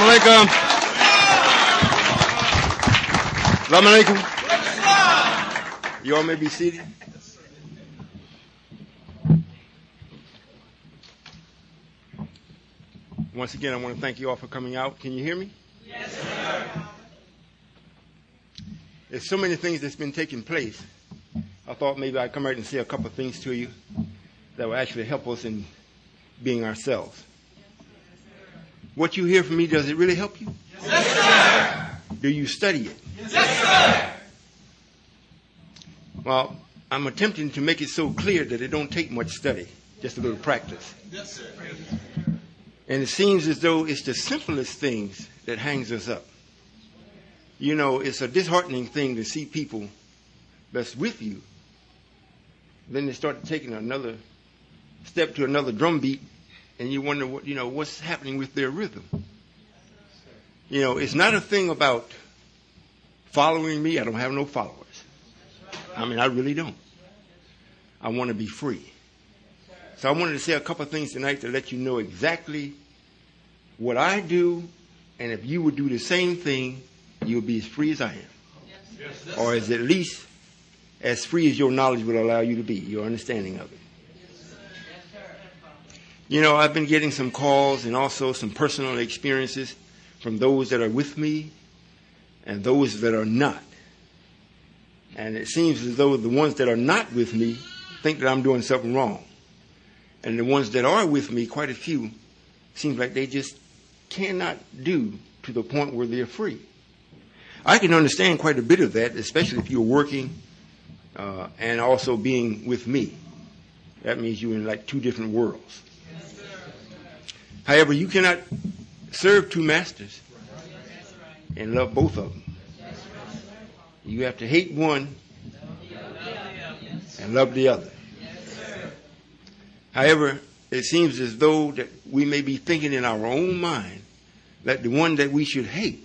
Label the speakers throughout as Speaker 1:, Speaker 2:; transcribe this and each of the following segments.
Speaker 1: Assalamu alaikum. Assalamu alaikum. You all may be seated. Once again, I want to thank you all for coming out. Can you hear me?
Speaker 2: Yes, sir.
Speaker 1: There's so many things that's been taking place. I thought maybe I'd come out and say a couple of things to you that will actually help us in being ourselves. What you hear from me, does it really help you?
Speaker 2: Yes, sir.
Speaker 1: Do you study it?
Speaker 2: Yes, sir.
Speaker 1: Well, I'm attempting to make it so clear that it don't take much study, just a little practice.
Speaker 2: Yes, sir.
Speaker 1: And it seems as though it's the simplest things that hangs us up. You know, it's a disheartening thing to see people that's with you. Then they start taking another step to another drum beat, and you wonder what's happening with their rhythm. You know, it's not a thing about following me. I don't have no followers. I mean, I really don't. I want to be free. So I wanted to say a couple of things tonight to let you know exactly what I do, and if you would do the same thing, you'll be as free as I am.
Speaker 2: Yes,
Speaker 1: or as at least as free as your knowledge will allow you to be, your understanding of it. You know, I've been getting some calls and also some personal experiences from those that are with me and those that are not. And it seems as though the ones that are not with me think that I'm doing something wrong. And the ones that are with me, quite a few, seems like they just cannot do to the point where they're free. I can understand quite a bit of that, especially if you're working and also being with me. That means you're in like two different worlds. However, you cannot serve two masters and love both of them. You have to hate one and love the other. However, it seems as though that we may be thinking in our own mind that the one that we should hate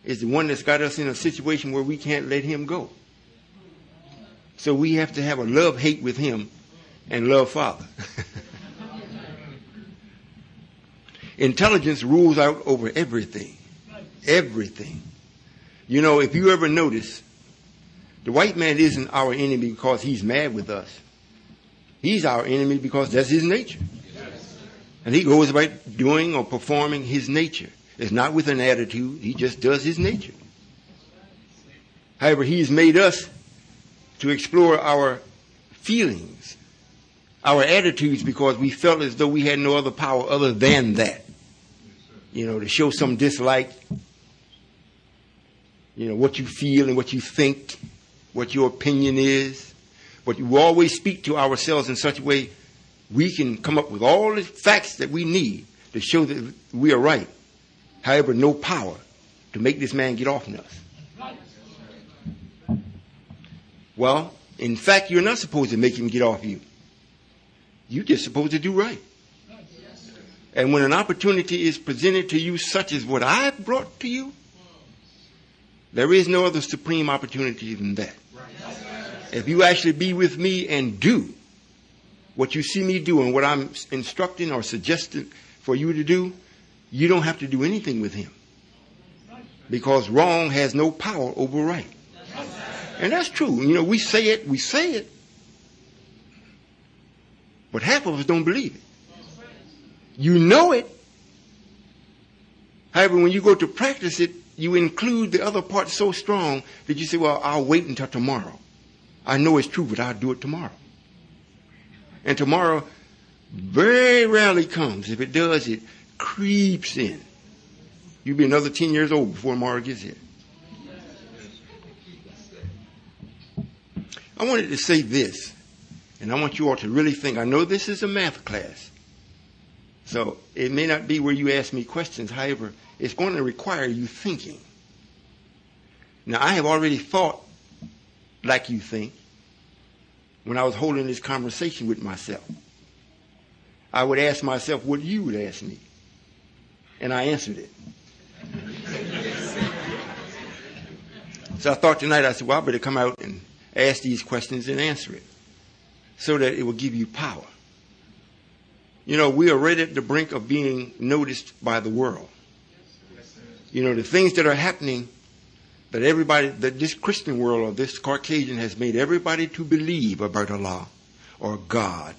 Speaker 1: is the one that's got us in a situation where we can't let him go. So we have to have a love-hate with him and love Father. Intelligence rules out over everything. Everything. You know, if you ever notice, the white man isn't our enemy because he's mad with us. He's our enemy because that's his nature. And he goes about doing or performing his nature. It's not with an attitude. He just does his nature. However, he's made us to explore our feelings, our attitudes, because we felt as though we had no other power other than that. You know, to show some dislike. You know, what you feel and what you think, what your opinion is. But we always speak to ourselves in such a way we can come up with all the facts that we need to show that we are right. However, no power to make this man get off on us. Well, in fact, you're not supposed to make him get off you. You're just supposed to do right. And when an opportunity is presented to you such as what I've brought to you, there is no other supreme opportunity than that. If you actually be with me and do what you see me do and what I'm instructing or suggesting for you to do, you don't have to do anything with him. Because wrong has no power over right. And that's true. You know, we say it. But half of us don't believe it. You know it. However, when you go to practice it, you include the other part so strong that you say, well, I'll wait until tomorrow. I know it's true, but I'll do it tomorrow. And tomorrow very rarely comes. If it does, it creeps in. You'll be another 10 years old before tomorrow gets here. I wanted to say this, and I want you all to really think. I know this is a math class, so it may not be where you ask me questions. However, it's going to require you thinking. Now, I have already thought like you think when I was holding this conversation with myself. I would ask myself what you would ask me, and I answered it. So I thought tonight, I said, well, I better come out and ask these questions and answer it so that it will give you power. You know, we are right at the brink of being noticed by the world. You know, the things that are happening that everybody, that this Christian world or this Caucasian has made everybody to believe about Allah or God,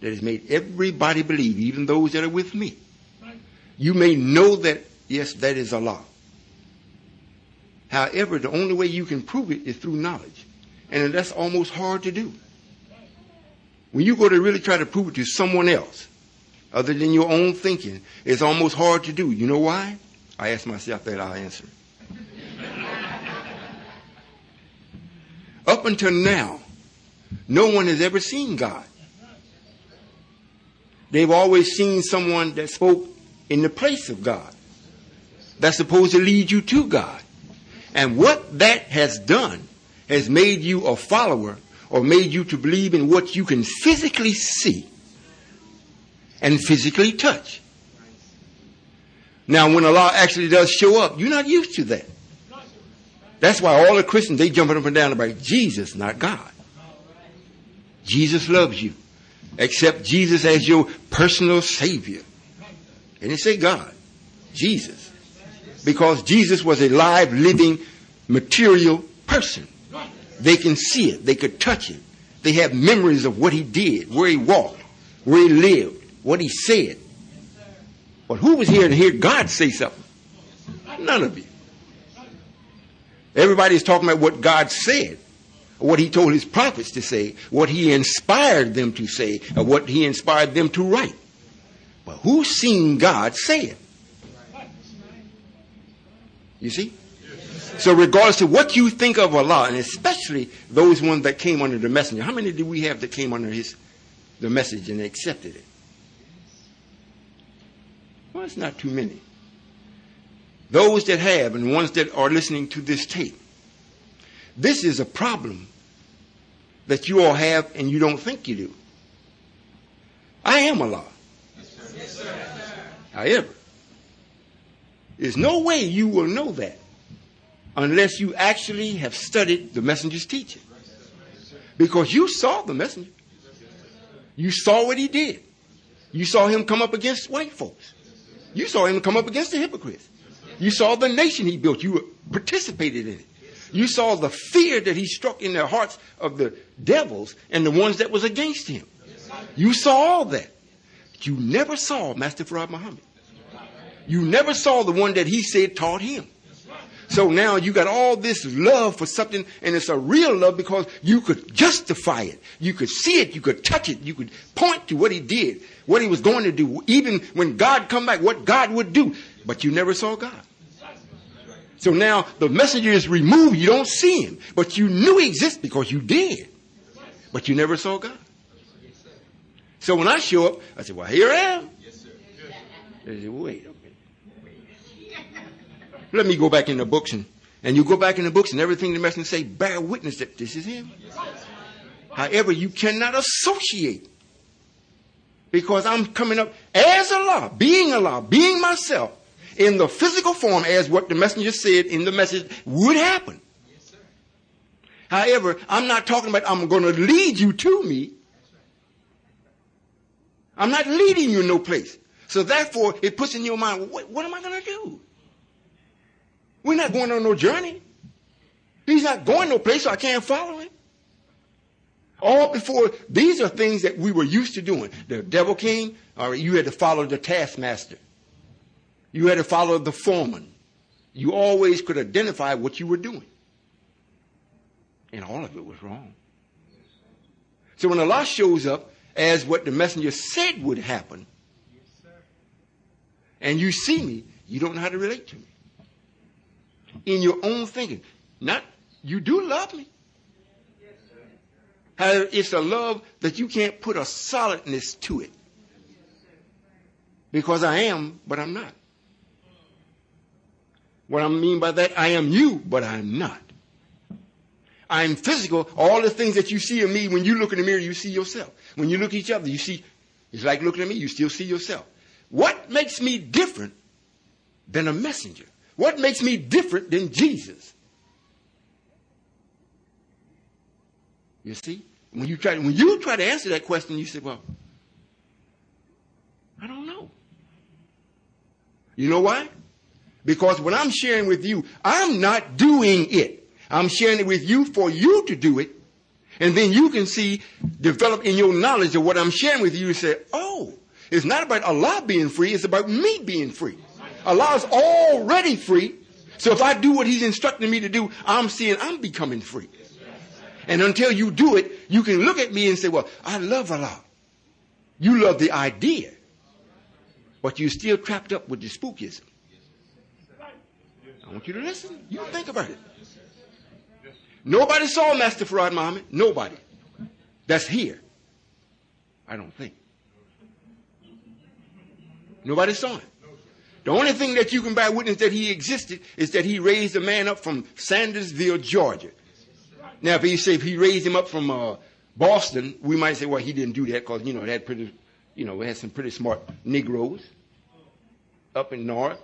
Speaker 1: that has made everybody believe, even those that are with me. You may know that, yes, that is Allah. However, the only way you can prove it is through knowledge. And that's almost hard to do. When you go to really try to prove it to someone else, other than your own thinking, it's almost hard to do. You know why? I ask myself that, I'll answer. Up until now, no one has ever seen God. They've always seen someone that spoke in the place of God. That's supposed to lead you to God. And what that has done has made you a follower or made you to believe in what you can physically see and physically touch. Now, when Allah actually does show up, you're not used to that. That's why all the Christians, they jumping up and down about Jesus, not God. Jesus loves you. Accept Jesus as your personal Savior. And they say God, Jesus. Because Jesus was a live, living, material person. They can see it. They could touch it. They have memories of what he did, where he walked, where he lived, what he said. But who was here to hear God say something? None of you. Everybody is talking about what God said, what he told his prophets to say, what he inspired them to say, or what he inspired them to write. But who's seen God say it? You see? So regardless of what you think of Allah, and especially those ones that came under the messenger, how many do we have that came under the message and accepted it? Well, it's not too many. Those that have and ones that are listening to this tape, this is a problem that you all have and you don't think you do. I am Allah.
Speaker 2: Yes, sir.
Speaker 1: However, there's no way you will know that unless you actually have studied the messenger's teaching. Because you saw the messenger. You saw what he did. You saw him come up against white folks. You saw him come up against the hypocrites. You saw the nation he built. You participated in it. You saw the fear that he struck in the hearts of the devils and the ones that was against him. You saw all that. But you never saw Master Farad Muhammad. You never saw the one that he said taught him. So now you got all this love for something, and it's a real love because you could justify it. You could see it. You could touch it. You could point to what he did, what he was going to do, even when God come back, what God would do. But you never saw God. So now the messenger is removed. You don't see him. But you knew he existed because you did. But you never saw God. So when I show up, I say, well, here I am. They say, wait a minute. Let me go back in the books. And you go back in the books and everything the messenger say, bear witness that this is him. However, you cannot associate. Because I'm coming up as Allah, being myself, in the physical form as what the messenger said in the message would happen. Yes, however, I'm not talking about I'm going to lead you to me. I'm not leading you no place. So therefore, it puts in your mind, well, what am I going to do? We're not going on no journey. He's not going no place, so I can't follow him. All before, these are things that we were used to doing. The devil came, or you had to follow the taskmaster. You had to follow the foreman. You always could identify what you were doing. And all of it was wrong. So when Allah shows up as what the messenger said would happen, and you see me, you don't know how to relate to me. In your own thinking. Not, you do love me. However, it's a love that you can't put a solidness to it. Because I am, but I'm not. What I mean by that, I am you, but I'm not. I'm physical. All the things that you see of me, when you look in the mirror, you see yourself. When you look at each other, you see, it's like looking at me, you still see yourself. What makes me different than a messenger? What makes me different than Jesus? You see? When you try to answer that question, you say, well, I don't know. You know why? Because what I'm sharing with you, I'm not doing it. I'm sharing it with you for you to do it. And then you can see, develop in your knowledge of what I'm sharing with you, and say, oh, it's not about Allah being free, it's about me being free. Allah is already free. So if I do what he's instructing me to do, I'm seeing I'm becoming free. And until you do it, you can look at me and say, well, I love Allah. You love the idea. But you're still trapped up with the spookism. I want you to listen. You think about it. Nobody saw Master Farad Muhammad. Nobody. That's here. I don't think. Nobody saw him. The only thing that you can bear witness that he existed is that he raised a man up from Sandersville, Georgia. Now, if he raised him up from Boston, we might say, well, he didn't do that because, it had some pretty smart Negroes up in north.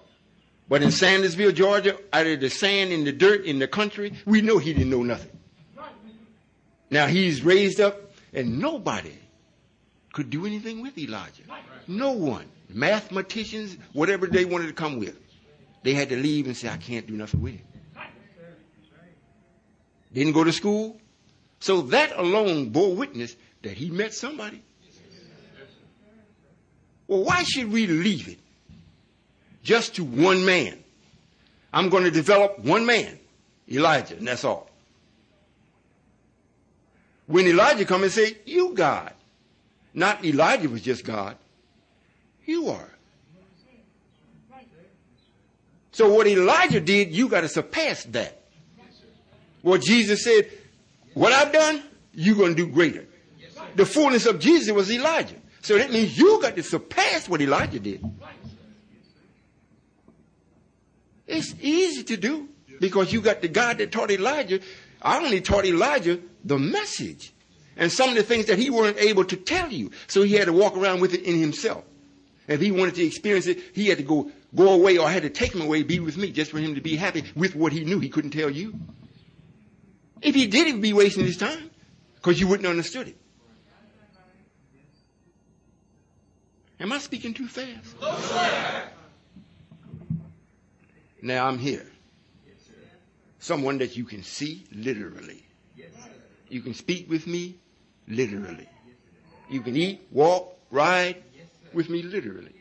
Speaker 1: But in Sandersville, Georgia, out of the sand and the dirt in the country, we know he didn't know nothing. Now, he's raised up, and nobody could do anything with Elijah. No one. Mathematicians, whatever they wanted to come with. They had to leave and say, I can't do nothing with it. Didn't go to school. So that alone bore witness that he met somebody. Well, why should we leave it just to one man? I'm going to develop one man, Elijah, and that's all. When Elijah come and say, you God. Not Elijah was just God. You are. So what Elijah did, you got to surpass that. What Jesus said, what I've done, you're going to do greater. The fullness of Jesus was Elijah. So that means you got to surpass what Elijah did. It's easy to do because you got the God that taught Elijah. I only taught Elijah the message and some of the things that he weren't able to tell you. So he had to walk around with it in himself. If he wanted to experience it, he had to go away, or I had to take him away, be with me, just for him to be happy with what he knew he couldn't tell you. If he did, he'd be wasting his time because you wouldn't have understood it. Am I speaking too fast?
Speaker 2: No, sir.
Speaker 1: Now I'm here. Someone that you can see literally. You can speak with me literally. You can eat, walk, ride with me literally.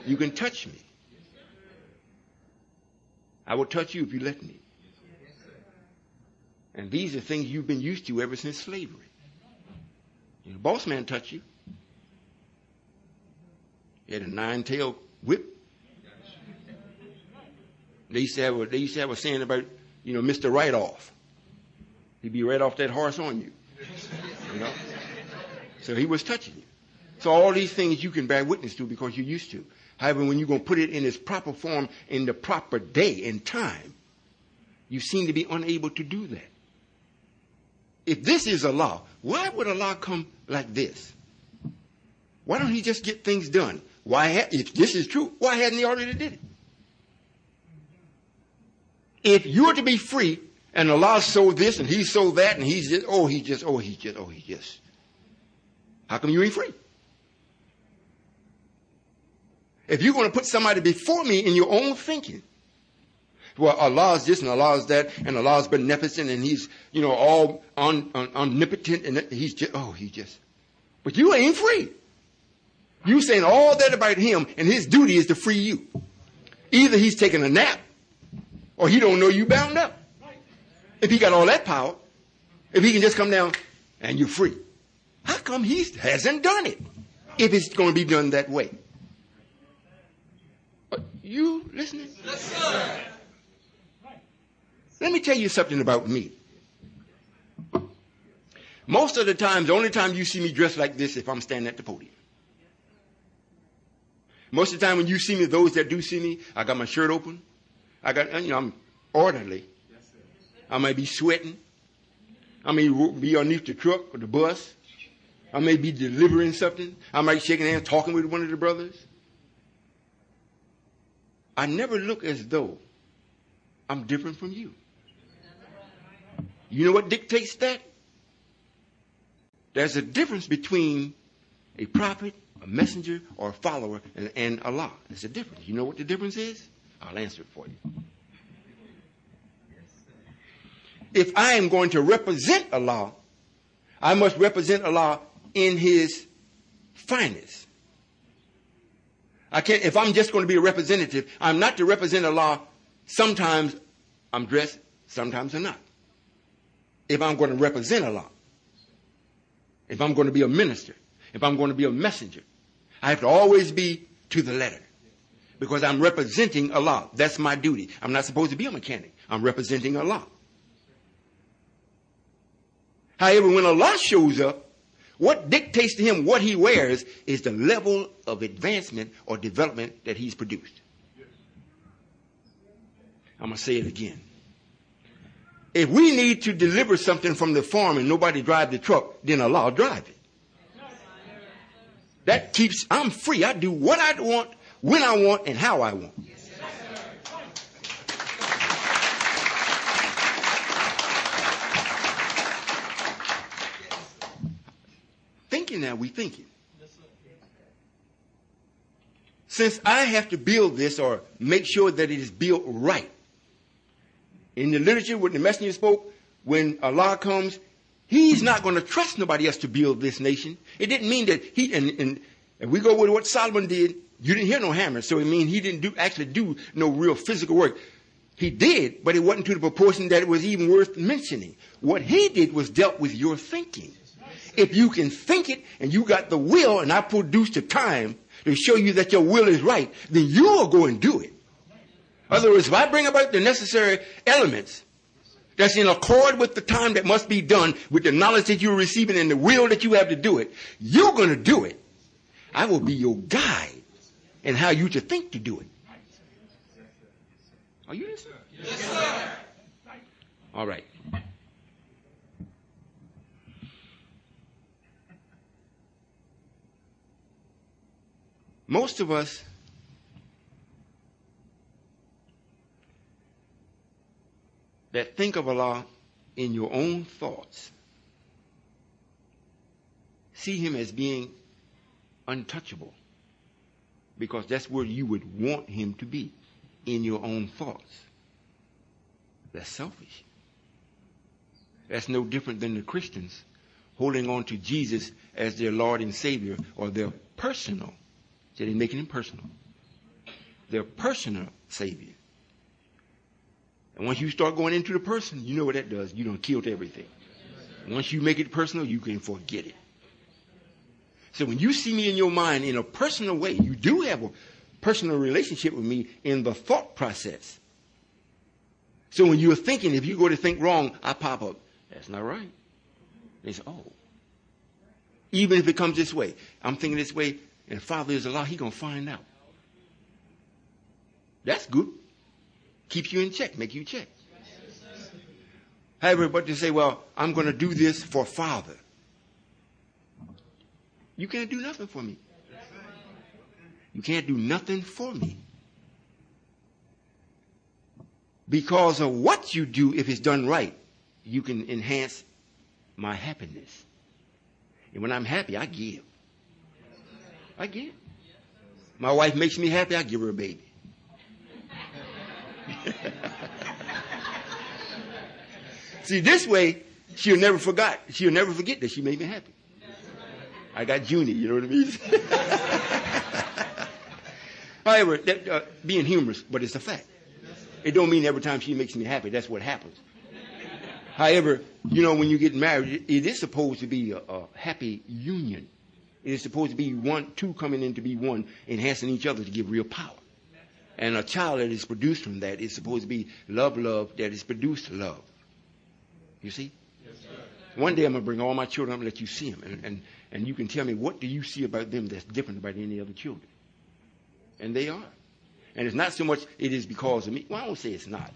Speaker 1: You can touch me. I will touch you if you let me. And these are things you've been used to ever since slavery. The boss man touch you. He had a 9-tailed whip. They used to have a saying about, Mr. Right Off. He'd be right off that horse on you. So he was touching you. So all these things you can bear witness to because you're used to. However, when you're going to put it in its proper form in the proper day and time, you seem to be unable to do that. If this is Allah, why would Allah come like this? Why don't he just get things done? If this is true, why hadn't he already did it? If you're to be free and Allah sold this and he sold that and he's just. How come you ain't free? If you're going to put somebody before me in your own thinking, well, Allah's this and Allah's that, and Allah's beneficent, and he's, all omnipotent, and he's just. But you ain't free. You saying all that about him, and his duty is to free you. Either he's taking a nap, or he don't know you bound up. If he got all that power, if he can just come down and you're free. How come he hasn't done it? If it's going to be done that way. You listening?
Speaker 2: Yes, sir.
Speaker 1: Let me tell you something about me. Most of the time, the only time you see me dressed like this, if I'm standing at the podium. Most of the time when you see me, those that do see me, I got my shirt open. I'm orderly. I might be sweating. I may be underneath the truck or the bus. I may be delivering something. I might be shaking hands, talking with one of the brothers. I never look as though I'm different from you. You know what dictates that? There's a difference between a prophet, a messenger, or a follower and Allah. There's a difference. You know what the difference is? A I'll answer it for you. If I am going to represent Allah, I must represent Allah in his finest. I can't, if I'm just going to be a representative, I'm not to represent Allah. Sometimes I'm dressed, sometimes I'm not. If I'm going to represent Allah, if I'm going to be a minister, if I'm going to be a messenger, I have to always be to the letter. Because I'm representing Allah. That's my duty. I'm not supposed to be a mechanic. I'm representing Allah. However, when Allah shows up, what dictates to him what he wears is the level of advancement or development that he's produced. I'm going to say it again. If we need to deliver something from the farm and nobody drive the truck, then Allah will drive it. That keeps, I'm free. I do what I want, when I want, and how I want. Thinking now, we thinking. Since I have to build this or make sure that it is built right. In the literature, when the messenger spoke, when Allah comes, he's not going to trust nobody else to build this nation. It didn't mean that he, and we go with what Solomon did, you didn't hear no hammer, so it means he didn't actually do no real physical work. He did, but it wasn't to the proportion that it was even worth mentioning. What he did was dealt with your thinking. If you can think it and you got the will, and I produced the time to show you that your will is right, then you will go and do it. In other words, if I bring about the necessary elements that's in accord with the time that must be done, with the knowledge that you're receiving and the will that you have to do it, you're going to do it. I will be your guide in how you to think to do it. Are you listening?
Speaker 2: Yes, sir.
Speaker 1: All right. Most of us that think of Allah in your own thoughts see him as being untouchable, because that's where you would want him to be, in your own thoughts. That's selfish. That's no different than the Christians holding on to Jesus as their Lord and Savior, or their personal, so they're making him personal, their personal Savior. And once you start going into the person, you know what that does. You done killed everything. Once you make it personal, you can forget it. So when you see me in your mind in a personal way, you do have a personal relationship with me in the thought process. So when you're thinking, if you go to think wrong, I pop up. That's not right. They say, oh. Even if it comes this way, I'm thinking this way, and Father is Allah, He's going to find out. That's good. Keeps you in check, make you check. However, but to say, well, I'm going to do this for Father. You can't do nothing for me. You can't do nothing for me. Because of what you do, if it's done right, you can enhance my happiness. And when I'm happy, I give. I give. My wife makes me happy, I give her a baby. See, this way, she'll never forget that she made me happy. I got Junie, you know what I mean? However, being humorous, but it's a fact. It don't mean every time she makes me happy, that's what happens. However, you know, when you get married, it is supposed to be a happy union. It is supposed to be two coming in to be one, enhancing each other to give real power. And a child that is produced from that is supposed to be love that is produced love. You see? Yes, sir. One day I'm going to bring all my children up and let you see them. And you can tell me, what do you see about them that's different about any other children? And they are. And it's not so much it is because of me. Well, I won't say it's not.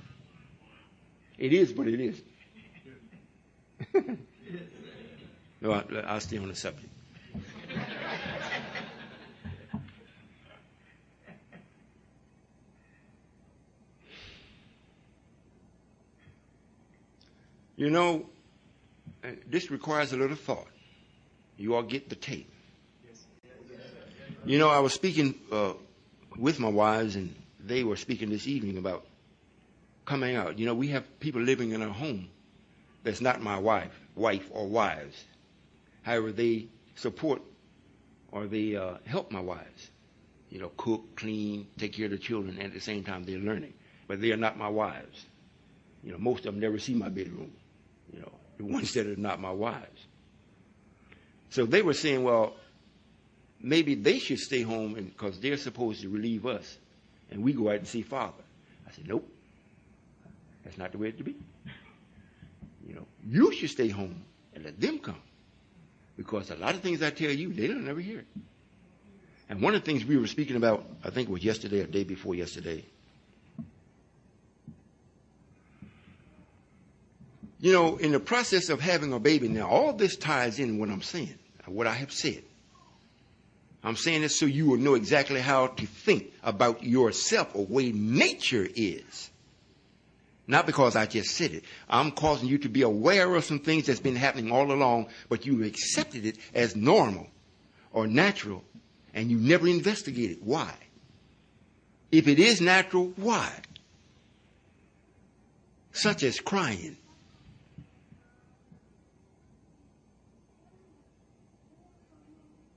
Speaker 1: It is, but it isn't. No, I'll stay on the subject. You know, this requires a little thought. You all get the tape. You know, I was speaking with my wives, and they were speaking this evening about coming out. You know, we have people living in our home that's not my wife or wives. However, they support or they help my wives. You know, cook, clean, take care of the children, and at the same time they're learning. But they are not my wives. You know, most of them never see my bedroom. You know, the ones that are not my wives. So they were saying, well, maybe they should stay home because they're supposed to relieve us, and we go out and see Father. I said, nope, that's not the way it to be. You know, you should stay home and let them come, because a lot of things I tell you, they don't ever hear it. And one of the things we were speaking about, I think it was yesterday or the day before yesterday. You know, in the process of having a baby now, all this ties in what I'm saying, what I have said. I'm saying this so you will know exactly how to think about yourself or way nature is. Not because I just said it. I'm causing you to be aware of some things that's been happening all along, but you accepted it as normal or natural, and you never investigated why. If it is natural, why? Such as crying.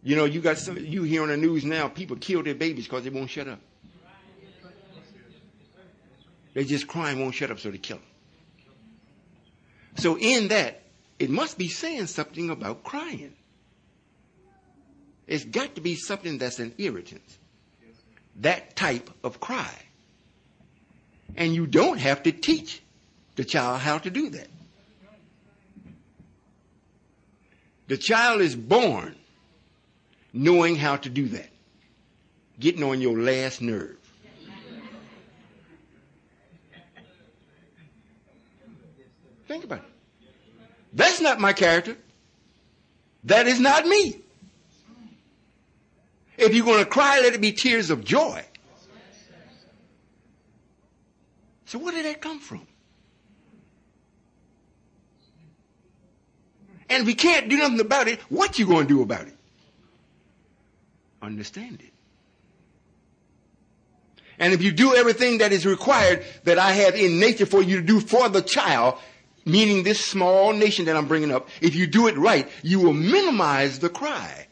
Speaker 1: You know, you hear on the news now, people kill their babies because they won't shut up. They just cry and won't shut up, so they kill them. So in that, it must be saying something about crying. It's got to be something that's an irritant. That type of cry. And you don't have to teach the child how to do that. The child is born knowing how to do that. Getting on your last nerve. Think about it. That's not my character. That is not me. If you're going to cry, let it be tears of joy. So where did that come from? And if we can't do nothing about it, what you going to do about it? Understand it. And if you do everything that is required that I have in nature for you to do for the child, meaning this small nation that I'm bringing up, if you do it right, you will minimize the cry.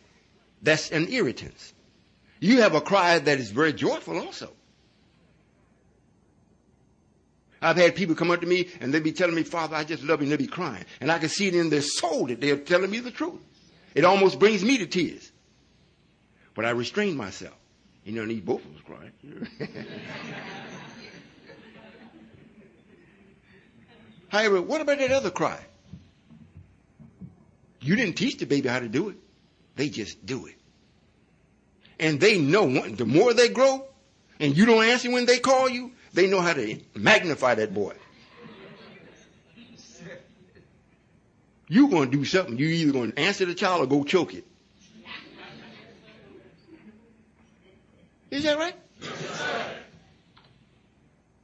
Speaker 1: That's an irritance. You have a cry that is very joyful also. I've had people come up to me and they be telling me, Father, I just love you, and they be crying. And I can see it in their soul that they're telling me the truth. It almost brings me to tears. But I restrain myself. You don't need both of us crying. However, what about that other cry? You didn't teach the baby how to do it. They just do it. And they know the more they grow, and you don't answer when they call you, they know how to magnify that boy. You're going to do something. You're either going to answer the child or go choke it. Is that right?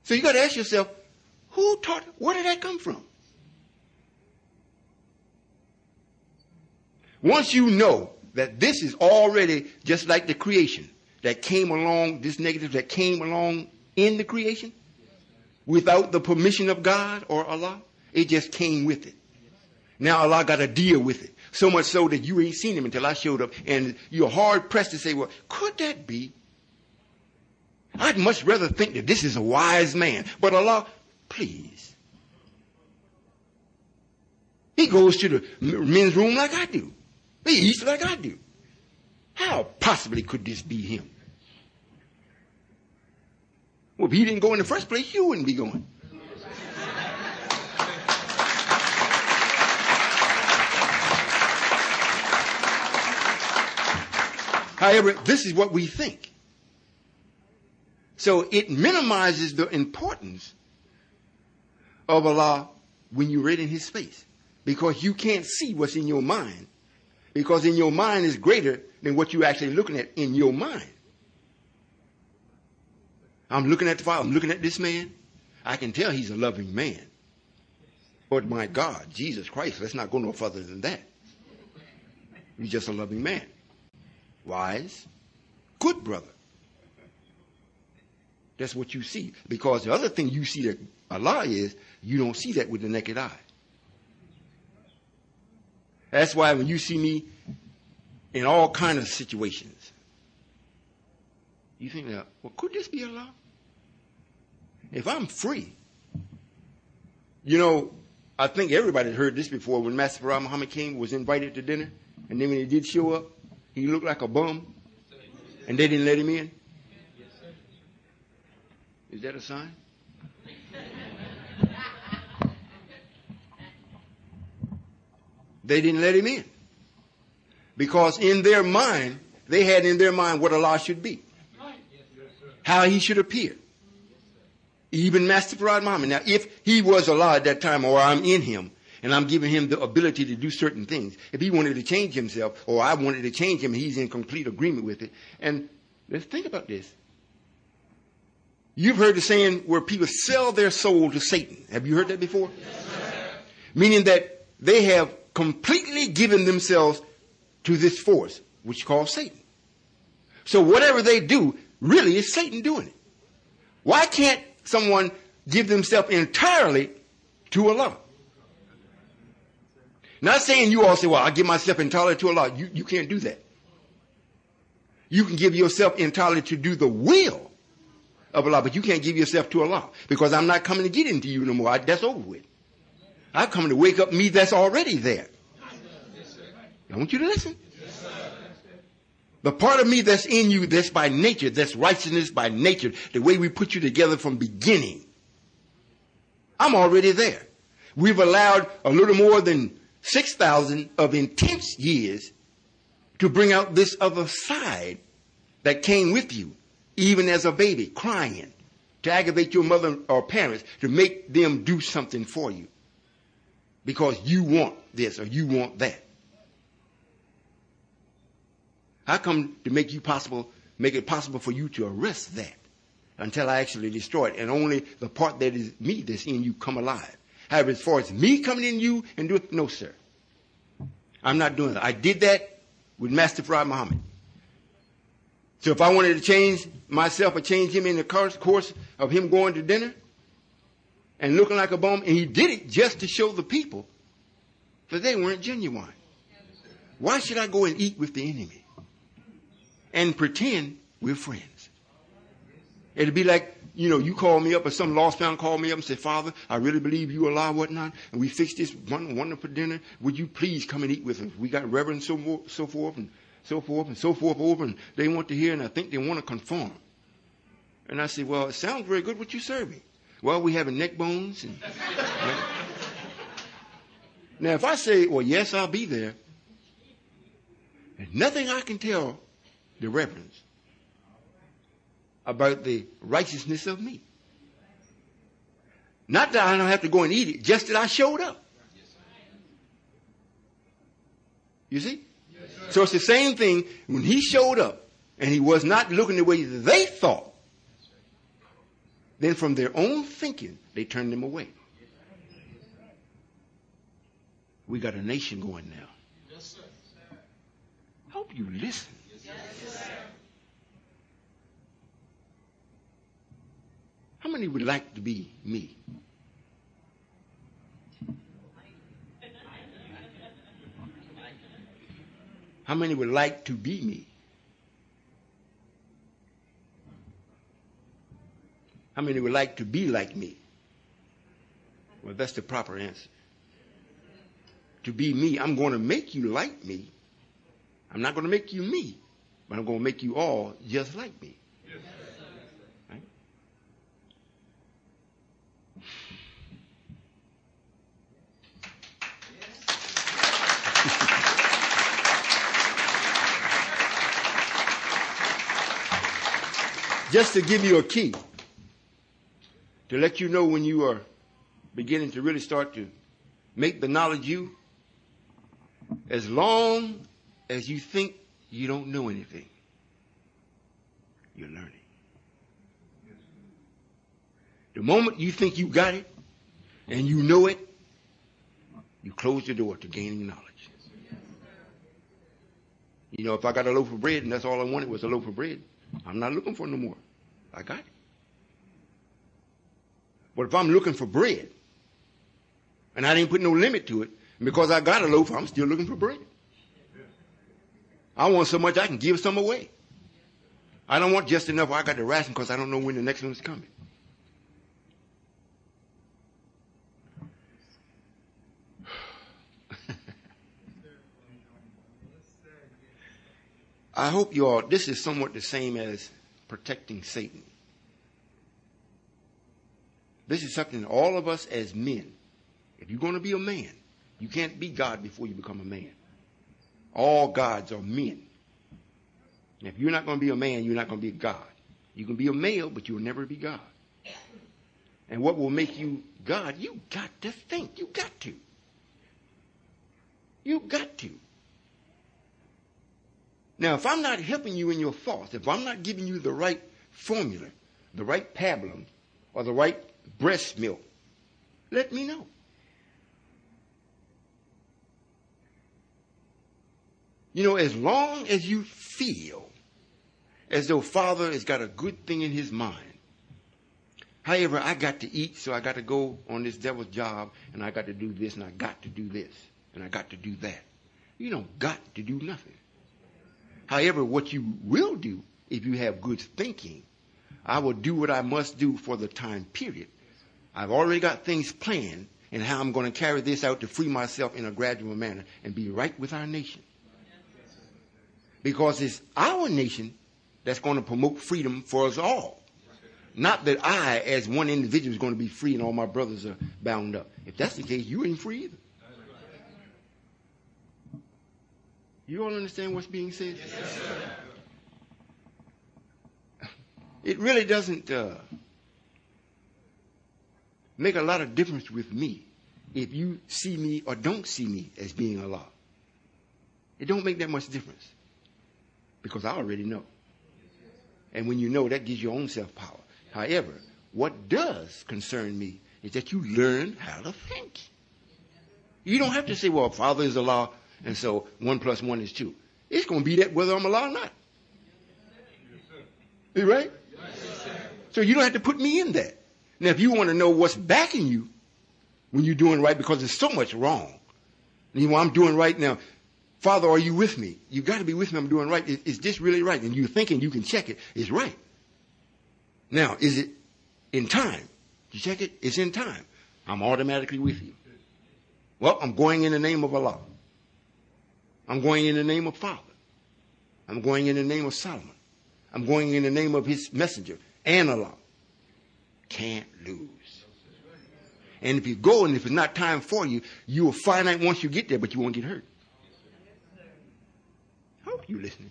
Speaker 1: So you got to ask yourself, who taught, where did that come from? Once you know that this is already just like the creation that came along, this negative that came along in the creation, without the permission of God or Allah, it just came with it. Now Allah got to deal with it. So much so that you ain't seen him until I showed up, and you're hard pressed to say, well, could that be? I'd much rather think that this is a wise man. But Allah, please. He goes to the men's room like I do. He eats like I do. How possibly could this be him? Well, if he didn't go in the first place, you wouldn't be going. However, this is what we think. So it minimizes the importance of Allah when you read in his face, because you can't see what's in your mind, because in your mind is greater than what you're actually looking at in your mind. I'm looking at the Father. I'm looking at this man. I can tell he's a loving man. But my God, Jesus Christ, let's not go no further than that. He's just a loving man. Wise, good brother. That's what you see. Because the other thing you see that Allah is, you don't see that with the naked eye. That's why when you see me in all kinds of situations, you think, well, could this be Allah? If I'm free, I think everybody heard this before when Master Farah Muhammad King was invited to dinner, and then when he did show up, he looked like a bum, and they didn't let him in. Is that a sign? They didn't let him in. Because in their mind, they had in their mind what Allah should be. How he should appear. Even Master Farad Muhammad. Now, if he was Allah at that time, or I'm in him, and I'm giving him the ability to do certain things, if he wanted to change himself, or I wanted to change him, he's in complete agreement with it. And let's think about this. You've heard the saying where people sell their soul to Satan. Have you heard that before?
Speaker 2: Yes,
Speaker 1: meaning that they have completely given themselves to this force, which is called Satan. So whatever they do, really is Satan doing it. Why can't someone give themselves entirely to Allah? Not saying you all say, well, I give myself entirely to Allah. You can't do that. You can give yourself entirely to do the will of Allah, but you can't give yourself to Allah, because I'm not coming to get into you no more. That's over with. I'm coming to wake up me that's already there. I want you to listen. The part of me that's in you, that's by nature, that's righteousness by nature, the way we put you together from beginning, I'm already there. We've allowed a little more than 6,000 of intense years to bring out this other side that came with you, even as a baby, crying, to aggravate your mother or parents, to make them do something for you. Because you want this or you want that. I come to make it possible for you to arrest that until I actually destroy it. And only the part that is me that's in you come alive. However, as far as me coming in you and doing it, no, sir. I'm not doing that. I did that with Master Farad Muhammad. So if I wanted to change myself or change him in the course of him going to dinner and looking like a bum, and he did it just to show the people that they weren't genuine. Why should I go and eat with the enemy and pretend we're friends? It'd be like, you call me up, or some lost found call me up and say, Father, I really believe you Allah, whatnot, and we fixed this wonderful dinner. Would you please come and eat with us? We got reverend so forth and so forth over, and they want to hear, and I think they want to conform. And I say, well, it sounds very good what you serving. Well, we having neck bones. And, Now, if I say, well, yes, I'll be there, there's nothing I can tell the reverends about the righteousness of me. Not that I don't have to go and eat it, just that I showed up. You see? Yes, so it's the same thing when he showed up and he was not looking the way they thought. Then from their own thinking, they turned him away. We got a nation going now.
Speaker 2: Yes, sir.
Speaker 1: Hope you listen.
Speaker 2: Yes, sir.
Speaker 1: How many would like to be me? How many would like to be me? How many would like to be like me? Well, that's the proper answer. To be me, I'm going to make you like me. I'm not going to make you me, but I'm going to make you all just like me. Right? Just to give you a key, to let you know when you are beginning to really start to make the knowledge you, as long as you think you don't know anything, you're learning. The moment you think you got it and you know it, you close the door to gaining knowledge. If I got a loaf of bread and that's all I wanted was a loaf of bread, I'm not looking for no more. I got it. But if I'm looking for bread, and I didn't put no limit to it, and because I got a loaf, I'm still looking for bread. I want so much I can give some away. I don't want just enough where I got to ration because I don't know when the next one's coming. I hope you all, this is somewhat the same as protecting Satan. This is something all of us as men, if you're going to be a man, you can't be God before you become a man. All gods are men. And if you're not going to be a man, you're not going to be a God. You can be a male, but you'll never be God. And what will make you God, you got to think. You got to. You got to. Now, if I'm not helping you in your thoughts, if I'm not giving you the right formula, the right pablum, or the right breast milk, let me know. You know, as long as you feel as though Father has got a good thing in his mind, however, I got to eat, so I got to go on this devil's job, and I got to do this, and I got to do this, and I got to do that. You don't got to do nothing. However, what you will do, if you have good thinking, I will do what I must do for the time period. I've already got things planned and how I'm going to carry this out to free myself in a gradual manner and be right with our nation. Because it's our nation that's going to promote freedom for us all. Not that I, as one individual, is going to be free and all my brothers are bound up. If that's the case, you ain't free either. You all understand what's being said?
Speaker 2: Yes, sir.
Speaker 1: It really doesn't make a lot of difference with me if you see me or don't see me as being Allah. It don't make that much difference because I already know. And when you know, that gives your own self-power. However, what does concern me is that you learn how to think. You don't have to say, well, Father is Allah, and so 1 + 1 is 2. It's going to be that whether I'm Allah or not. You right? So you don't have to put me in that. Now, if you want to know what's backing you when you're doing right, because there's so much wrong. You know, I'm doing right now. Father, are you with me? You got to be with me. I'm doing right. Is this really right? And you're thinking you can check it. It's right. Now, is it in time? You check it? It's in time. I'm automatically with you. Well, I'm going in the name of Allah. I'm going in the name of Father. I'm going in the name of Solomon. I'm going in the name of his messenger and Allah. Can't lose. And if you go and if it's not time for you, you will find out once you get there, but you won't get hurt. I hope you're listening.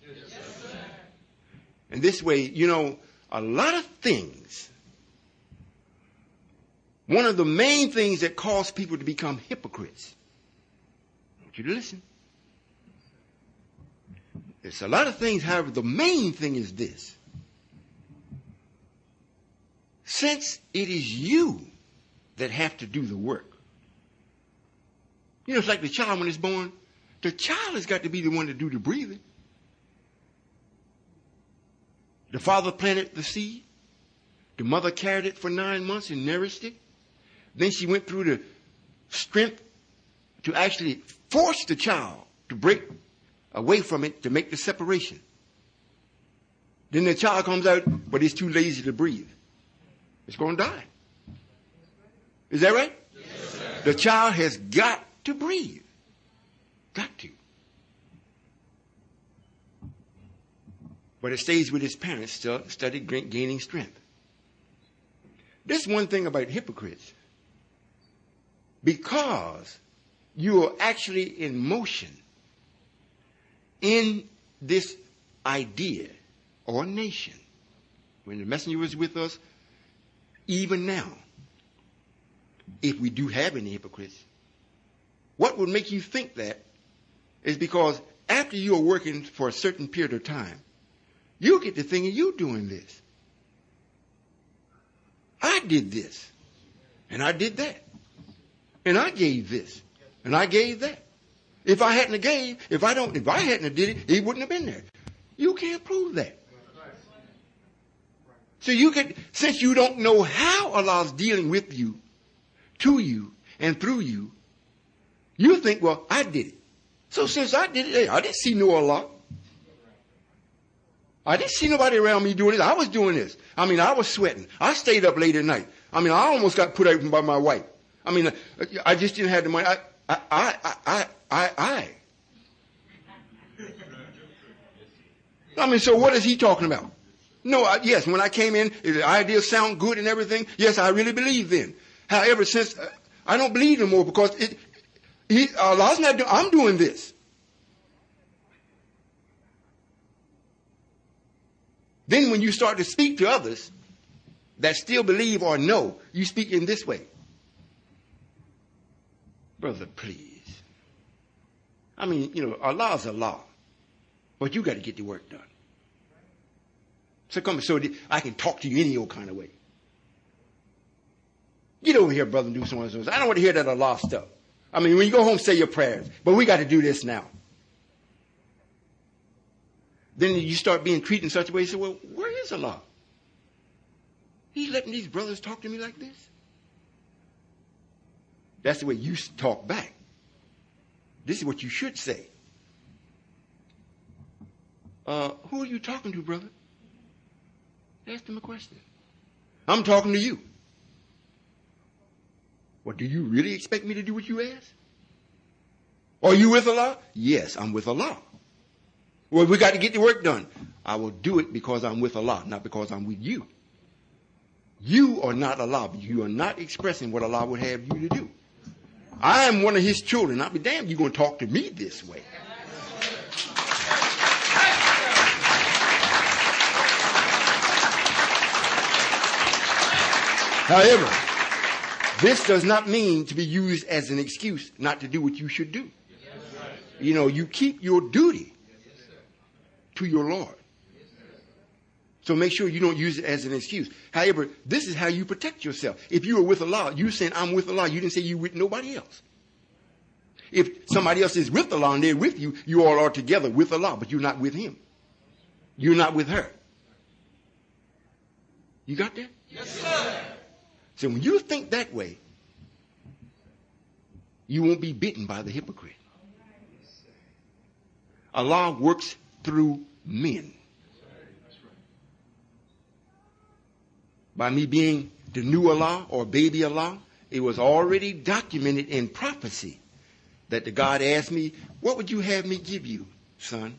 Speaker 1: And this way, you know, a lot of things, one of the main things that cause people to become hypocrites, I want you to listen. It's a lot of things, however, the main thing is this. Since it is you that have to do the work. You know, it's like the child when it's born. The child has got to be the one to do the breathing. The father planted the seed. The mother carried it for 9 months and nourished it. Then she went through the strength to actually force the child to break away from it to make the separation. Then the child comes out, but it's too lazy to breathe. It's going to die. Is that right?
Speaker 2: Yes, sir.
Speaker 1: The child has got to breathe. Got to. But it stays with its parents, study gaining strength. This one thing about hypocrites. Because you are actually in motion in this idea or nation. When the messenger was with us, even now, if we do have any hypocrites, what would make you think that is because after you are working for a certain period of time, you get to thinking you're doing this. I did this, and I did that, and I gave this, and I gave that. If I hadn't have gave, if I hadn't have did it, it wouldn't have been there. You can't prove that. So you could, since you don't know how Allah's dealing with you, to you, and through you, you think, well, I did it. So since I did it, hey, I didn't see no Allah. I didn't see nobody around me doing this. I was doing this. I mean, I was sweating. I stayed up late at night. I mean, I almost got put out by my wife. I mean, I just didn't have the money. I mean, so what is he talking about? No, yes, when I came in, the idea sound good and everything. Yes, I really believe then. However, since I don't believe anymore because Allah's not doing, I'm doing this. Then when you start to speak to others that still believe or know, you speak in this way. Brother, please. I mean, Allah's Allah. But you got to get the work done. So come so I can talk to you any old kind of way. Get over here, brother, and do so and so. I don't want to hear that Allah stuff. I mean, when you go home, say your prayers. But we got to do this now. Then you start being treated in such a way, you say, well, where is Allah? He's letting these brothers talk to me like this? That's the way you talk back. This is what you should say. Who are you talking to, brother? Ask them a question. I'm talking to you. Well, do you really expect me to do what you ask? Are you with Allah? Yes, I'm with Allah. Well, we got to get the work done. I will do it because I'm with Allah, not because I'm with you. You are not Allah, but you are not expressing what Allah would have you to do. I am one of His children. I'll be damned you're going to talk to me this way. However, this does not mean to be used as an excuse not to do what you should do. You keep your duty to your Lord. So make sure you don't use it as an excuse. However, this is how you protect yourself. If you are with Allah, you saying, I'm with Allah. You didn't say you with nobody else. If somebody else is with Allah and they're with you, you all are together with Allah, but you're not with Him. You're not with her. You got that?
Speaker 2: Yes, sir.
Speaker 1: So when you think that way, you won't be bitten by the hypocrite. Allah works through men. By me being the new Allah or baby Allah, it was already documented in prophecy that the God asked me, what would you have me give you, son?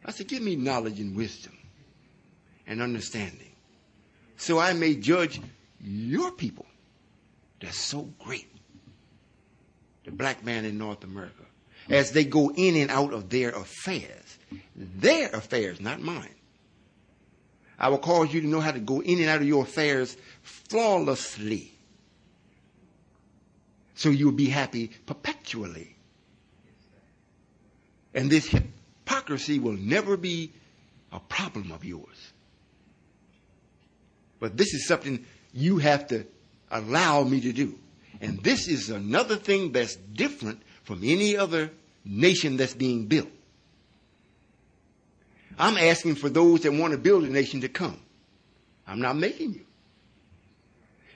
Speaker 1: I said, give me knowledge and wisdom and understanding so I may judge your people that's so great, the black man in North America, as they go in and out of their affairs, not mine. I will cause you to know how to go in and out of your affairs flawlessly so you'll be happy perpetually. And this hypocrisy will never be a problem of yours. But this is something you have to allow me to do. And this is another thing that's different from any other nation that's being built. I'm asking for those that want to build a nation to come. I'm not making you.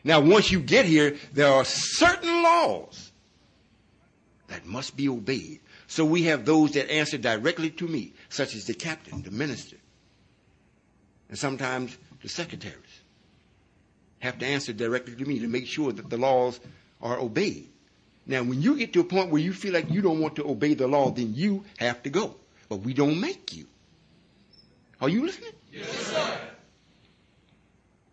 Speaker 1: Now, once you get here, there are certain laws that must be obeyed. So we have those that answer directly to me, such as the captain, the minister, and sometimes the secretaries have to answer directly to me to make sure that the laws are obeyed. Now, when you get to a point where you feel like you don't want to obey the law, then you have to go. But we don't make you. Are you listening?
Speaker 2: Yes, sir.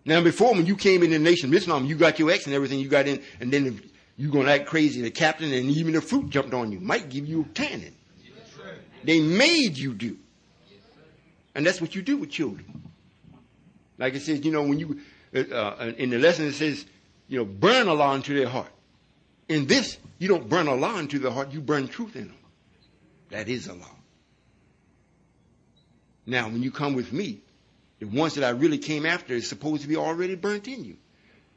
Speaker 1: Now, before, when you came in the Nation of Islam, you got your X and everything you got in, and then you're going to act crazy. The captain and even the fruit jumped on you. Might give you a tanning. They made you do. And that's what you do with children. Like it says, when you, in the lesson it says, burn Allah into their heart. In this, you don't burn Allah into their heart, you burn truth in them. That is Allah. Now, when you come with me, the ones that I really came after is supposed to be already burnt in you.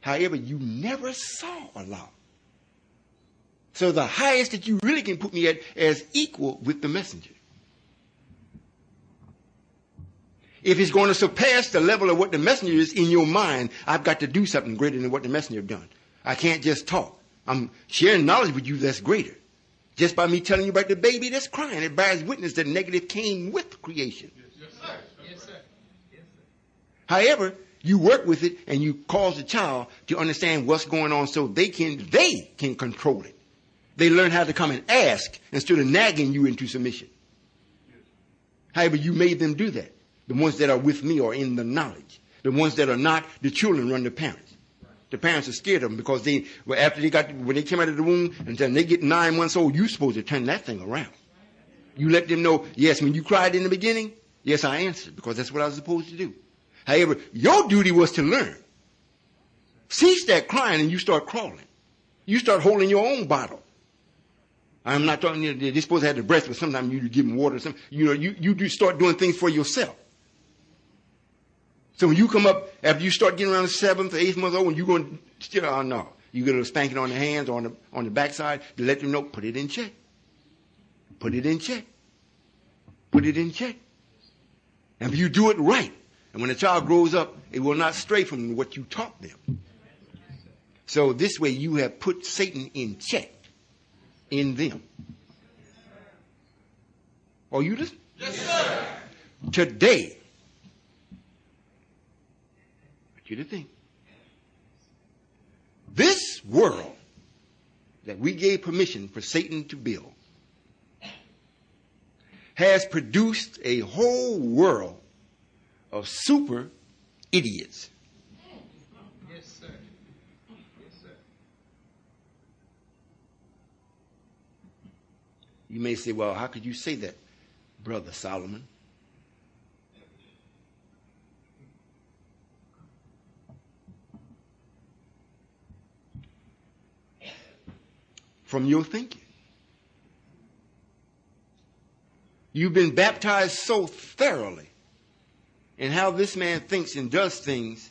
Speaker 1: However, you never saw Allah. So the highest that you really can put me at as equal with the messenger. If it's going to surpass the level of what the messenger is in your mind, I've got to do something greater than what the messenger have done. I can't just talk. I'm sharing knowledge with you that's greater. Just by me telling you about the baby that's crying, it bears witness that negative came with creation.
Speaker 2: Yes, sir. Yes, sir. Yes, sir.
Speaker 1: However, you work with it and you cause the child to understand what's going on so they can control it. They learn how to come and ask instead of nagging you into submission. However, you made them do that. The ones that are with me are in the knowledge. The ones that are not, the children run the parents. The parents are scared of them because when they came out of the womb until they get 9 months old, you're supposed to turn that thing around. You let them know, yes, when you cried in the beginning, yes, I answered because that's what I was supposed to do. However, your duty was to learn. Cease that crying and you start crawling. You start holding your own bottle. I'm not talking, they're supposed to have the breast, but sometimes you give them water or something. You do start doing things for yourself. So when you come up, after you start getting around the 7th or 8th month old, and you're going to still, oh no. You get a little spanking on the hands or on the backside to let them know, put it in check. Put it in check. Put it in check. And if you do it right, and when a child grows up, it will not stray from what you taught them. So this way you have put Satan in check in them. Are you listening?
Speaker 2: Yes, sir.
Speaker 1: Today, you to think. This world that we gave permission for Satan to build has produced a whole world of super idiots.
Speaker 2: Yes, sir. Yes, sir.
Speaker 1: You may say, well, how could you say that, Brother Solomon? From your thinking. You've been baptized so thoroughly in how this man thinks and does things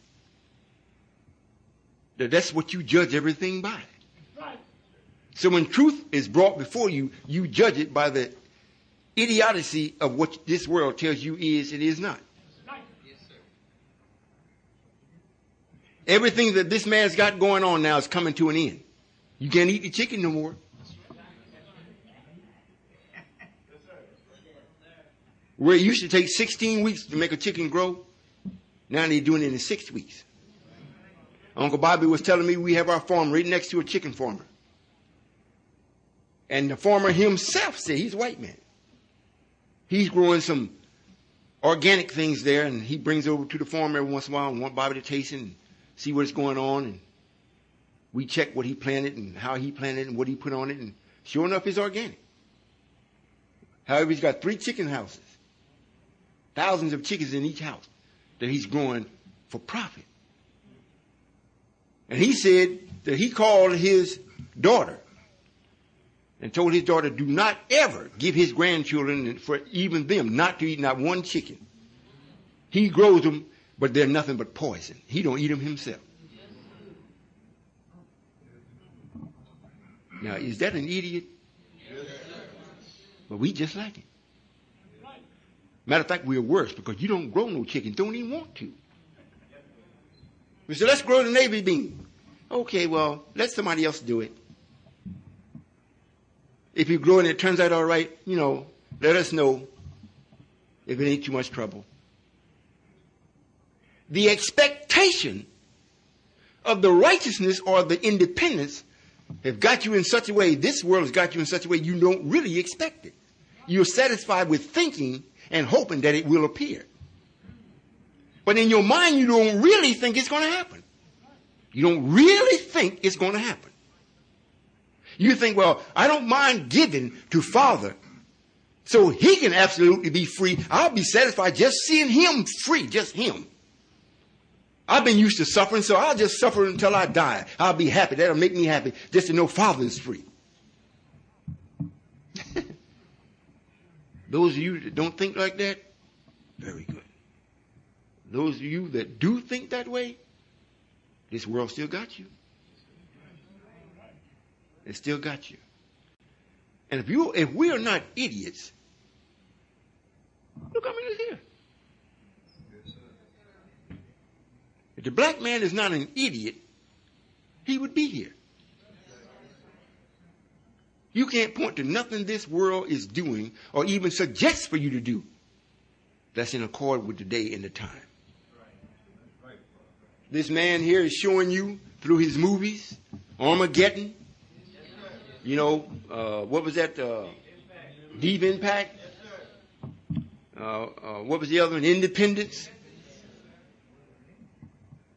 Speaker 1: that that's what you judge everything by.
Speaker 2: Right.
Speaker 1: So when truth is brought before you, you judge it by the idiocy of what this world tells you is it is not.
Speaker 2: Right. Yes, sir.
Speaker 1: Everything that this man's got going on now is coming to an end. You can't eat the chicken no more. Where it used to take 16 weeks to make a chicken grow, now they're doing it in 6 weeks. Uncle Bobby was telling me we have our farm right next to a chicken farmer. And the farmer himself said, he's a white man. He's growing some organic things there, and he brings it over to the farm every once in a while and want Bobby to taste it and see what's going on. And we check what he planted and how he planted and what he put on it. And sure enough, it's organic. However, he's got 3 chicken houses. Thousands of chickens in each house that he's growing for profit. And he said that he called his daughter and told his daughter, do not ever give his grandchildren, for even them, not to eat not one chicken. He grows them, but they're nothing but poison. He don't eat them himself. Now, is that an idiot? But we just like it. Matter of fact, we're worse because you don't grow no chicken. Don't even want to. We said, let's grow the navy bean. Okay, well, let somebody else do it. If you grow it and it turns out all right, let us know if it ain't too much trouble. The expectation of the righteousness or the independence have got you in such a way, this world has got you in such a way you don't really expect it. You're satisfied with thinking and hoping that it will appear. But in your mind, you don't really think it's going to happen. You don't really think it's going to happen. You think, well, I don't mind giving to Father so he can absolutely be free. I'll be satisfied just seeing him free, just him. I've been used to suffering, so I'll just suffer until I die. I'll be happy. That'll make me happy just to know Father is free. Those of you that don't think like that, very good. Those of you that do think that way, this world still got you. It still got you. And if we are not idiots, look how many is here. If the black man is not an idiot, he would be here. You can't point to nothing this world is doing or even suggests for you to do that's in accord with the day and the time. This man here is showing you through his movies, Armageddon, you know, what was that, Deep Impact, what was the other one, Independence.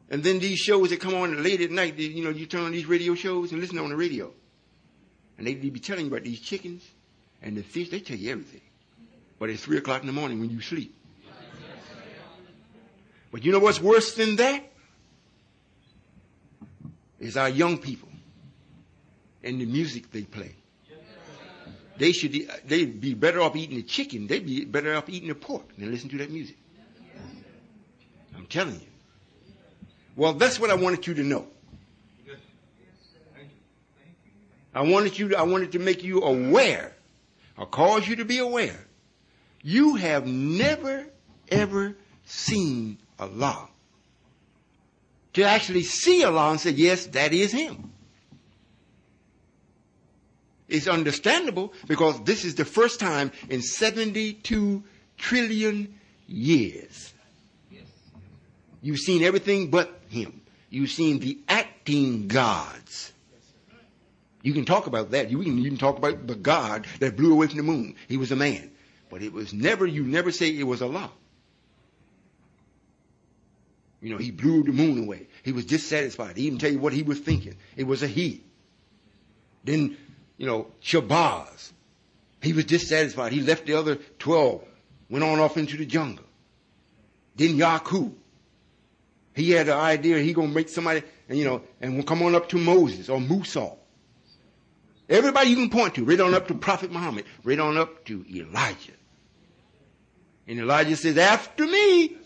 Speaker 1: And then these shows that come on late at night, you know, you turn on these radio shows and listen on the radio. And they be telling you about these chickens and the fish. They tell you everything. But it's 3 o'clock in the morning when you sleep. But you know what's worse than that? Is our young people and the music they play. They'd be better off eating the chicken. They'd be better off eating the pork than listen to that music. I'm telling you. Well, that's what I wanted you to know. I wanted to make you aware, or cause you to be aware. You have never, ever seen Allah. To actually see Allah and say, yes, that is Him. It's understandable because this is the first time in 72 trillion years. You've seen everything but Him. You've seen the acting gods. You can talk about that. You can talk about the God that blew away from the moon. He was a man. But it was never, you never say it was Allah. You know, He blew the moon away. He was dissatisfied. He even tell you what He was thinking. It was a He. Then, you know, Shabazz. He was dissatisfied. He left the other 12, went on off into the jungle. Then Yaqub. He had the idea he going to make somebody, and you know, and we'll come on up to Moses or Musa. Everybody you can point to, right on up to Prophet Muhammad, right on up to Elijah. And Elijah says, after me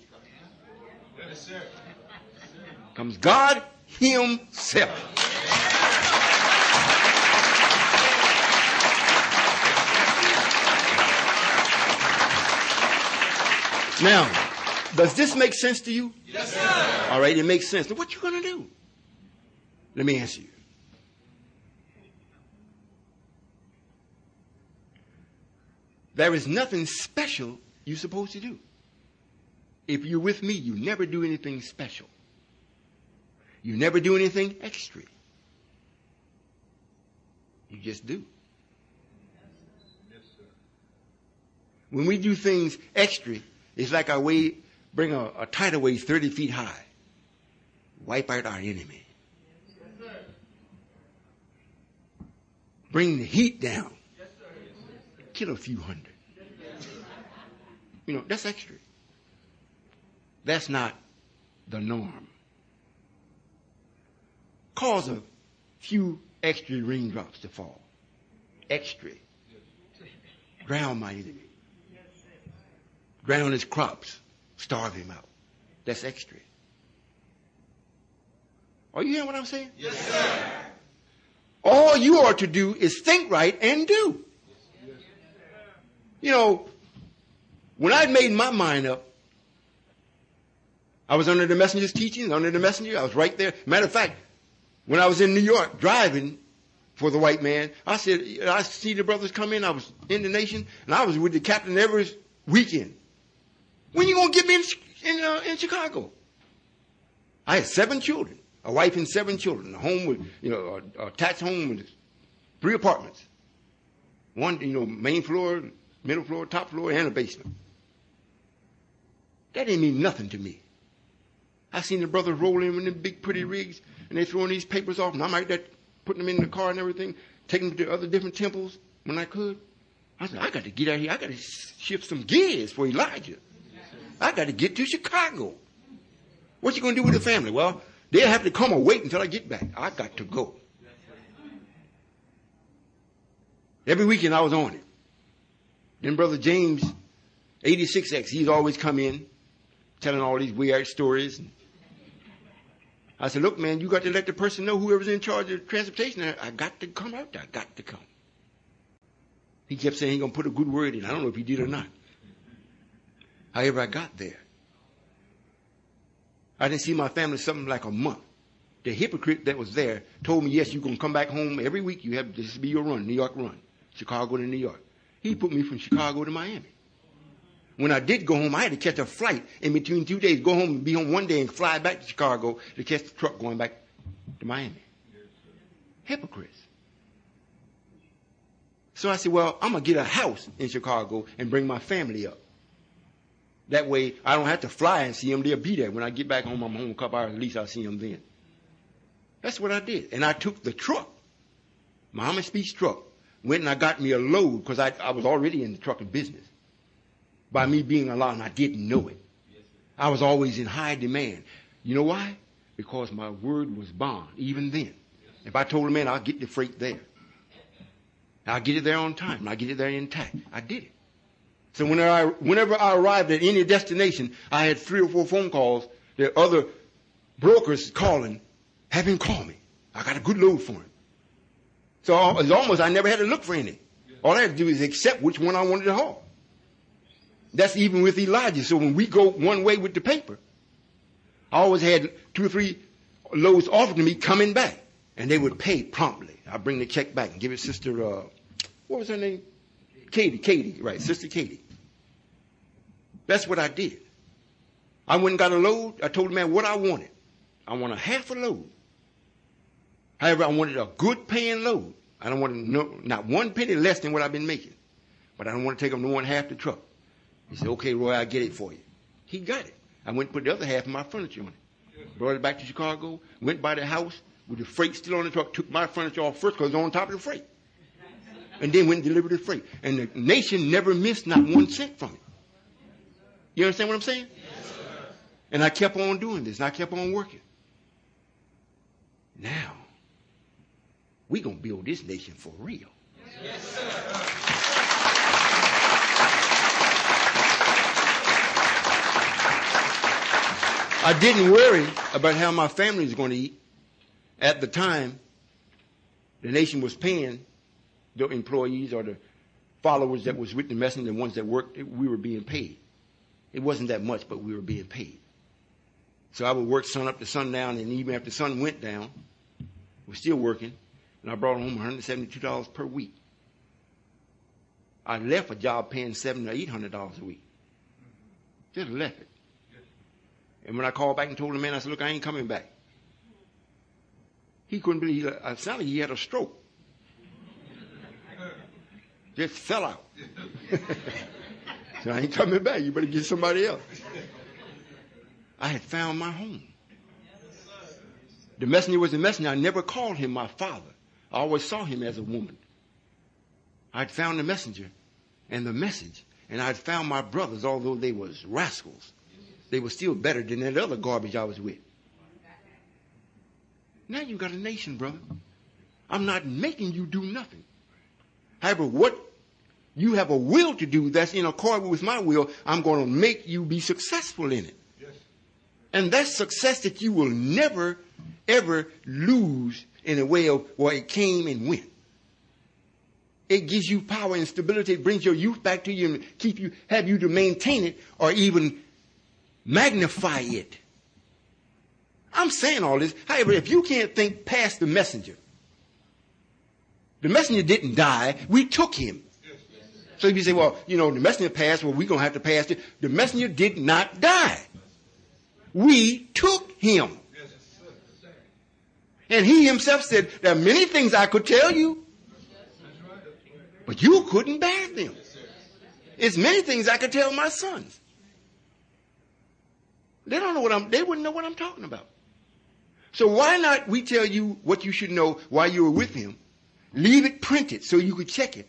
Speaker 1: comes God Himself. Now, does this make sense to you?
Speaker 2: Yes, sir.
Speaker 1: All right, it makes sense. Now, what you going to do? Let me answer you. There is nothing special you're supposed to do. If you're with me, you never do anything special. You never do anything extra. You just do.
Speaker 2: Yes, sir.
Speaker 1: When we do things extra, it's like our way, bring a tidal wave 30 feet high. Wipe out our enemy.
Speaker 2: Yes, sir.
Speaker 1: Bring the heat down.
Speaker 2: Yes, sir.
Speaker 1: Kill a few hundred. You know, that's extra. That's not the norm. Cause a few extra raindrops to fall. Extra. Drown my enemy. Drown his crops. Starve him out. That's extra. Are you hearing what I'm saying?
Speaker 2: Yes, sir.
Speaker 1: All you are to do is think right and do. You know, when I'd made my mind up, I was under the messenger's teaching, under the messenger. I was right there. Matter of fact, when I was in New York driving for the white man, I said, I see the brothers come in. I was in the nation, and I was with the captain every weekend. When you going to get me in Chicago? I had 7 children, a wife and 7 children, a home with, you know, a attached home with 3 apartments. One, you know, main floor, middle floor, top floor, and a basement. That didn't mean nothing to me. I seen the brothers roll in with them big pretty rigs, and they throwing these papers off, and I'm like that, putting them in the car and everything, taking them to other different temples when I could. I said, I got to get out of here. I got to shift some gears for Elijah. I got to get to Chicago. What you going to do with the family? Well, they'll have to come or wait until I get back. I got to go. Every weekend I was on it. Then Brother James, 86X, he's always come in telling all these weird stories. I said, look, man, you got to let the person know, whoever's in charge of transportation, I got to come out there. I got to come. He kept saying he's going to put a good word in. I don't know if he did or not. However, I got there. I didn't see my family something like a month. The hypocrite that was there told me, yes, you're going to come back home every week. You have this be your run, New York run, Chicago to New York. He put me from Chicago to Miami. When I did go home, I had to catch a flight in between 2 days, go home and be home one day and fly back to Chicago to catch the truck going back to Miami. Hypocrites. So I said, well, I'm going to get a house in Chicago and bring my family up. That way, I don't have to fly and see them. They'll be there. When I get back home, I'm home a couple hours. At least I'll see them then. That's what I did. And I took the truck, Muhammad Speed's truck, went and I got me a load because I was already in the trucking business. By me being allowed, and I didn't know it. I was always in high demand. You know why? Because my word was bond, even then. If I told a man, I'll get the freight there. I'll get it there on time, and I'll get it there intact. I did it. So whenever I arrived at any destination, I had 3 or 4 phone calls. There are other brokers calling, have him call me. I got a good load for him. So it's almost I never had to look for any. All I had to do is accept which one I wanted to haul. That's even with Elijah. So when we go one way with the paper, I always had 2 or 3 loads offered to me coming back. And they would pay promptly. I'd bring the check back and give it Sister, what was her name? Katie, right, Sister Katie. That's what I did. I went and got a load. I told the man what I wanted. I want a half a load. However, I wanted a good paying load. I don't want not 1 penny less than what I've been making. But I don't want to take them to 1/2 the truck. He said, okay, Roy, I'll get it for you. He got it. I went and put the other half of my furniture on it. Brought it back to Chicago, went by the house with the freight still on the truck, took my furniture off first because it was on top of the freight. And then went and delivered the freight. And the nation never missed not 1 cent from it. You understand what I'm saying? Yes, sir. And I kept on doing this, and I kept on working. Now, we're going to build this nation for real. Yes, sir. I didn't worry about how my family was going to eat. At the time, the nation was paying the employees or the followers that was with the messenger, the ones that worked, we were being paid. It wasn't that much, but we were being paid. So I would work sun up to sundown, and even after the sun went down, we're still working, and I brought home $172 per week. I left a job paying $700 to $800 a week. Just left it. And when I called back and told the man, I said, look, I ain't coming back. He couldn't believe it. It sounded like he had a stroke. Just fell out. So I ain't coming back. You better get somebody else. I had found my home. The messenger was the messenger. I never called him my father. I always saw him as a woman. I had found the messenger and the message. And I had found my brothers, although they was rascals. They were still better than that other garbage I was with. Now you got a nation, brother. I'm not making you do nothing. However, what you have a will to do that's in accord with my will, I'm going to make you be successful in it. Yes. And that's success that you will never, ever lose in a way of where it came and went. It gives you power and stability. It brings your youth back to you and have you to maintain it or even magnify it. I'm saying all this. However, if you can't think past the messenger didn't die. We took him. So if you say, well, the messenger passed, well, we're going to have to pass it. The messenger did not die. We took him. And he himself said, there are many things I could tell you, but you couldn't bear them. It's many things I could tell my sons. They wouldn't know what I'm talking about. So why not we tell you what you should know while you were with him, leave it printed so you could check it,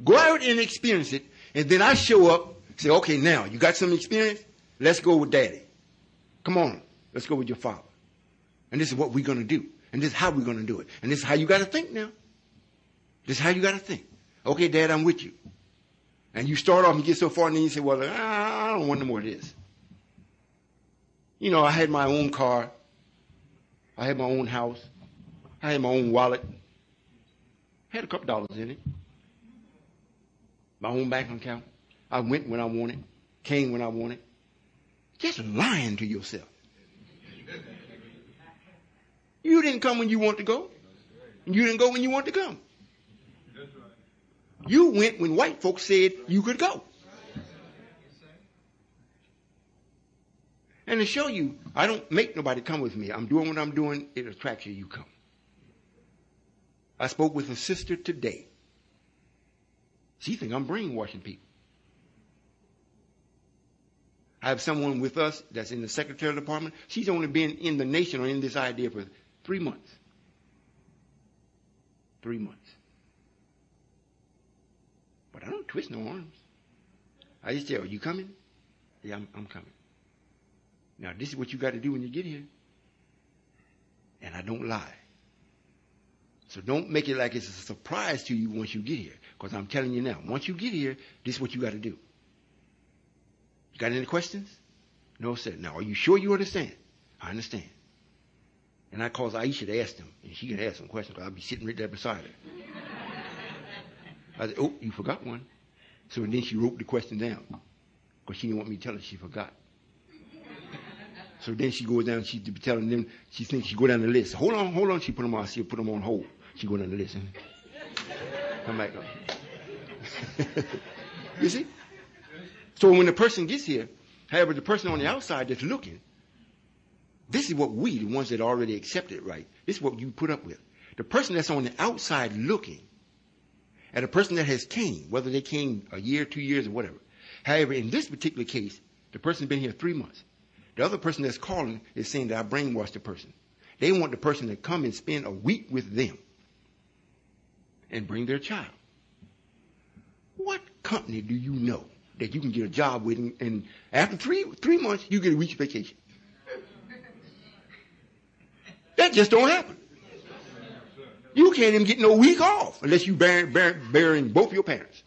Speaker 1: go out and experience it, and then I show up, say, okay, now you got some experience? Let's go with daddy. Come on, let's go with your father. And this is what we're going to do. And this is how we're going to do it. And this is how you got to think now. This is how you got to think. Okay, Dad, I'm with you. And you start off and get so far, and then you say, well, I don't want no more of this. I had my own car. I had my own house. I had my own wallet. I had a couple dollars in it. my own bank account. I went when I wanted, came when I wanted. Just lying to yourself. You didn't come when you want to go. You didn't go when you want to come. You went when white folks said you could go. And to show you, I don't make nobody come with me. I'm doing what I'm doing. It attracts you. You come. I spoke with a sister today. She thinks I'm brainwashing people. I have someone with us that's in the secretarial department. She's only been in the nation or in this idea for 3 months. 3 months. But I don't twist no arms. I just tell her, you coming? Yeah, I'm coming. Now, this is what you got to do when you get here. And I don't lie. So don't make it like it's a surprise to you once you get here. Because I'm telling you now, once you get here, this is what you got to do. You got any questions? No, sir. Now, are you sure you understand? I understand. And I caused Aisha to ask them. And she can ask some questions because I'll be sitting right there beside her. I said, oh, you forgot one. So then she wrote the question down. Because she didn't want me to tell her she forgot. So then she goes down, she's telling them, she thinks she go down the list. Hold on. She put them on, she'll put them on hold. She go down the list. Come back up. You see? So when the person gets here, however, the person on the outside that's looking, this is what we, the ones that already accepted right, this is what you put up with. The person that's on the outside looking, and the person that has came, whether they came a year, 2 years, or whatever. However, in this particular case, the person's been here 3 months. The other person that's calling is saying that I brainwashed the person. They want the person to come and spend a week with them and bring their child. What company do you know that you can get a job with and after three months you get a week's vacation? That just don't happen. You can't even get no week off unless you burying both your parents.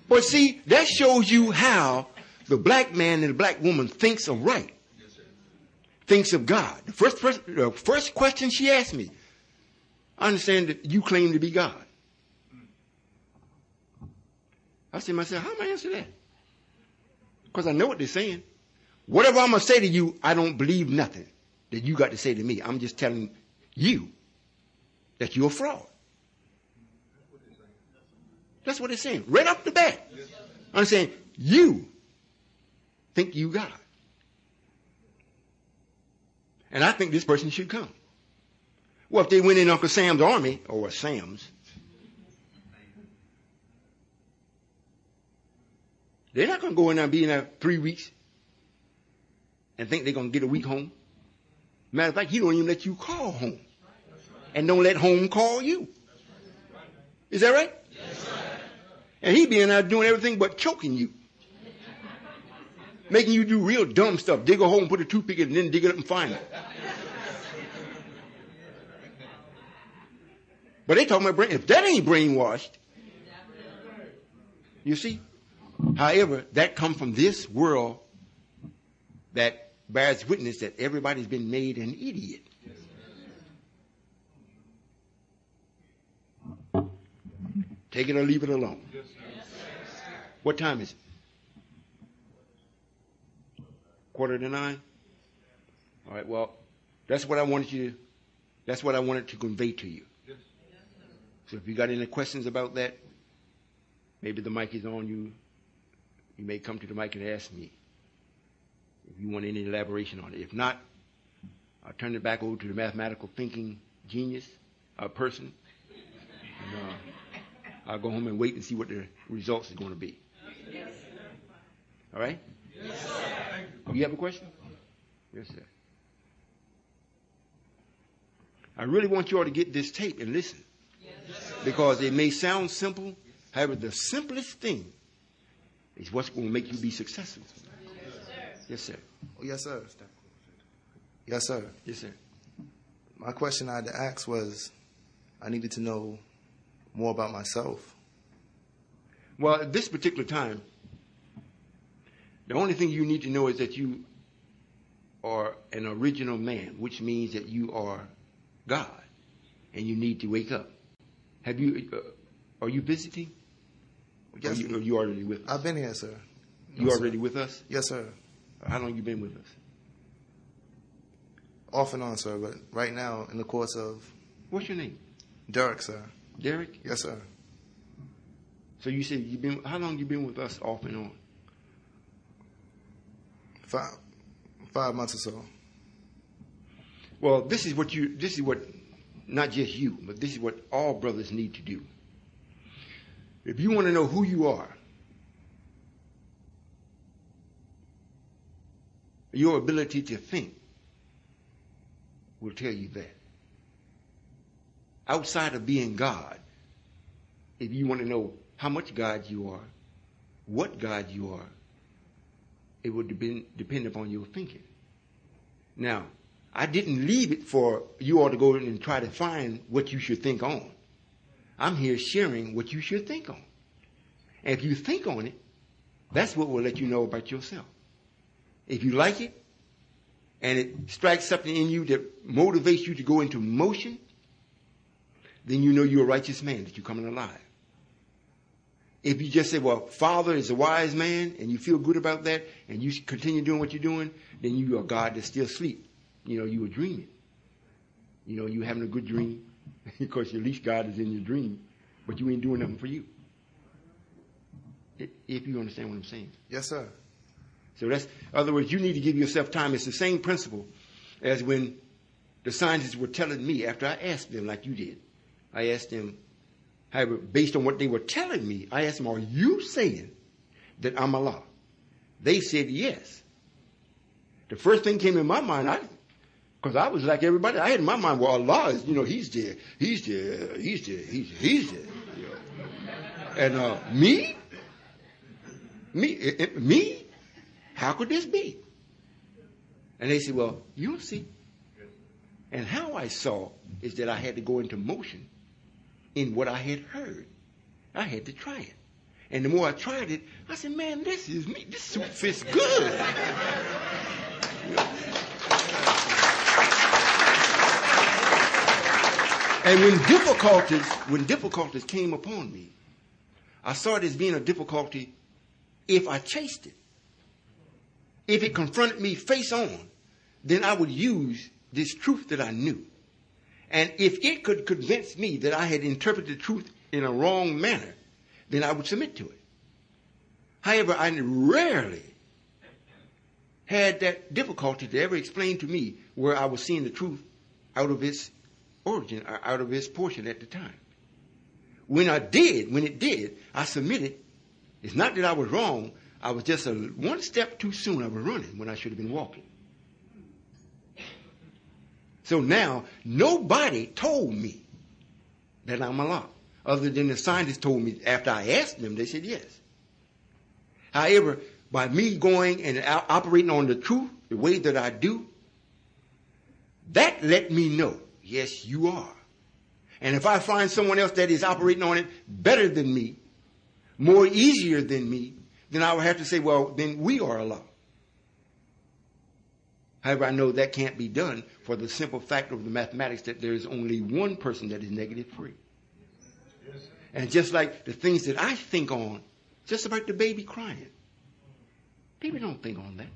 Speaker 1: But see, that shows you how the black man and the black woman thinks of right. Thinks of God. The first question she asked me, I understand that you claim to be God. I said to myself, how am I going to answer that? Because I know what they're saying. Whatever I'm going to say to you, I don't believe nothing that you got to say to me. I'm just telling you that you're a fraud. That's what it's saying. Right off the bat. I'm saying, you think you God. And I think this person should come. Well, if they went in Uncle Sam's army, or Sam's, they're not going to go in there and be in there 3 weeks and think they're going to get a week home. Matter of fact, he don't even let you call home. And don't let home call you. Is that right? Yes, sir. And he be in there doing everything but choking you. Making you do real dumb stuff. Dig a hole and put a toothpick in it and then dig it up and find it. But they talking about brain. If that ain't brainwashed, you see? However, that come from this world that bears witness that everybody's been made an idiot. Take it or leave it alone. What time is it? 8:45? All right, well, that's what I wanted to convey to you. So if you got any questions about that, maybe the mic is on you. You may come to the mic and ask me if you want any elaboration on it. If not, I'll turn it back over to the mathematical thinking genius person. And, I'll go home and wait and see what the results is going to be. All right? Yes, sir. You have a question? Yes, sir. I really want you all to get this tape and listen. Yes, because it may sound simple. However, the simplest thing is what's going to make you be successful. Yes, sir.
Speaker 3: Oh, yes, sir. Yes, sir.
Speaker 1: Yes, sir.
Speaker 3: My question I had to ask was, I needed to know more about myself.
Speaker 1: Well, at this particular time, the only thing you need to know is that you are an original man, which means that you are God, and you need to wake up. Have you? Are you visiting?
Speaker 3: Yes,
Speaker 1: Or you already with us?
Speaker 3: I've been here, sir.
Speaker 1: You
Speaker 3: Yes,
Speaker 1: already
Speaker 3: sir.
Speaker 1: with us?
Speaker 3: Yes, sir.
Speaker 1: How long you been with us?
Speaker 3: Off and on, sir, but right now, in the course of
Speaker 1: What's your name?
Speaker 3: Derek, sir.
Speaker 1: Derek?
Speaker 3: Yes, sir.
Speaker 1: So you said you've been. How long you been with us off and on?
Speaker 3: 5 months or so.
Speaker 1: Well, this is what not just you, but this is what all brothers need to do. If you want to know who you are, your ability to think will tell you that. Outside of being God, if you want to know how much God you are, what God you are, it would depend upon your thinking. Now, I didn't leave it for you all to go in and try to find what you should think on. I'm here sharing what you should think on. And if you think on it, that's what will let you know about yourself. If you like it, and it strikes something in you that motivates you to go into motion, then you know you're a righteous man, that you're coming alive. If you just say, well, Father is a wise man, and you feel good about that, and you continue doing what you're doing, then you are God that's still asleep. You know, you were dreaming. You know, you having a good dream, because at least God is in your dream, but you ain't doing nothing for you. If you understand what I'm saying.
Speaker 3: Yes, sir.
Speaker 1: So that's, in other words, you need to give yourself time. It's the same principle as when the scientists were telling me after I asked them, like you did. I asked them, however, based on what they were telling me, I asked them, are you saying that I'm Allah? They said yes. The first thing came in my mind, because I was like everybody, I had in my mind, well, Allah is, you know, he's there. You know. And me? How could this be? And they said, well, you'll see. And how I saw is that I had to go into motion in what I had heard. I had to try it. And the more I tried it, I said, man, this is me. This suit fits good. You know? And when difficulties came upon me, I saw it as being a difficulty if I chased it. If it confronted me face on, then I would use this truth that I knew. And if it could convince me that I had interpreted the truth in a wrong manner, then I would submit to it. However, I rarely had that difficulty to ever explain to me where I was seeing the truth out of its origin, or out of its portion at the time. When it did, I submitted. It's not that I was wrong. I was just one step too soon. I was running when I should have been walking. So now, nobody told me that I'm Allah, other than the scientists told me after I asked them, they said yes. However, by me going and operating on the truth the way that I do, that let me know, yes, you are. And if I find someone else that is operating on it better than me, more easier than me, then I would have to say, well, then we are Allah. However, I know that can't be done for the simple fact of the mathematics that there is only one person that is negative free. And just like the things that I think on, just about the baby crying. People don't think on that.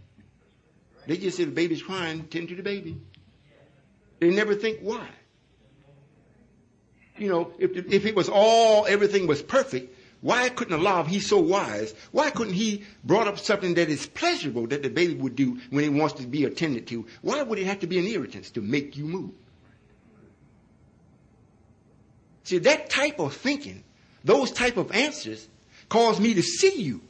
Speaker 1: They just say the baby's crying, tend to the baby. They never think why. You know, if it was everything was perfect, why couldn't Allah, if he's so wise, why couldn't he brought up something that is pleasurable that the baby would do when he wants to be attended to? Why would it have to be an irritant to make you move? See, that type of thinking, those type of answers, cause me to see you.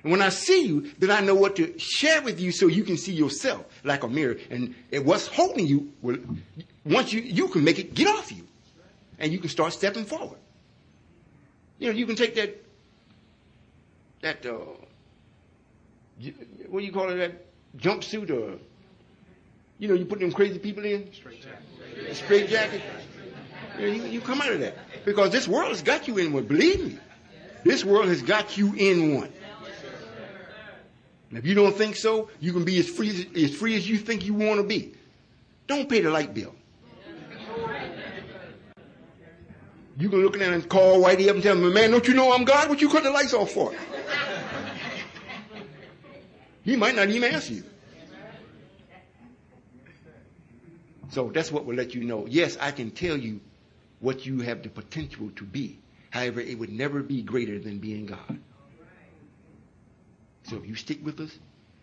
Speaker 1: And when I see you, then I know what to share with you so you can see yourself like a mirror. And what's holding you, well, once you can make it get off you. And you can start stepping forward. You know, you can take that what do you call it, that jumpsuit, or, you know, you put them crazy people in? Straight jacket. You know, you come out of that. Because this world has got you in one. Believe me. This world has got you in one. And if you don't think so, you can be as free as you think you want to be. Don't pay the light bill. You can look at him and call Whitey up and tell him, man, don't you know I'm God? What you cutting the lights off for? He might not even answer you. So that's what will let you know. Yes, I can tell you what you have the potential to be. However, it would never be greater than being God. So if you stick with us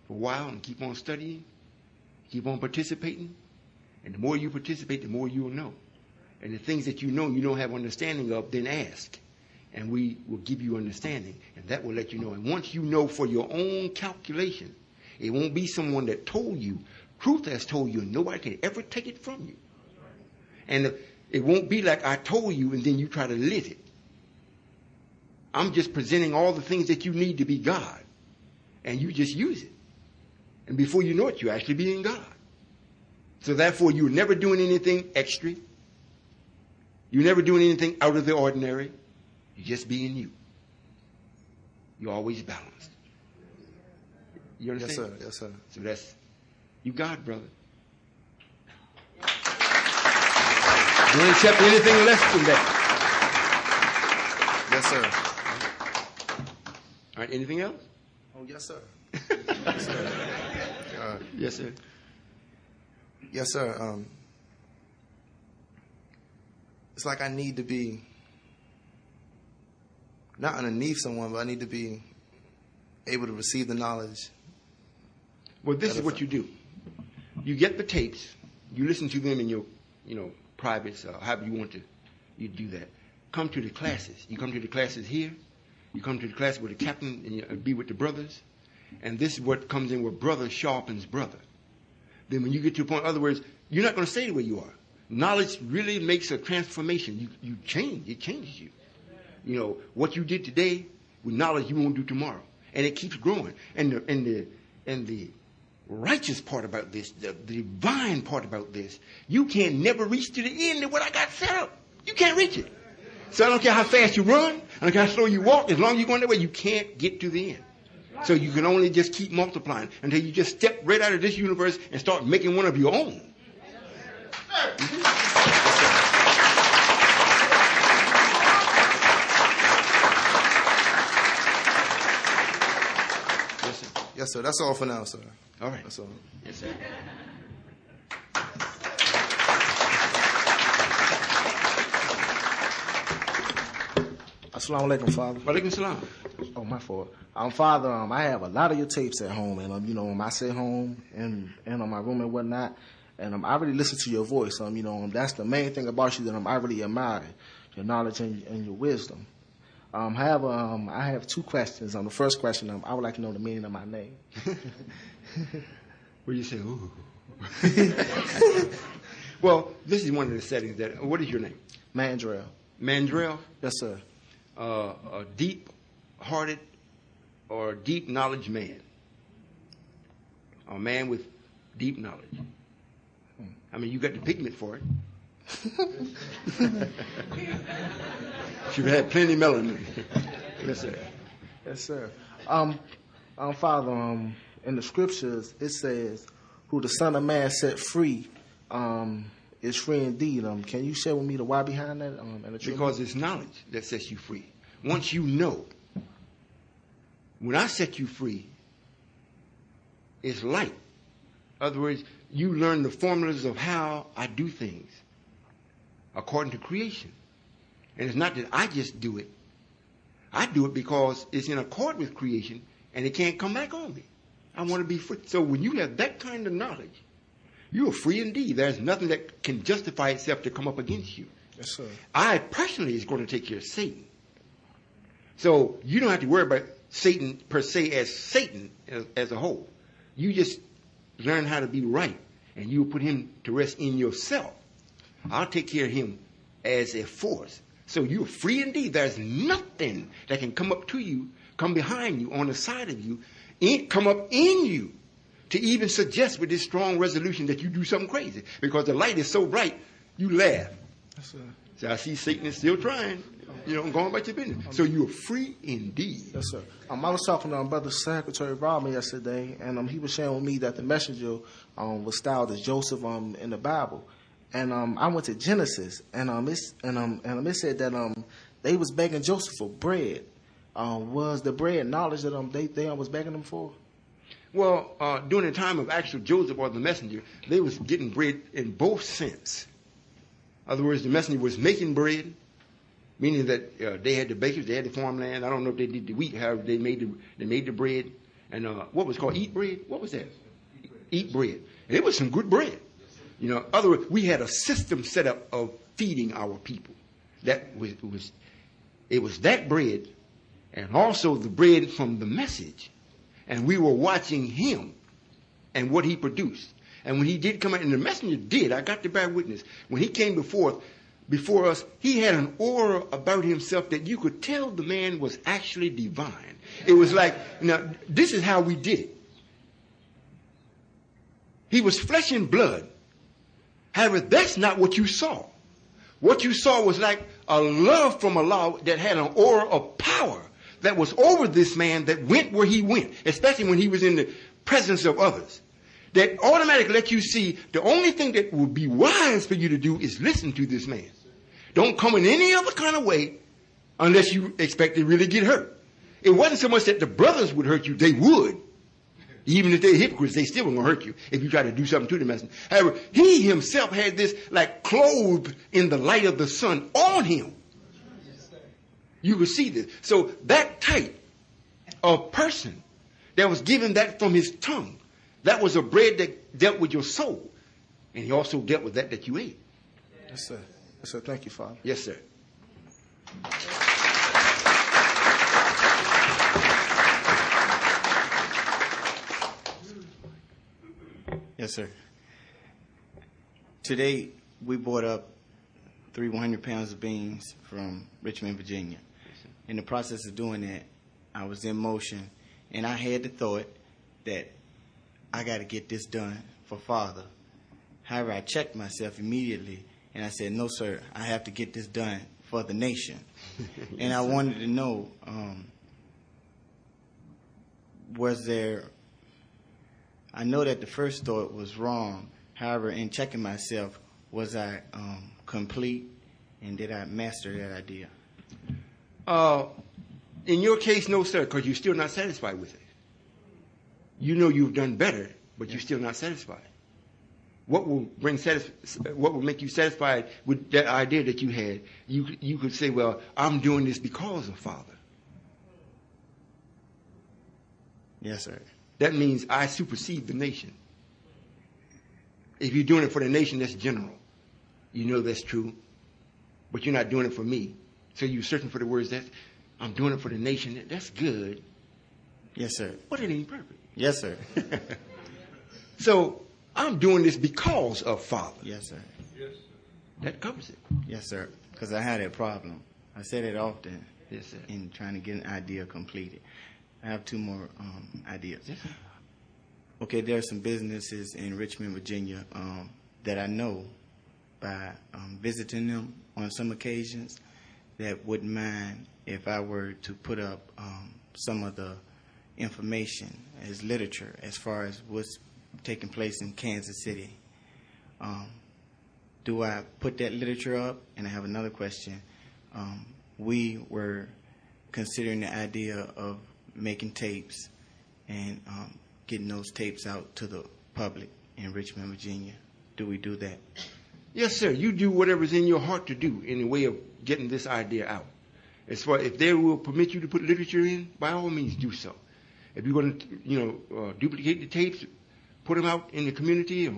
Speaker 1: for a while and keep on studying, keep on participating, and the more you participate, the more you'll know. And the things that you know you don't have understanding of, then ask. And we will give you understanding. And that will let you know. And once you know for your own calculation, it won't be someone that told you. Truth has told you, and nobody can ever take it from you. And it won't be like I told you and then you try to live it. I'm just presenting all the things that you need to be God. And you just use it. And before you know it, you're actually being God. So therefore, you're never doing anything extra. You're never doing anything out of the ordinary. You're just being you. You're always balanced. You understand?
Speaker 3: Yes, sir. Yes, sir.
Speaker 1: So that's you God, brother. Don't accept anything less than that.
Speaker 3: Yes, sir.
Speaker 1: All right, anything else?
Speaker 3: Oh, yes, sir. Yes, sir.
Speaker 1: Yes, sir.
Speaker 3: Yes, sir. It's like I need to be not underneath someone, but I need to be able to receive the knowledge.
Speaker 1: Well, this is what you do. You get the tapes. You listen to them in your, privates, however you want to. You do that. Come to the classes. You come to the classes here. You come to the class with the captain and you be with the brothers. And this is what comes in where brother sharpens brother. Then when you get to a point, in other words, you're not going to stay the way you are. Knowledge really makes a transformation. You change. It changes you. What you did today with knowledge you won't do tomorrow. And it keeps growing. And the righteous part about this, the divine part about this, you can never reach to the end of what I got set up. You can't reach it. So I don't care how fast you run, I don't care how slow you walk, as long as you're going that way, you can't get to the end. So you can only just keep multiplying until you just step right out of this universe and start making one of your own. Yes, sir.
Speaker 3: Yes, sir. That's all for now, sir.
Speaker 1: All right.
Speaker 3: That's all.
Speaker 1: Yes, sir.
Speaker 4: Assalamu alaikum, Father.
Speaker 1: Walaikum salam.
Speaker 4: Oh, my fault. Father, I have a lot of your tapes at home, and I sit home and on my room and whatnot, and I really listen to your voice. That's the main thing about you that I really admire, your knowledge and your wisdom. However, I have two questions. The first question, I would like to know the meaning of my name.
Speaker 1: Well, you say, ooh. Well, this is one of the settings that. What is your name?
Speaker 4: Mandrell.
Speaker 1: Mandrell.
Speaker 4: Yes, sir.
Speaker 1: A deep-hearted or deep knowledge man. A man with deep knowledge. I mean, you got the pigment for it. Should have had plenty of melanin. Yes, sir.
Speaker 4: Yes, sir. Father, in the scriptures it says, "Who the Son of Man set free, is free indeed." Can you share with me the why behind that?
Speaker 1: Because it's knowledge that sets you free. Once you know, when I set you free, it's light. In other words, you learn the formulas of how I do things according to creation. And it's not that I just do it. I do it because it's in accord with creation and it can't come back on me. I want to be free. So when you have that kind of knowledge, you are free indeed. There's nothing that can justify itself to come up against you.
Speaker 4: Yes, sir.
Speaker 1: I personally is going to take care of Satan. So you don't have to worry about Satan per se as Satan as a whole. You just learn how to be right and you put him to rest in yourself. I'll take care of him as a force. So you're free indeed. There's nothing that can come up to you, come behind you, on the side of you, come up in you to even suggest with this strong resolution that you do something crazy. Because the light is so bright, you laugh.
Speaker 4: Yes, sir.
Speaker 1: So I see Satan is still trying, going about your business. So you're free indeed.
Speaker 4: Yes, sir. I was talking to Brother Secretary Robin yesterday, and he was sharing with me that the messenger was styled as Joseph in the Bible. and I went to Genesis, and it said that they was begging Joseph for bread. Was the bread knowledge that they was begging him for?
Speaker 1: Well, during the time of actual Joseph or the messenger, they was getting bread in both sense. In other words, the messenger was making bread, meaning that they had the bakers, they had the farmland. I don't know if they did the wheat, however they made the bread. And what was called eat bread? What was that? Eat bread. And it was some good bread. You know, in other words, we had a system set up of feeding our people. It was that bread, and also the bread from the message. And we were watching him and what he produced. And when he did come out, and the messenger did, I got to bear witness, when he came before us, he had an aura about himself that you could tell the man was actually divine. It was like, now, this is how we did it. He was flesh and blood. However, that's not what you saw. What you saw was like a love from Allah that had an aura of power that was over this man that went where he went, especially when he was in the presence of others. That automatically let you see the only thing that would be wise for you to do is listen to this man. Don't come in any other kind of way unless you expect to really get hurt. It wasn't so much that the brothers would hurt you, they would. Even if they're hypocrites, they still were going to hurt you if you try to do something to the messenger. However, he himself had this like clothed in the light of the sun on him. You could see this. So that type of person that was given that from his tongue, that was a bread that dealt with your soul. And he also dealt with that you ate.
Speaker 4: Yes, sir. Yes, sir. Thank you, Father.
Speaker 1: Yes, sir.
Speaker 5: Yes, sir. Today, we bought up 100 pounds of beans from Richmond, Virginia. In the process of doing that, I was in motion, and I had the thought that I got to get this done for Father. However, I checked myself immediately, and I said, no, sir, I have to get this done for the nation. And I wanted to know, I know that the first thought was wrong. However, in checking myself, was I complete, and did I master that idea?
Speaker 1: In your case, no, sir, because you're still not satisfied with it. You know you've done better, but you're still not satisfied. What will make you satisfied with that idea that you had? You could say, well, I'm doing this because of Father.
Speaker 5: Yes, sir.
Speaker 1: That means I supersede the nation. If you're doing it for the nation, that's general. You know that's true. But you're not doing it for me. So you're searching for the words that I'm doing it for the nation. That's good.
Speaker 5: Yes, sir.
Speaker 1: But it ain't perfect.
Speaker 5: Yes, sir.
Speaker 1: So I'm doing this because of Father.
Speaker 5: Yes, sir.
Speaker 2: Yes, sir.
Speaker 1: That covers it.
Speaker 5: Yes, sir. Because I had that problem. I said it often.
Speaker 1: Yes, sir.
Speaker 5: In trying to get an idea completed. I have two more ideas.
Speaker 1: Yes, sir.
Speaker 5: Okay, there are some businesses in Richmond, Virginia that I know by visiting them on some occasions that wouldn't mind if I were to put up some of the information as literature as far as what's taking place in Kansas City. Do I put that literature up? And I have another question. We were considering the idea of making tapes and getting those tapes out to the public in Richmond, Virginia. Do we do that?
Speaker 1: Yes, sir. You do whatever's in your heart to do in the way of getting this idea out. As far if they will permit you to put literature in, by all means do so. If you're going to, duplicate the tapes, put them out in the community, or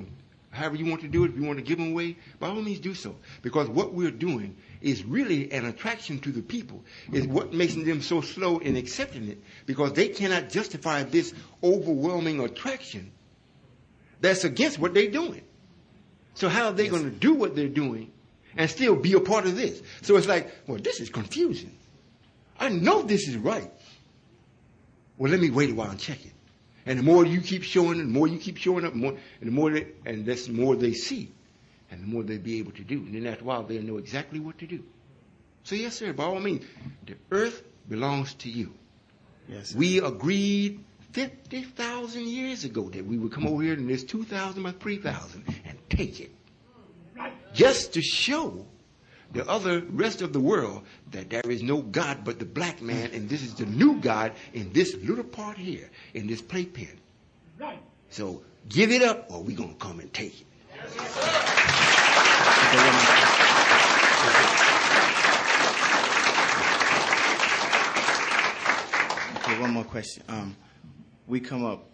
Speaker 1: however you want to do it, if you want to give them away, by all means do so. Because what we're doing is really an attraction to the people. Is what makes them so slow in accepting it, because they cannot justify this overwhelming attraction that's against what they're doing. So how are they going to do what they're doing and still be a part of this? So it's like, well, this is confusing. I know this is right. Well, let me wait a while and check it. And the more you keep showing, the more you keep showing up, and that's the more they see, and the more they'll be able to do. And then after a while, they'll know exactly what to do. So yes, sir, by all means, the earth belongs to you.
Speaker 5: Yes, sir.
Speaker 1: We agreed 50,000 years ago that we would come over here, and there's 2,000 by 3,000, and take it. Just to show the other rest of the world that there is no God but the black man, and this is the new God in this little part here, in this playpen. So give it up or we're going to come and take it.
Speaker 5: Okay, one more question. We come up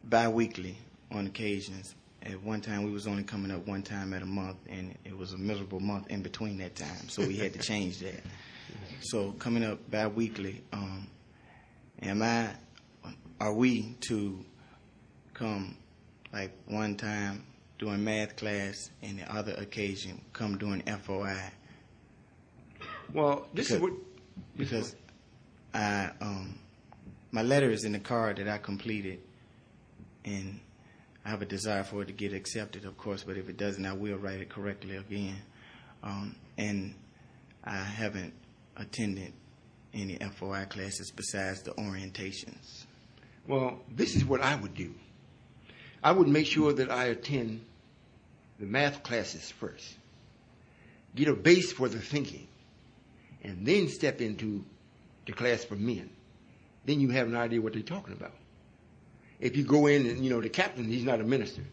Speaker 5: bi-weekly on occasions. At one time, we was only coming up one time at a month, and it was a miserable month in between that time, so we had to change that. So coming up bi-weekly, are we to come like one time during math class and the other occasion come during FOI?
Speaker 1: Well,
Speaker 5: Because my letter is in the card that I completed, and I have a desire for it to get accepted, of course, but if it doesn't, I will write it correctly again. And I haven't attended any FOI classes besides the orientations.
Speaker 1: Well, this is what I would do. I would make sure that I attend the math classes first, get a base for the thinking, and then step into the class for men. Then you have an idea what they're talking about. If you go in and, the captain, he's not a minister.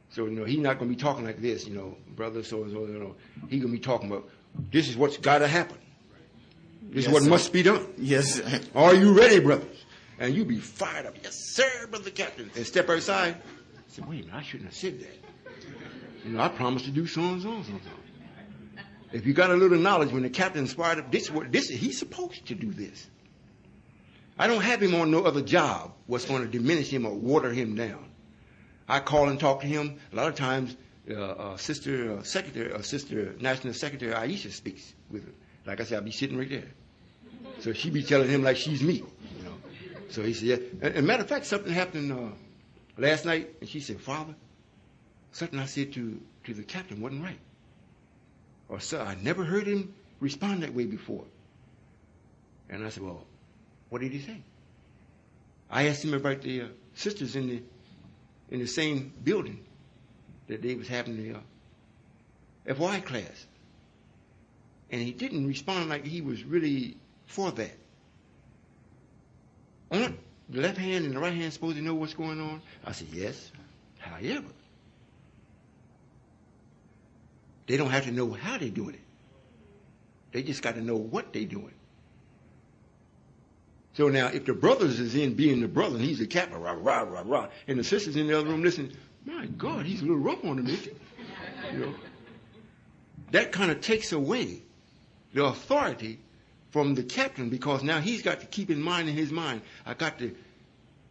Speaker 1: So, he's not going to be talking like this, brother so-and-so, He's going to be talking about, this is what's got to happen. This is what must be done.
Speaker 5: Yes, sir.
Speaker 1: Are you ready, brothers? And you be fired up. Yes, sir, brother captain. And step outside. I said, wait a minute, I shouldn't have said that. I promised to do so-and-so. If you got a little knowledge, when the captain's fired up, he's supposed to do this. I don't have him on no other job what's going to diminish him or water him down. I call and talk to him. A lot of times, Sister National Secretary Aisha speaks with him. Like I said, I'll be sitting right there. So she be telling him like she's me. So he said, yeah. And matter of fact, something happened last night, and she said, Father, something I said to the captain wasn't right. Or, sir, I never heard him respond that way before. And I said, well, what did he say? I asked him about the sisters in the same building that they was having the FY class. And he didn't respond like he was really for that. Aren't the left hand and the right hand supposed to know what's going on? I said, yes. However, they don't have to know how they're doing it. They just got to know what they're doing. So now, if the brothers is in being the brother, and he's the captain, rah, rah, rah, rah, and the sisters in the other room listen, my God, he's a little rough on them, isn't he? That kind of takes away the authority from the captain, because now he's got to keep in mind in his mind, I got to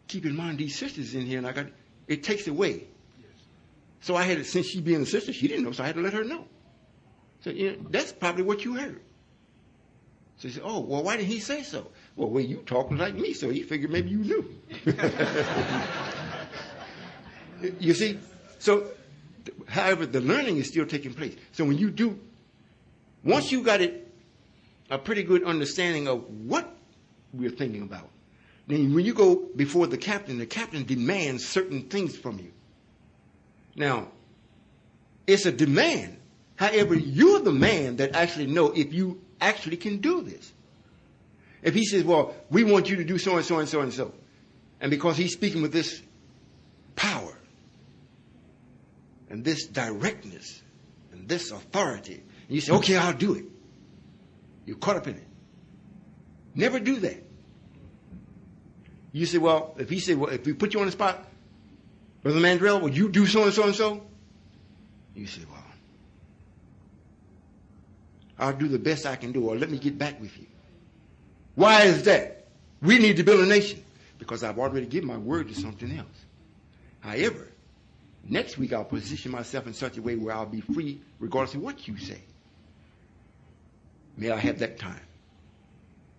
Speaker 1: keep in mind these sisters in here, and it takes away. So I had to, since she being a sister, she didn't know, so I had to let her know. So that's probably what you heard. So he said, oh, well, why didn't he say so? Well, you talking like me, so he figured maybe you knew. You see? So, however, the learning is still taking place. So when you do, once you got a pretty good understanding of what we're thinking about, then when you go before the captain demands certain things from you. Now, it's a demand. However, you're the man that actually know if you actually can do this. If he says, well, we want you to do so and so and so and so, and because he's speaking with this power and this directness and this authority, and you say, okay, I'll do it. You're caught up in it. Never do that. You say, well, if he said, well, if we put you on the spot, Brother Mandrell, would you do so and so and so? You say, well, I'll do the best I can do, or let me get back with you. Why is that? We need to build a nation. Because I've already given my word to something else. However, next week I'll position myself in such a way where I'll be free regardless of what you say. May I have that time?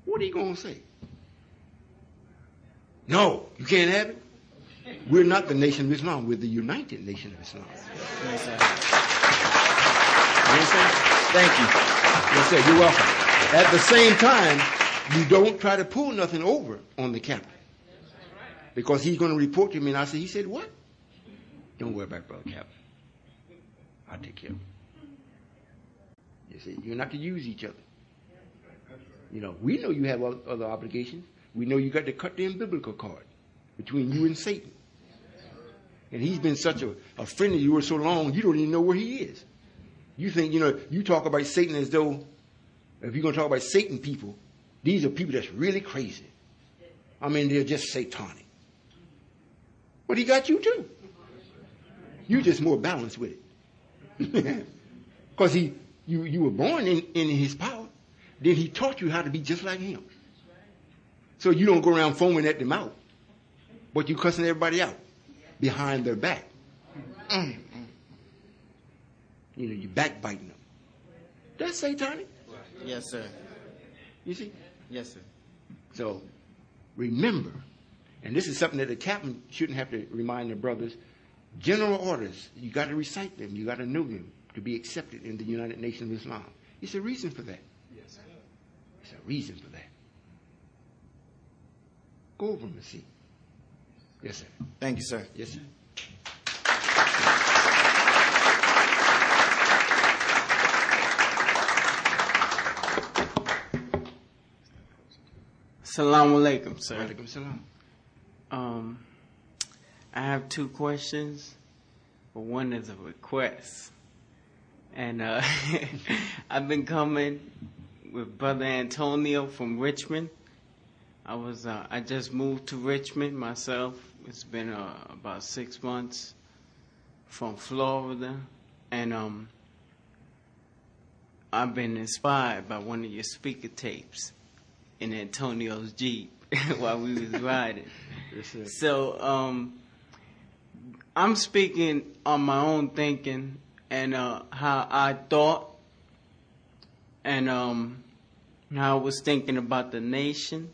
Speaker 1: What are you going to say? No, you can't have it. We're not the nation of Islam. We're the United Nation of Islam.
Speaker 5: Yes, sir.
Speaker 1: You understand? Thank you. Yes, sir. You're welcome. At the same time, you don't try to pull nothing over on the captain. Because he's going to report to me, and I say, he said what? Don't worry about it, Brother Captain. I'll take care of them. You see, you're not to use each other. You know, we know you have other obligations. We know you got to cut the umbilical cord between you and Satan. And he's been such a friend of yours so long, you don't even know where he is. You think, you know, you talk about Satan as though, if you're going to talk about Satan people, these are people that's really crazy. I mean, they're just satanic. But he got you too. You're just more balanced with it. Because you were born in his power. Then he taught you how to be just like him. So you don't go around foaming at them out, but you cussing everybody out behind their back. You know, you backbiting them. That's satanic.
Speaker 5: Yes, sir.
Speaker 1: You see?
Speaker 5: Yes, sir.
Speaker 1: So remember, and this is something that the captain shouldn't have to remind the brothers, general orders, you got to recite them, you got to know them to be accepted in the United Nations of Islam. It's a reason for that.
Speaker 2: Yes, sir.
Speaker 1: It's a reason for that. Go over them and see. Yes, sir.
Speaker 5: Thank you, sir.
Speaker 1: Yes, sir.
Speaker 6: Assalamu alaikum, sir.
Speaker 1: Walaikum salam.
Speaker 6: I have two questions, but one is a request. And I've been coming with Brother Antonio from Richmond. I just moved to Richmond myself. It's been about 6 months from Florida, and I've been inspired by one of your speaker tapes in Antonio's Jeep while we was riding.
Speaker 1: Yes,
Speaker 6: So I'm speaking on my own thinking and how I thought and how I was thinking about the nation.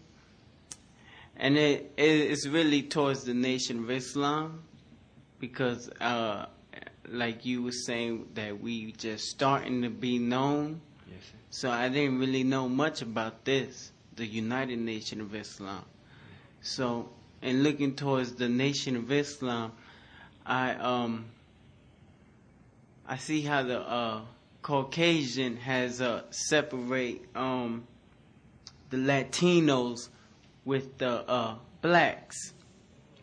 Speaker 6: And it's really towards the Nation of Islam because like you were saying that we just starting to be known.
Speaker 1: Yes, sir.
Speaker 6: So I didn't really know much about this, the United Nation of Islam. So in looking towards the Nation of Islam, I see how the Caucasian has separate the Latinos with the blacks.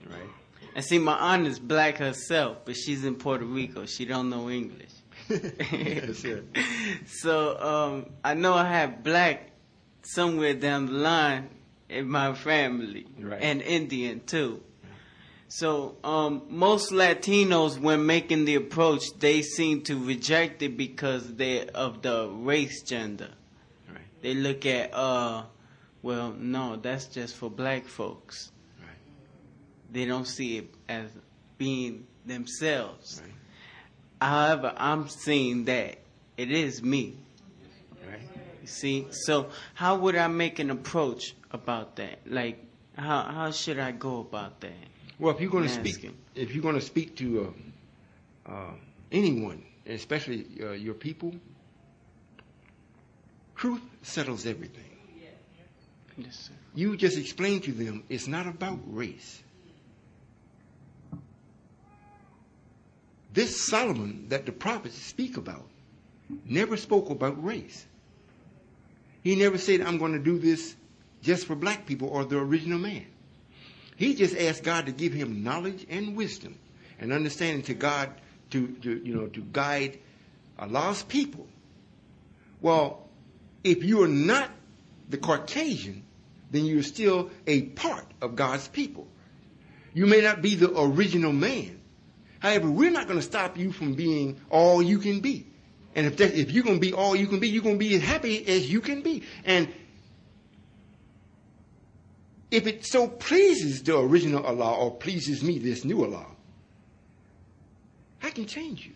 Speaker 1: Right.
Speaker 6: And see, my aunt is black herself, but she's in Puerto Rico. She don't know English.
Speaker 1: Yes, sir.
Speaker 6: So I know I have black somewhere down the line in my family,
Speaker 1: Right.
Speaker 6: and Indian too. So most Latinos, when making the approach, they seem to reject it because they of the race gender.
Speaker 1: Right.
Speaker 6: They look at well, no, that's just for black folks.
Speaker 1: Right.
Speaker 6: They don't see it as being themselves.
Speaker 1: Right.
Speaker 6: However, I'm seeing that it is me.
Speaker 1: Right.
Speaker 6: You see? So how would I make an approach about that? Like, how should I go about that?
Speaker 1: Well, if you're going to
Speaker 6: Asking.
Speaker 1: speak to anyone, especially your people, truth settles everything.
Speaker 6: Yes, sir.
Speaker 1: You just explain to them it's not about race. This Solomon that the prophets speak about never spoke about race. He never said, I'm going to do this just for black people or the original man. He just asked God to give him knowledge and wisdom and understanding to God to guide a lost people. Well, if you are not the Caucasian, then you're still a part of God's people. You may not be the original man. However, we're not going to stop you from being all you can be. And if you're going to be all you can be, you're going to be as happy as you can be. And if it so pleases the original Allah or pleases me, this new Allah, I can change you.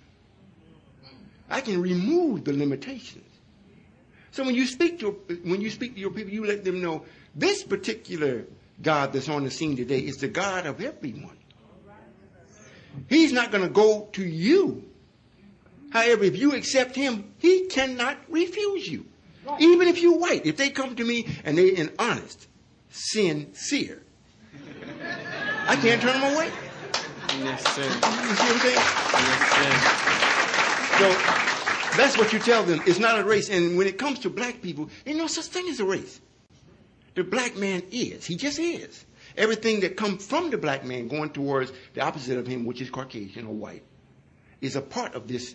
Speaker 1: I can remove the limitations. So when you speak to your people, you let them know this particular God that's on the scene today is the God of everyone. He's not going to go to you. However, if you accept him, he cannot refuse you. Even if you're white, if they come to me and they're in honest, sincere, I can't turn them away.
Speaker 6: Yes, sir.
Speaker 1: You see what I'm saying?
Speaker 6: Yes, sir.
Speaker 1: So that's what you tell them. It's not a race. And when it comes to black people, ain't no such thing as a race. The black man is. He just is. Everything that comes from the black man going towards the opposite of him, which is Caucasian or white, is a part of this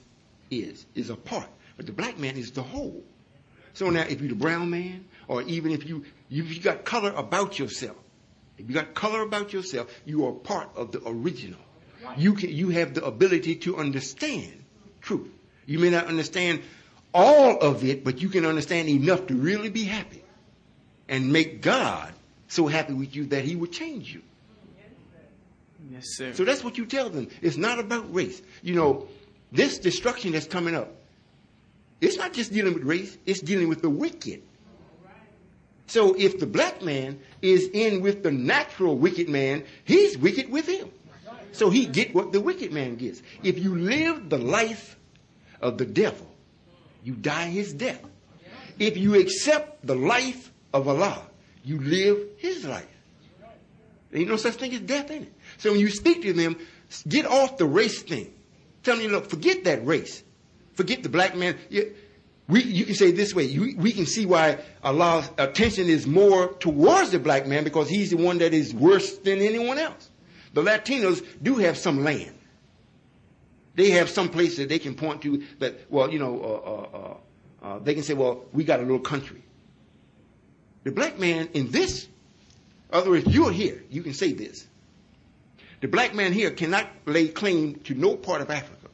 Speaker 1: is a part. But the black man is the whole. So now if you're the brown man, or even if you got color about yourself, if you got color about yourself, you are part of the original. You have the ability to understand truth. You may not understand all of it, but you can understand enough to really be happy and make God so happy with you that he would change you.
Speaker 6: Yes, sir.
Speaker 1: So that's what you tell them. It's not about race. You know, this destruction that's coming up, it's not just dealing with race, it's dealing with the wicked. So if the black man is in with the natural wicked man, he's wicked with him. So he get what the wicked man gets. If you live the life of the devil, you die his death. If you accept the life of Allah, you live his life. There ain't no such thing as death in it. So when you speak to them, get off the race thing. Tell them, look, forget that race. Forget the black man. You can say it this way. We can see why Allah's attention is more towards the black man because he's the one that is worse than anyone else. The Latinos do have some land. They have some place that they can point to that, well, they can say, well, we got a little country. The black man in this, in other words, you're here, you can say this. The black man here cannot lay claim to no part of Africa.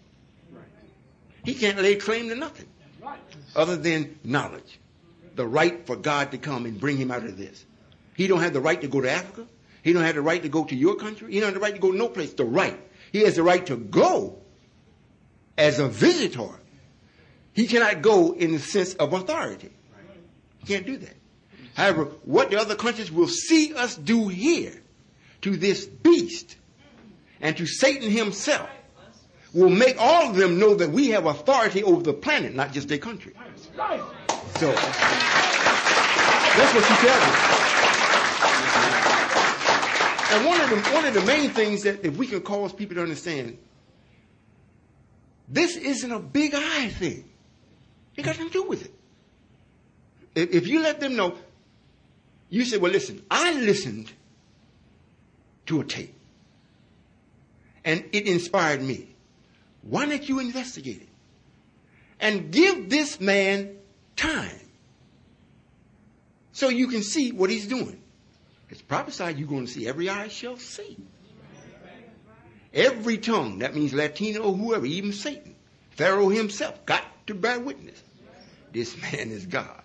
Speaker 1: He can't lay claim to nothing other than knowledge. The right for God to come and bring him out of this. He don't have the right to go to Africa. He don't have the right to go to your country. He don't have the right to go no place. The right. He has the right to go as a visitor. He cannot go in the sense of authority. He can't do that. However, what the other countries will see us do here to this beast and to Satan himself will make all of them know that we have authority over the planet, not just their country. So, that's what you tell them. And one of the main things that if we can cause people to understand, this isn't a big I thing. It got nothing to do with it. If you let them know, you say, well, listen, I listened to a tape, and it inspired me. Why don't you investigate it? And give this man time so you can see what he's doing. It's prophesied you're going to see every eye shall see. Every tongue, that means Latino or whoever, even Satan, Pharaoh himself, got to bear witness. This man is God.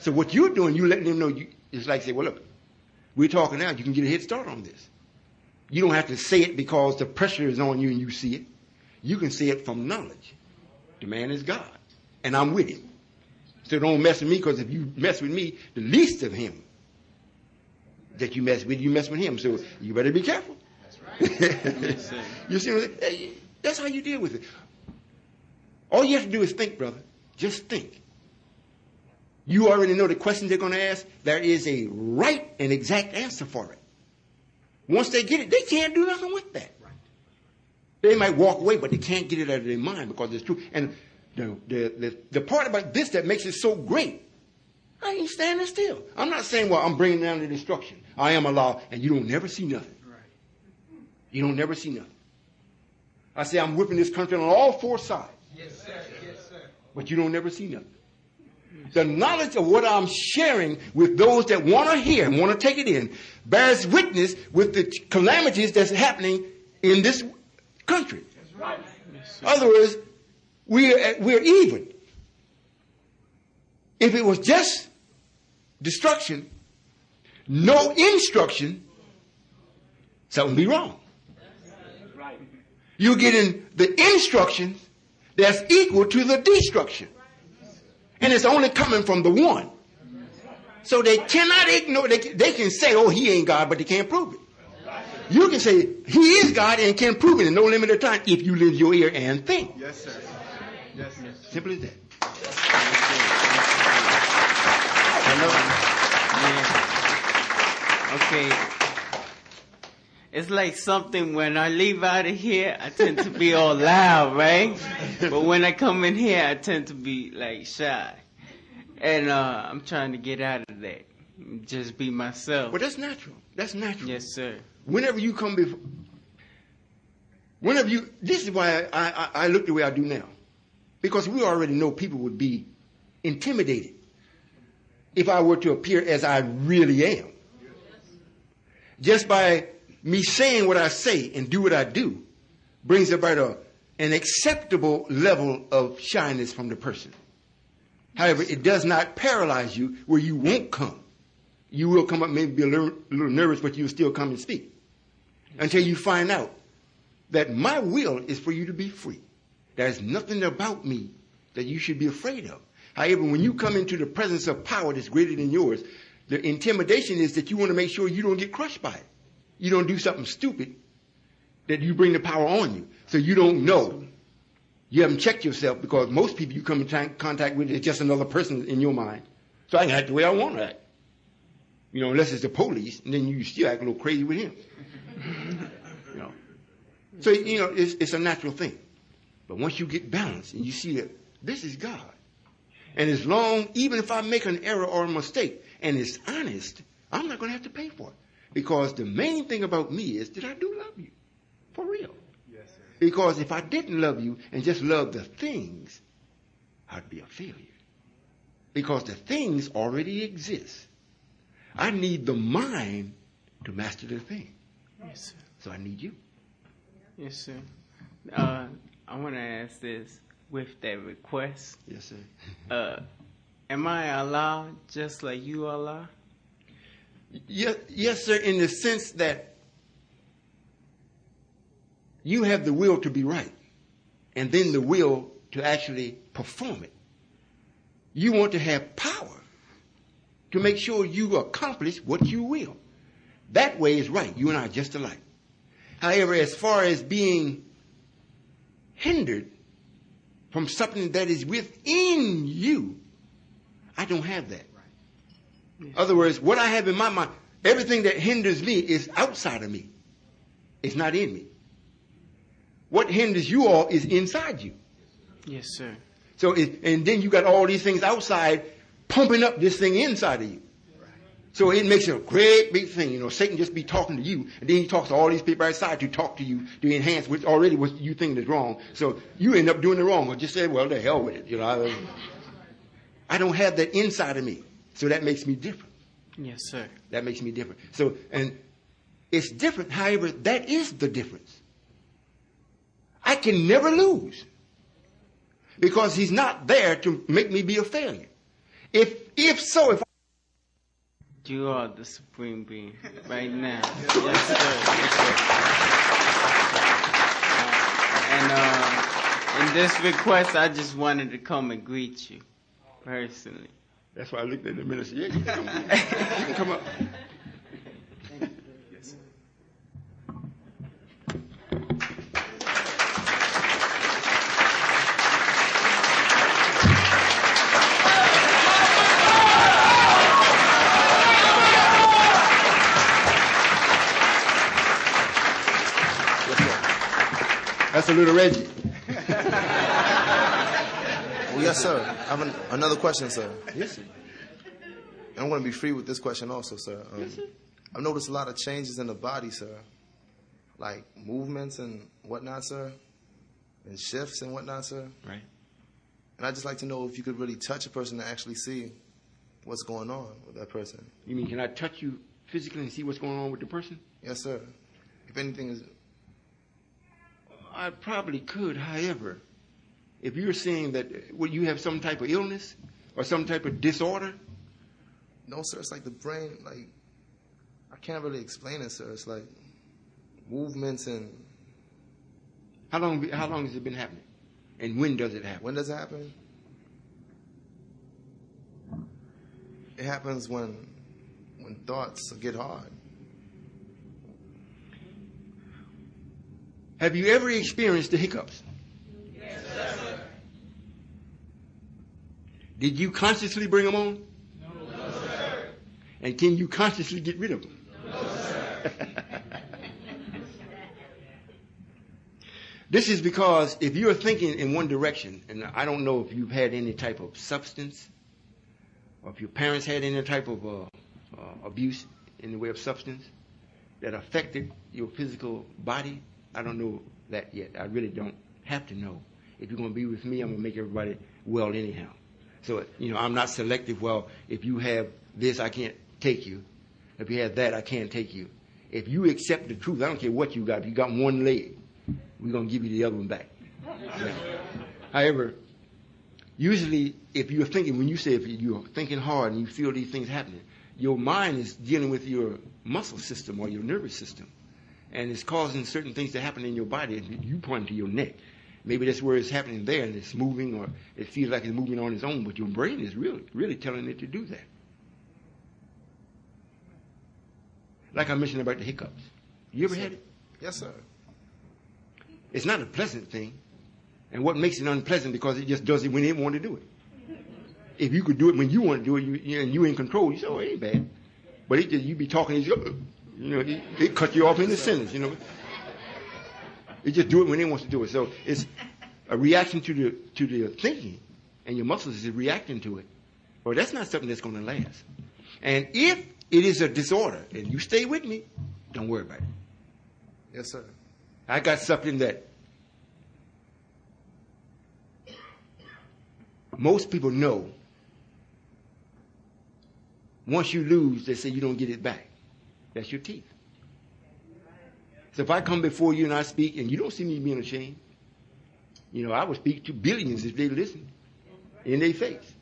Speaker 1: So what you're doing, you're letting them know, it's like say, well, look, we're talking now, you can get a head start on this. You don't have to say it because the pressure is on you and you see it. You can say it from knowledge. The man is God, and I'm with him. So don't mess with me, because if you mess with me, the least of him that you mess with him. So you better be careful. That's right. You see, that's how you deal with it. All you have to do is think, brother. Just think. You already know the question they're going to ask. There is a right and exact answer for it. Once they get it, they can't do nothing with that. They might walk away, but they can't get it out of their mind because it's true. And the part about this that makes it so great, I ain't standing still. I'm not saying, well, I'm bringing down the destruction. I am Allah, and you don't never see nothing. You don't never see nothing. I say I'm whipping this country on all four sides.
Speaker 2: Yes, sir. Yes, sir.
Speaker 1: But you don't never see nothing. The knowledge of what I'm sharing with those that want to hear and want to take it in bears witness with the calamities that's happening in this country.
Speaker 2: Right.
Speaker 1: In other words, we're even. If it was just destruction, no instruction, something would be wrong. You're getting the instruction that's equal to the destruction. And it's only coming from the one. So they cannot ignore, they can say, oh, he ain't God, but they can't prove it. You can say, he is God and can prove it in no limited time if you lend your ear and think.
Speaker 2: Yes, sir. Yes, sir.
Speaker 1: Simple as that.
Speaker 6: Hello. Yeah. Okay. it's like something when I leave out of here, I tend to be all loud, right? But when I come in here, I tend to be like shy. And I'm trying to get out of that. Just be myself.
Speaker 1: But that's natural. That's natural.
Speaker 6: Yes, sir.
Speaker 1: Whenever you come before, this is why I look the way I do now. Because we already know people would be intimidated if I were to appear as I really am. Just by me saying what I say and do what I do brings about an acceptable level of shyness from the person. However, it does not paralyze you where you won't come. You will come up, maybe be a little nervous, but you'll still come and speak. Until you find out that my will is for you to be free. There's nothing about me that you should be afraid of. However, when you come into the presence of power that's greater than yours, the intimidation is that you want to make sure you don't get crushed by it. You don't do something stupid that you bring the power on you. So you don't know. You haven't checked yourself, because most people you come in contact with is just another person in your mind. So I can act the way I want to act. You know, unless it's the police, and then you still act a little crazy with him. You know. So, you know, it's a natural thing. But once you get balanced and you see that this is God, and as long, even if I make an error or a mistake, and it's honest, I'm not going to have to pay for it. Because the main thing about me is that I do love you. For real.
Speaker 2: Yes, sir.
Speaker 1: Because if I didn't love you and just love the things, I'd be a failure. Because the things already exist. I need the mind to master the thing.
Speaker 6: Yes, sir.
Speaker 1: So I need you.
Speaker 6: Yes, sir. I want to ask this with that request.
Speaker 1: Yes, sir.
Speaker 6: Am I Allah just like you, Allah?
Speaker 1: Yes, sir, in the sense that you have the will to be right, and then the will to actually perform it. You want to have power to make sure you accomplish what you will. That way is right. You and I are just alike. However, as far as being hindered from something that is within you, I don't have that. In other words, what I have in my mind, everything that hinders me is outside of me. It's not in me. What hinders you all is inside you.
Speaker 6: Yes, sir.
Speaker 1: So, and then you got all these things outside pumping up this thing inside of you. So it makes it a great big thing. You know, Satan just be talking to you, and then he talks to all these people outside to talk to you, to enhance which already what you think is wrong. So you end up doing it wrong, or just say, well, the hell with it. You know, I don't have that inside of me. So that makes me different.
Speaker 6: Yes, sir.
Speaker 1: That makes me different. So, and it's different. However, that is the difference. I can never lose because he's not there to make me be a failure. If
Speaker 6: you are the supreme being right now. Yes, sir. Yes, sir. And in this request, I just wanted to come and greet you personally.
Speaker 1: That's why I looked at the minister. Yeah, you can come up.
Speaker 2: Yes, sir.
Speaker 1: That's a little Reggie.
Speaker 3: Well, yes, sir. I have another question, sir.
Speaker 1: Yes, sir.
Speaker 3: And I'm going to be free with this question also, sir.
Speaker 1: Yes, sir.
Speaker 3: I've noticed a lot of changes in the body, sir. Like movements and whatnot, sir. And shifts and whatnot, sir.
Speaker 1: Right.
Speaker 3: And I'd just like to know if you could really touch a person to actually see what's going on with that person.
Speaker 1: You mean, can I touch you physically and see what's going on with the person?
Speaker 3: Yes, sir. If anything is...
Speaker 1: I probably could. However, if you're saying that you have some type of illness or some type of disorder.
Speaker 3: No, sir. It's like the brain, like, I can't really explain it, sir. It's like movements and...
Speaker 1: How long has it been happening? And when does it happen?
Speaker 3: When does it happen? It happens when thoughts get hard.
Speaker 1: Have you ever experienced the hiccups?
Speaker 2: Yes, sir.
Speaker 1: Did you consciously bring them on?
Speaker 2: No, sir.
Speaker 1: And can you consciously get rid of them?
Speaker 2: No, sir.
Speaker 1: This is because if you're thinking in one direction, and I don't know if you've had any type of substance, or if your parents had any type of abuse in the way of substance that affected your physical body, I don't know that yet. I really don't have to know. If you're going to be with me, I'm going to make everybody well anyhow. So, I'm not selective. Well, if you have this, I can't take you. If you have that, I can't take you. If you accept the truth, I don't care what you got. If you got one leg, we're going to give you the other one back. Yeah. However, usually if you're thinking, when you say if you're thinking hard and you feel these things happening, your mind is dealing with your muscle system or your nervous system. And it's causing certain things to happen in your body. And you point to your neck. Maybe that's where it's happening there and it's moving, or it feels like it's moving on its own, but your brain is really telling it to do that. Like I mentioned about the hiccups. You ever had it?
Speaker 3: Yes, sir.
Speaker 1: It's not a pleasant thing. And what makes it unpleasant because it just does it when it want to do it. If you could do it when you want to do it, and you in control, you say, oh, it ain't bad. But you be talking, it cut you off in the sentence, It just do it when it wants to do it. So it's a reaction to the thinking, and your muscles is reacting to it. Well, that's not something that's going to last. And if it is a disorder, and you stay with me, don't worry about it.
Speaker 3: Yes, sir.
Speaker 1: I got something that most people know. Once you lose, they say you don't get it back. That's your teeth. So if I come before you and I speak, and you don't see me being ashamed, I would speak to billions if they listen in their face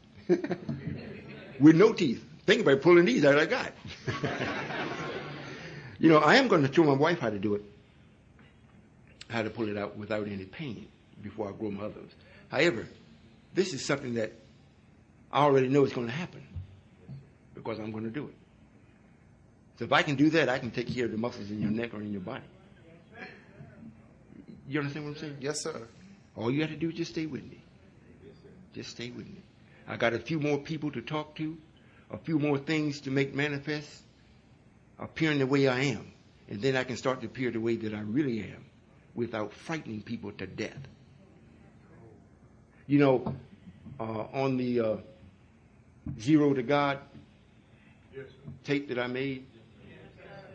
Speaker 1: with no teeth. Think about pulling these out I got. I am going to show my wife how to do it, how to pull it out without any pain before I grow my others. However, this is something that I already know is going to happen because I'm going to do it. So if I can do that, I can take care of the muscles in your neck or in your body. You understand what I'm saying?
Speaker 3: Yes, sir.
Speaker 1: All you have to do is just stay with me. Just stay with me. I got a few more people to talk to, a few more things to make manifest, appearing the way I am. And then I can start to appear the way that I really am without frightening people to death. On the Zero to God tape that I made,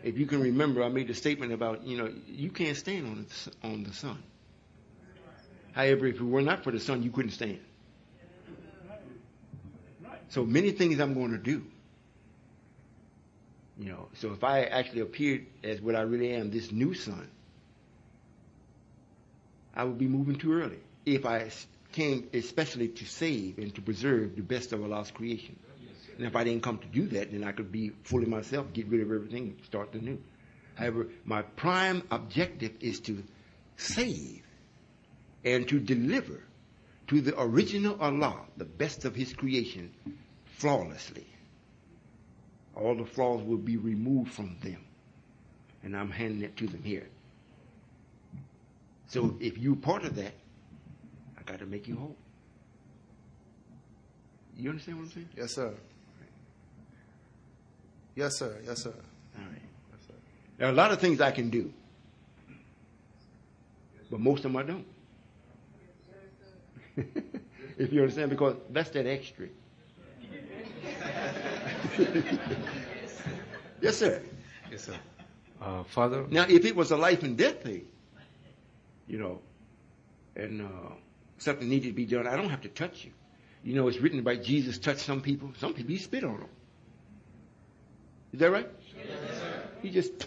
Speaker 1: if you can remember, I made a statement about, you can't stand on the sun. However, if it were not for the sun, you couldn't stand. So many things I'm going to do. So if I actually appeared as what I really am, this new sun, I would be moving too early. If I came especially to save and to preserve the best of Allah's creation. And if I didn't come to do that, then I could be fully myself, get rid of everything, start anew. However, my prime objective is to save and to deliver to the original Allah, the best of His creation, flawlessly. All the flaws will be removed from them. And I'm handing it to them here. So if you're part of that, I got to make you whole. You understand what I'm saying?
Speaker 3: Yes, sir. Yes, sir. Yes, sir.
Speaker 1: All right.
Speaker 3: Yes, sir.
Speaker 1: There are a lot of things I can do, but most of them I don't. If you understand, because that's that extra. Yes, sir.
Speaker 2: Yes, sir. Father?
Speaker 1: Now, if it was a life and death thing, and something needed to be done, I don't have to touch you. It's written about Jesus touched some people. Some people, He spit on them. Is that right?
Speaker 2: Yes, sir.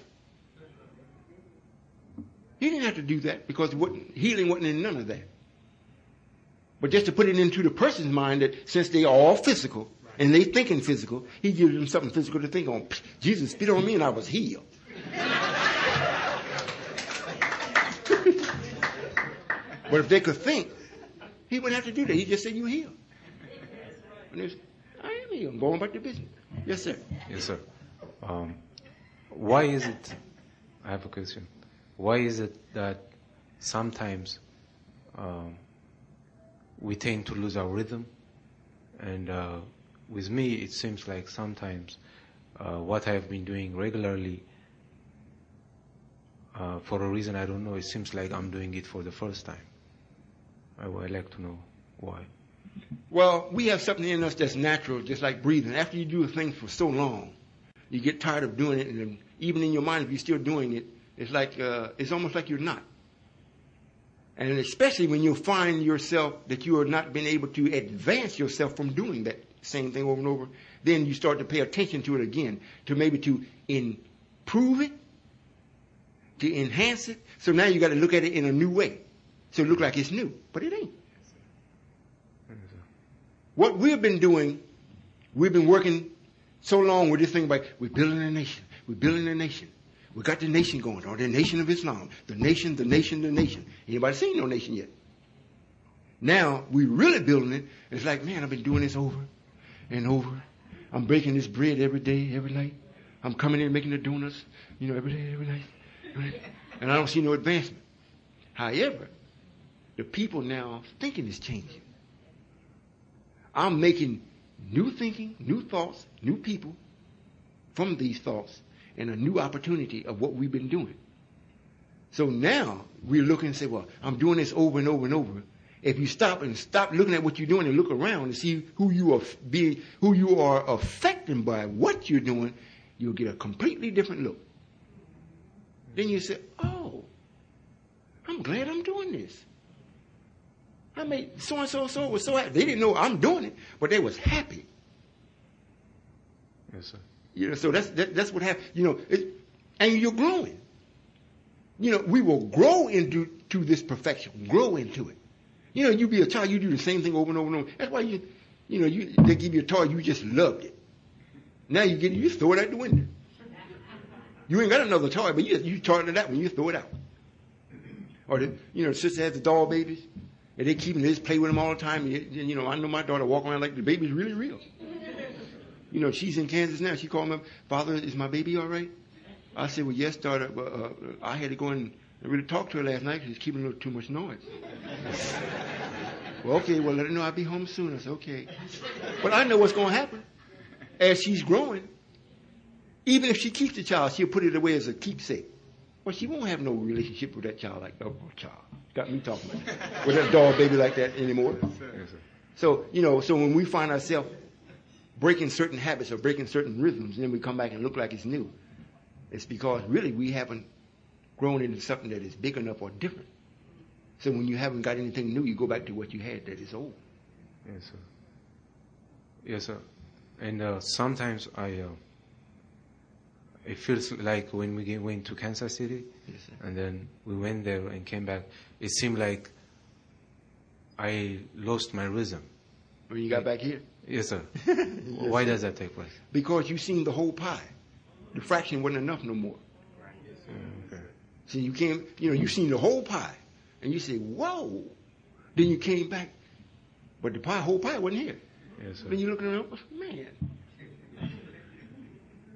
Speaker 1: He didn't have to do that because healing wasn't in none of that. But just to put it into the person's mind that since they are all physical and they thinking physical, He gives them something physical to think on. Jesus spit on me and I was healed. But if they could think, He wouldn't have to do that. He just said, you healed. And I am healed. I'm going about the business. Yes, sir.
Speaker 2: Yes, sir. Why is it, I have a question. Why is it that sometimes we tend to lose our rhythm? And with me, it seems like sometimes what I've been doing regularly, for a reason I don't know, it seems like I'm doing it for the first time. I would like to know why.
Speaker 1: Well, we have something in us that's natural, just like breathing. After you do a thing for so long, you get tired of doing it, and then even in your mind, if you're still doing it, it's like it's almost like you're not. And especially when you find yourself that you are not being able to advance yourself from doing that same thing over and over, then you start to pay attention to it again, to maybe to improve it, to enhance it. So now you got to look at it in a new way. So it look like it's new, but it ain't. What we've been doing, we've been working so long with this thing about we're building a nation. We're building a nation. We got the nation going, or the nation of Islam. The nation, the nation, the nation. Anybody seen no nation yet? Now we're really building it. It's like, man, I've been doing this over and over. I'm breaking this bread every day, every night. I'm coming in making the donuts, every day, every night. And I don't see no advancement. However, the people now thinking is changing. I'm making new thinking, new thoughts, new people from these thoughts, and a new opportunity of what we've been doing. So now we're looking and say, well, I'm doing this over and over and over. If you stop looking at what you're doing and look around and see who you are affecting by what you're doing, you'll get a completely different look. Then you say, oh, I'm glad I'm doing this. I made so-and-so was so happy. They didn't know I'm doing it, but they was happy.
Speaker 2: Yes, sir.
Speaker 1: So that's what happened. And you're growing. We will grow into this perfection. Grow into it. You be a child, you do the same thing over and over and over. That's why they give you a toy, you just loved it. Now you throw it out the window. You ain't got another toy, but you toy it out when you throw it out. Or the sister has the doll babies, and they just play with them all the time. And, I know my daughter walk around like the baby's really real. She's in Kansas now. She called me up, Father, is my baby all right? I said, well, yes, daughter. I had to go and really talk to her last night because she's keeping a little too much noise. Well, okay, well, let her know I'll be home soon. I said, okay. But I know what's going to happen. As she's growing, even if she keeps the child, she'll put it away as a keepsake. Well, she won't have no relationship with that child like that. Oh, child. Got me talking about with that doll baby like that anymore. So, so when we find ourselves breaking certain habits or breaking certain rhythms, and then we come back and look like it's new, it's because really we haven't grown into something that is big enough or different. So when you haven't got anything new, you go back to what you had that is old.
Speaker 2: Yes, sir. Yes, sir. And sometimes it feels like when we went to Kansas City, yes, and then we went there and came back, it seemed like I lost my rhythm.
Speaker 1: When you got back here?
Speaker 2: Yes, sir.
Speaker 1: Yes,
Speaker 2: Why
Speaker 1: sir.
Speaker 2: does that take place?
Speaker 1: Because you seen the whole pie. The fraction wasn't enough no more.
Speaker 2: Okay.
Speaker 1: See, you came, you seen the whole pie, and you say, whoa. Then you came back, but the whole pie wasn't here.
Speaker 2: Yes, sir.
Speaker 1: Then you're looking around, man.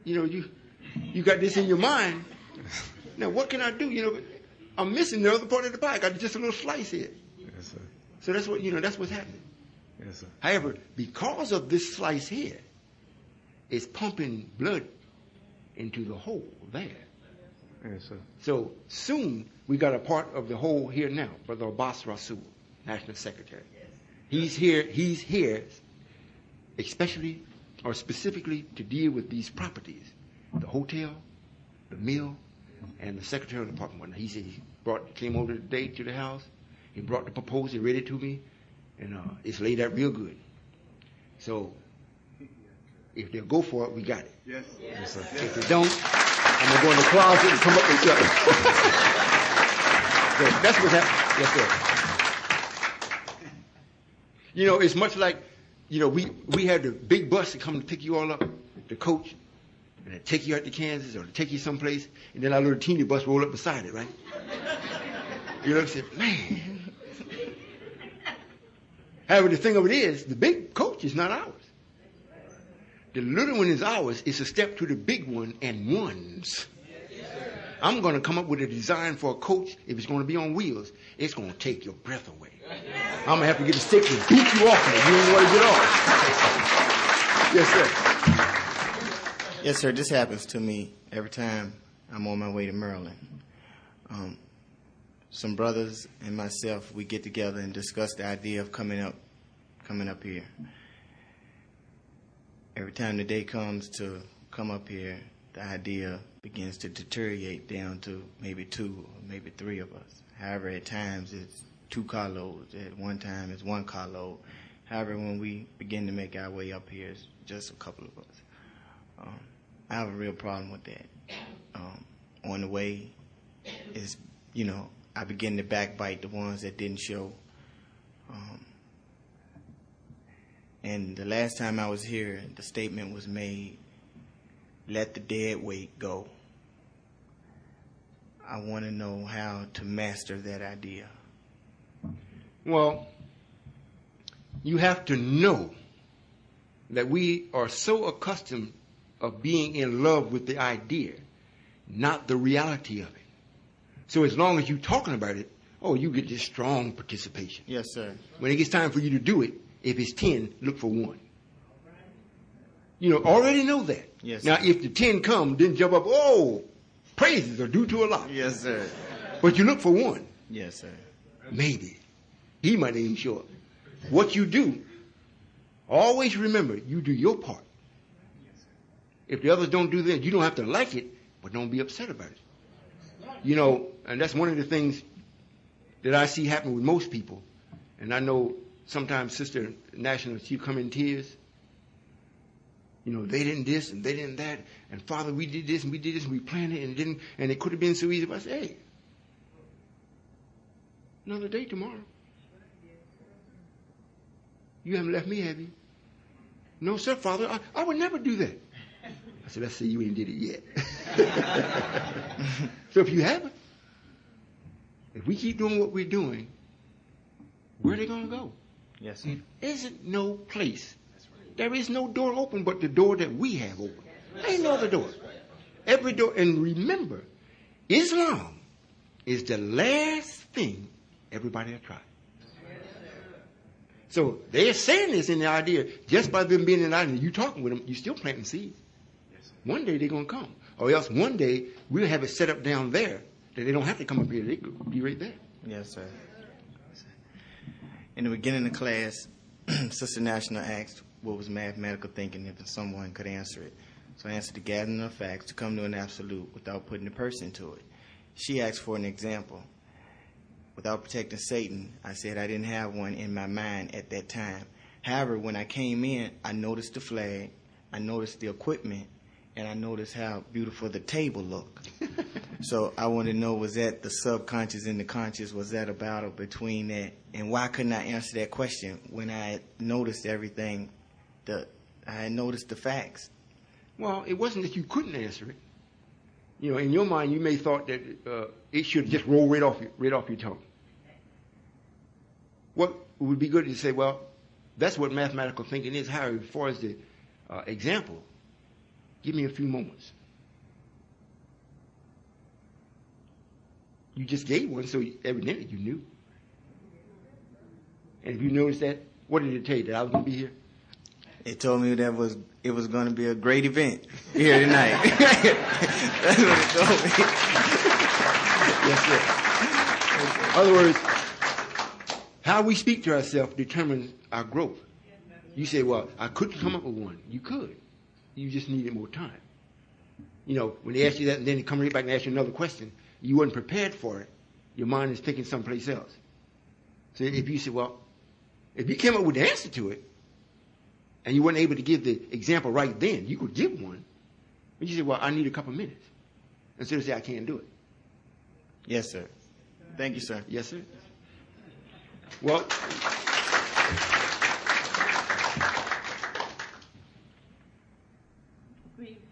Speaker 1: You got this in your mind. Now, what can I do? I'm missing the other part of the pie. I got just a little slice here.
Speaker 2: Yes, sir.
Speaker 1: So that's what, that's what's happening.
Speaker 2: Yes, sir.
Speaker 1: However, because of this slice here, it's pumping blood into the hole there.
Speaker 2: Yes, sir.
Speaker 1: So soon, we got a part of the hole here now, Brother Abbas Rasul, National Secretary. He's here especially or specifically to deal with these properties, the hotel, the mill, and the secretarial department. He said he came over today to the house. He brought the proposal, read it to me, and it's laid out real good. So if they'll go for it, we got it.
Speaker 7: Yes.
Speaker 2: Yes, sir.
Speaker 1: If they don't, I'm going to go in the closet and come up with something. So that's what's happening. Yes, sir. It's much like, we had the big bus to come to pick you all up, the coach, and to take you out to Kansas or to take you someplace, and then our little teeny bus roll up beside it, right? And say, man. However, the thing of it is, the big coach is not ours. The little one is ours. It's a step to the big one and ones. I'm going to come up with a design for a coach. If it's going to be on wheels, it's going to take your breath away. I'm going to have to get a stick and beat you off of it. You don't want to get off. Yes, sir.
Speaker 5: Yes, sir. This happens to me every time I'm on my way to Maryland. some brothers and myself, we get together and discuss the idea of coming up here. Every time the day comes to come up here, the idea begins to deteriorate down to maybe 2 or maybe 3 of us. However, at times it's 2 carloads. At one time it's 1 carload. However, when we begin to make our way up here, it's just a couple of us. I have a real problem with that. On the way, is I begin to backbite the ones that didn't show. And the last time I was here, the statement was made, "Let the dead weight go." I want to know how to master that idea.
Speaker 1: Well, you have to know that we are so accustomed of being in love with the idea, not the reality of it. So as long as you're talking about it, you get this strong participation.
Speaker 5: Yes, sir.
Speaker 1: When it gets time for you to do it, if it's 10, look for 1. Already know that.
Speaker 5: Yes,
Speaker 1: now,
Speaker 5: sir.
Speaker 1: if the 10 come, then jump up, praises are due to a lot.
Speaker 5: Yes, sir.
Speaker 1: But you look for 1.
Speaker 5: Yes, sir.
Speaker 1: Maybe. He might even show up. What you do, always remember, you do your part. If the others don't do that, you don't have to like it, but don't be upset about it. And that's one of the things that I see happen with most people. And I know sometimes Sister National, she'll come in tears. They didn't this and they didn't that. And Father, we did this and we did this and we planned it and it didn't. And it could have been so easy if I said, hey, another day tomorrow. You haven't left me, have you? No, sir, Father, I would never do that. I said, let's see, you ain't did it yet. So if you haven't, if we keep doing what we're doing, where are they going to go?
Speaker 5: Yes, sir.
Speaker 1: There isn't no place. There is no door open but the door that we have open. There ain't no other door. Every door. And remember, Islam is the last thing everybody has tried. So they're saying this in the idea, just by them being in the idea, you talking with them, you still planting seeds. One day they're going to come. Or else one day we'll have it set up down there that they don't have to come up here. They could be right there.
Speaker 5: Yes, sir. In the beginning of class, Sister National asked what was mathematical thinking if someone could answer it. So I answered the gathering of facts to come to an absolute without putting a person to it. She asked for an example. Without protecting Satan, I said I didn't have one in my mind at that time. However, when I came in, I noticed the flag, I noticed the equipment, and I noticed how beautiful the table looked. So I want to know, was that the subconscious and the conscious? Was that a battle between that? And why couldn't I answer that question when I had noticed everything? I had noticed the facts.
Speaker 1: Well, it wasn't that you couldn't answer it. In your mind, you may have thought that it should just roll right off your tongue. What would be good to say, well, that's what mathematical thinking is. However, as far as the example, give me a few moments. You just gave one, so evidently you knew. And if you noticed that, what did it tell you, that I was going to be here?
Speaker 5: It told me that it was going to be a great event here tonight. That's what it told me.
Speaker 1: Yes, sir. In other words, how we speak to ourselves determines our growth. You say, well, I couldn't come up with one. You could. You just needed more time. When they ask you that and then they come right back and ask you another question, you weren't prepared for it. Your mind is thinking someplace else. So if you say, well, if you came up with the answer to it, and you weren't able to give the example right then, you could give one. But you say, well, I need a couple minutes. Instead of say, I can't do it.
Speaker 5: Yes, sir. Thank you, sir.
Speaker 1: Yes, sir. Well,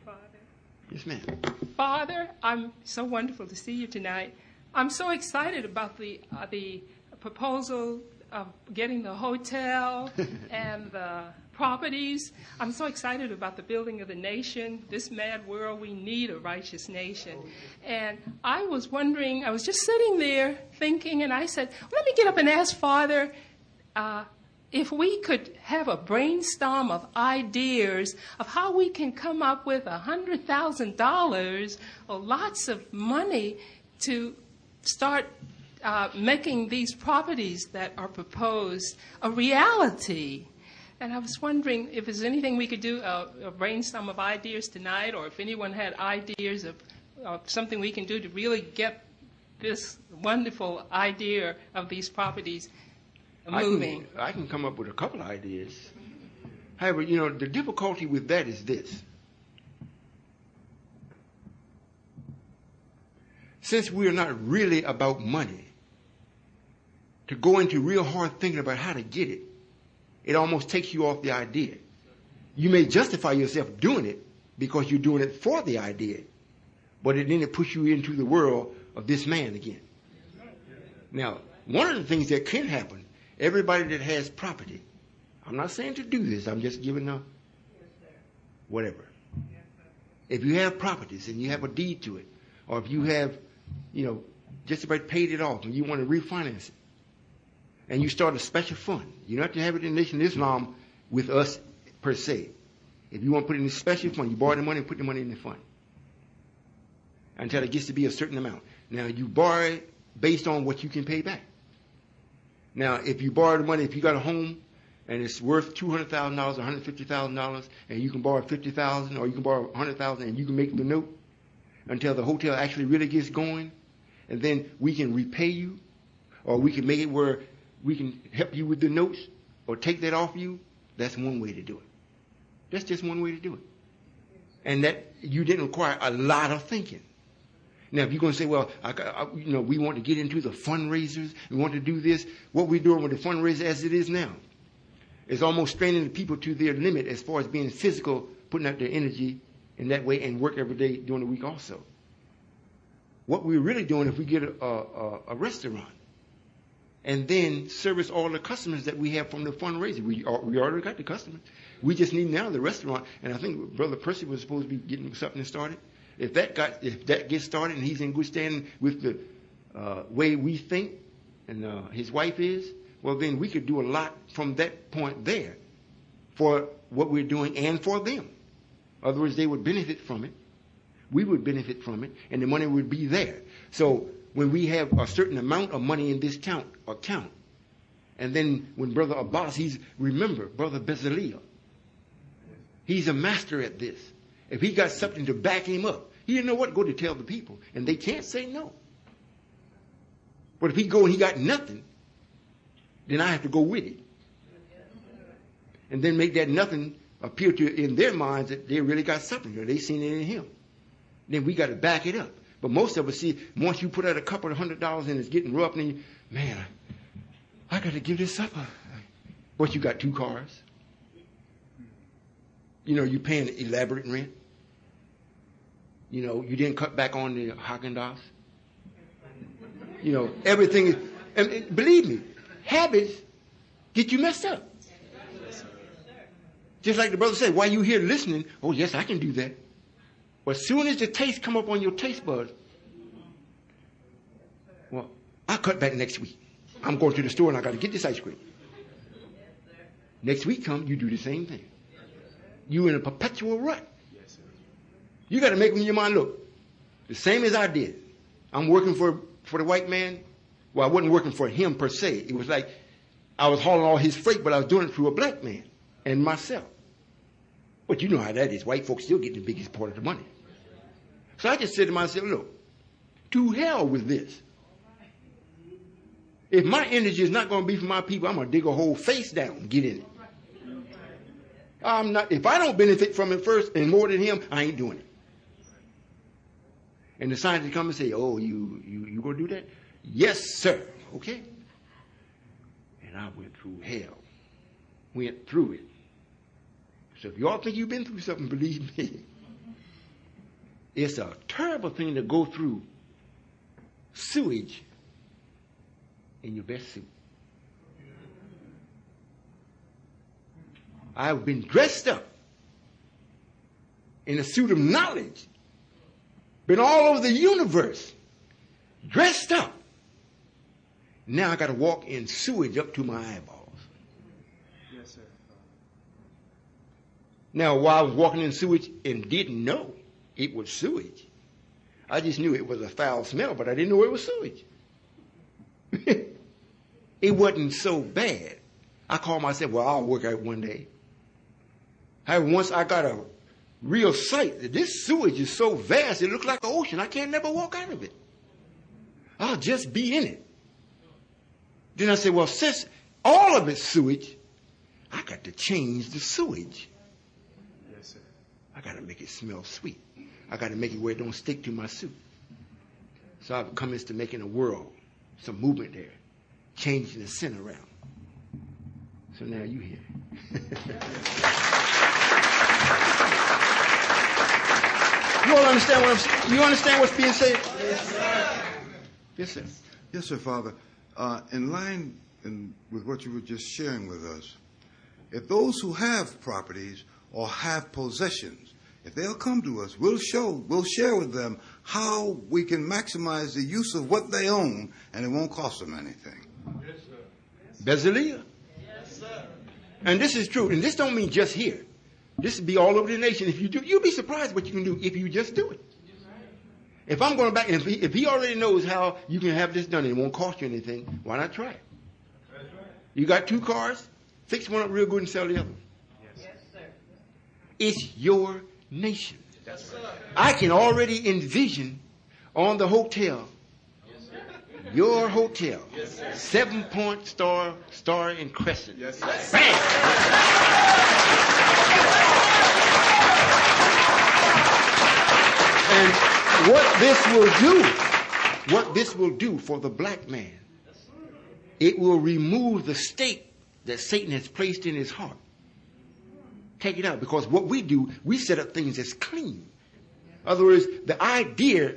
Speaker 7: Father.
Speaker 1: Yes, ma'am.
Speaker 7: Father, I'm so wonderful to see you tonight. I'm so excited about the proposal of getting the hotel and the properties. I'm so excited about the building of the nation. This mad world, we need a righteous nation. And I was wondering, I was just sitting there thinking, and I said, let me get up and ask Father if we could have a brainstorm of ideas of how we can come up with $100,000 or lots of money to start making these properties that are proposed a reality. And I was wondering if there's anything we could do, a brainstorm of ideas tonight, or if anyone had ideas of something we can do to really get this wonderful idea of these properties moving.
Speaker 1: I can come up with a couple of ideas. However, the difficulty with that is this. Since we're not really about money, to go into real hard thinking about how to get it, it almost takes you off the idea. You may justify yourself doing it because you're doing it for the idea, but then it puts you into the world of this man again. Now, one of the things that can happen, everybody that has property, I'm not saying to do this, I'm just giving a whatever. If you have properties and you have a deed to it, or if you have, just about paid it off and you want to refinance it, and you start a special fund, you don't have to have it in Nation Islam with us per se. If you want to put it in a special fund, you borrow the money and put the money in the fund until it gets to be a certain amount. Now, you borrow it based on what you can pay back. Now, if you borrow the money, if you got a home and it's worth $200,000 or $150,000, and you can borrow $50,000 or you can borrow $100,000 and you can make the note until the hotel actually really gets going, and then we can repay you, or we can make it where we can help you with the notes or take that off you. That's one way to do it. That's just one way to do it. And that you didn't require a lot of thinking. Now, if you're going to say, well, we want to get into the fundraisers, we want to do this, what we're doing with the fundraiser as it is now is almost straining the people to their limit as far as being physical, putting out their energy in that way, and work every day during the week also. What we're really doing, if we get a restaurant and then service all the customers that we have from the fundraiser, we already got the customers. We just need now the restaurant, and I think Brother Percy was supposed to be getting something started. If that gets started and he's in good standing with the way we think and his wife is, well, then we could do a lot from that point there for what we're doing and for them. In other words, they would benefit from it. We would benefit from it, and the money would be there. So when we have a certain amount of money in this account, and then when Brother Abbas, remember, Brother Bezalel, he's a master at this. If he got something to back him up, he didn't know what to go to tell the people, and they can't say no. But if he go and he got nothing, then I have to go with it. And then make that nothing appear to in their minds that they really got something, or they seen it in him. Then we got to back it up. But most of us see, once you put out a couple of $100 and it's getting rough, and you, man, I got to give this up. But you got 2 cars. You're paying elaborate rent. You didn't cut back on the Haagen-Dazs. Everything is, and believe me, habits get you messed up. Just like the brother said, while you here listening, oh yes, I can do that. But as soon as the taste come up on your taste buds, well, I'll cut back next week. I'm going to the store and I got to get this ice cream. Next week come, you do the same thing. You in a perpetual rut. You got to make up in your mind, look, the same as I did. I'm working for the white man. Well, I wasn't working for him per se. It was like I was hauling all his freight, but I was doing it through a black man and myself. But you know how that is. White folks still get the biggest part of the money. So I just said to myself, look, to hell with this. If my energy is not going to be for my people, I'm going to dig a whole face down and get in it. If I don't benefit from it first and more than him, I ain't doing it. And the scientists come and say, oh, you going to do that? Yes, sir. Okay. And I went through hell. Went through it. So if y'all think you've been through something, believe me, it's a terrible thing to go through sewage in your best suit. I've been dressed up in a suit of knowledge, been all over the universe, dressed up. Now I got to walk in sewage up to my eyeballs.
Speaker 2: Yes, sir.
Speaker 1: Now, while I was walking in sewage and didn't know it was sewage, I just knew it was a foul smell, but I didn't know it was sewage. It wasn't so bad. I called myself, well, I'll work out one day. However, once I got a real sight that this sewage is so vast, it looks like an ocean. I can't never walk out of it. I'll just be in it. Then I said, well, since all of it's sewage, I got to change the sewage.
Speaker 2: Yes, sir.
Speaker 1: I got to make it smell sweet. I got to make it where it don't stick to my suit. So I've come into making a whirl, some movement there, changing the scent around. So now you here. You all understand what I'm saying? You understand what's being said?
Speaker 8: Yes, sir.
Speaker 1: Yes, sir.
Speaker 8: Yes, sir, Father. In line with what you were just sharing with us, if those who have properties or have possessions, if they'll come to us, we'll share with them how we can maximize the use of what they own, and it won't cost them anything.
Speaker 1: Yes, sir. Bezalia. Yes, sir. And this is true, and this don't mean just here. This will be all over the nation. If you do, you'll be surprised what you can do if you just do it. If I'm going back, and if he already knows how you can have this done and it won't cost you anything, why not try it? That's right. You got 2 cars, fix one up real good and sell the other. Yes, sir. It's your nation. That's right. I can already envision on the hotel, your hotel, 7-point star and crescent. Yes, bam! And what this will do for the black man, it will remove the state that Satan has placed in his heart. Take it out, because what we do, we set up things as clean. In other words, the idea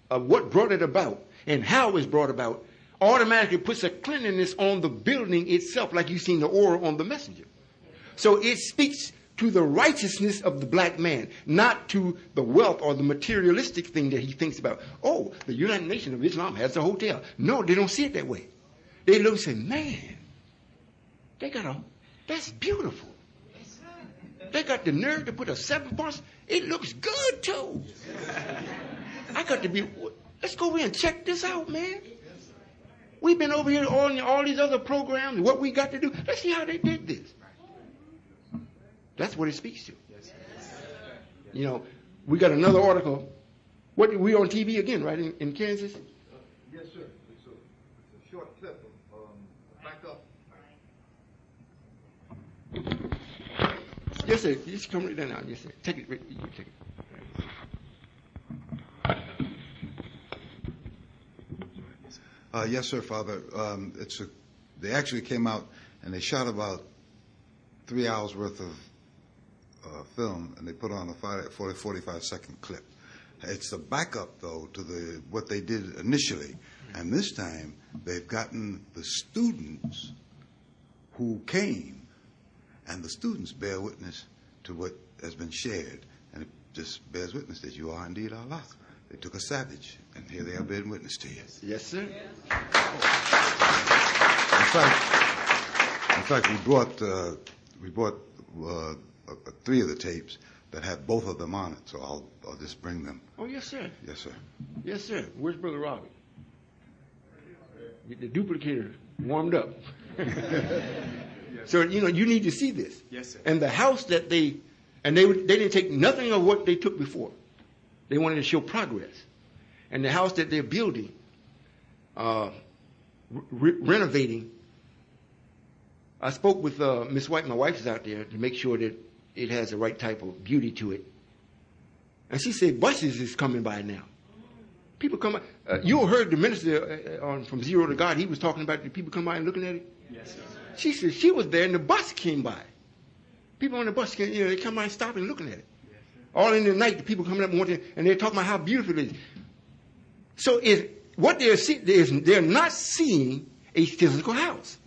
Speaker 1: of what brought it about and how it was brought about automatically puts a cleanliness on the building itself, like you've seen the aura on the messenger. So it speaks to the righteousness of the black man, not to the wealth or the materialistic thing that he thinks about. Oh, the United Nations of Islam has a hotel. No, they don't see it that way. They look and say, man, that's beautiful. They got the nerve to put a 7-point. It looks good too. Let's go over here and check this out, man. We've been over here on all these other programs, what we got to do. Let's see how they did this. That's what it speaks to. You know, we got another article. We on TV again, right, in Kansas?
Speaker 9: Yes, sir. It's a short clip of back up.
Speaker 1: Yes, sir. Just come right down now. Yes, sir. Take it. You take it.
Speaker 8: Yes, sir, Father. They actually came out and they shot about 3 hours worth of film, and they put on a 45-second clip. It's the backup, though, to what they did initially. And this time, they've gotten the students who came, and the students bear witness to what has been shared. And it just bears witness that you are indeed Allah. They took a savage, and here they are bearing witness to you.
Speaker 1: Yes, sir.
Speaker 8: In fact, we brought 3 of the tapes that have both of them on it, so I'll just bring them.
Speaker 1: Oh, yes, sir.
Speaker 8: Yes, sir.
Speaker 1: Yes, sir. Where's Brother Robbie? Get the duplicator warmed up. So, you need to see this.
Speaker 2: Yes, sir.
Speaker 1: And the house that they didn't take nothing of what they took before. They wanted to show progress. And the house that they're building, renovating, I spoke with Miss White, my wife is out there, to make sure that it has the right type of beauty to it. And she said buses is coming by now. People come by. You heard the minister from Zero to God, he was talking about the people come by and looking at it.
Speaker 2: Yes, sir.
Speaker 1: She said she was there and the bus came by. People on the bus, they come by and stop and looking at it. Yes, all in the night, the people coming up and they're talking about how beautiful it is. So what they're seeing is they're not seeing a physical house.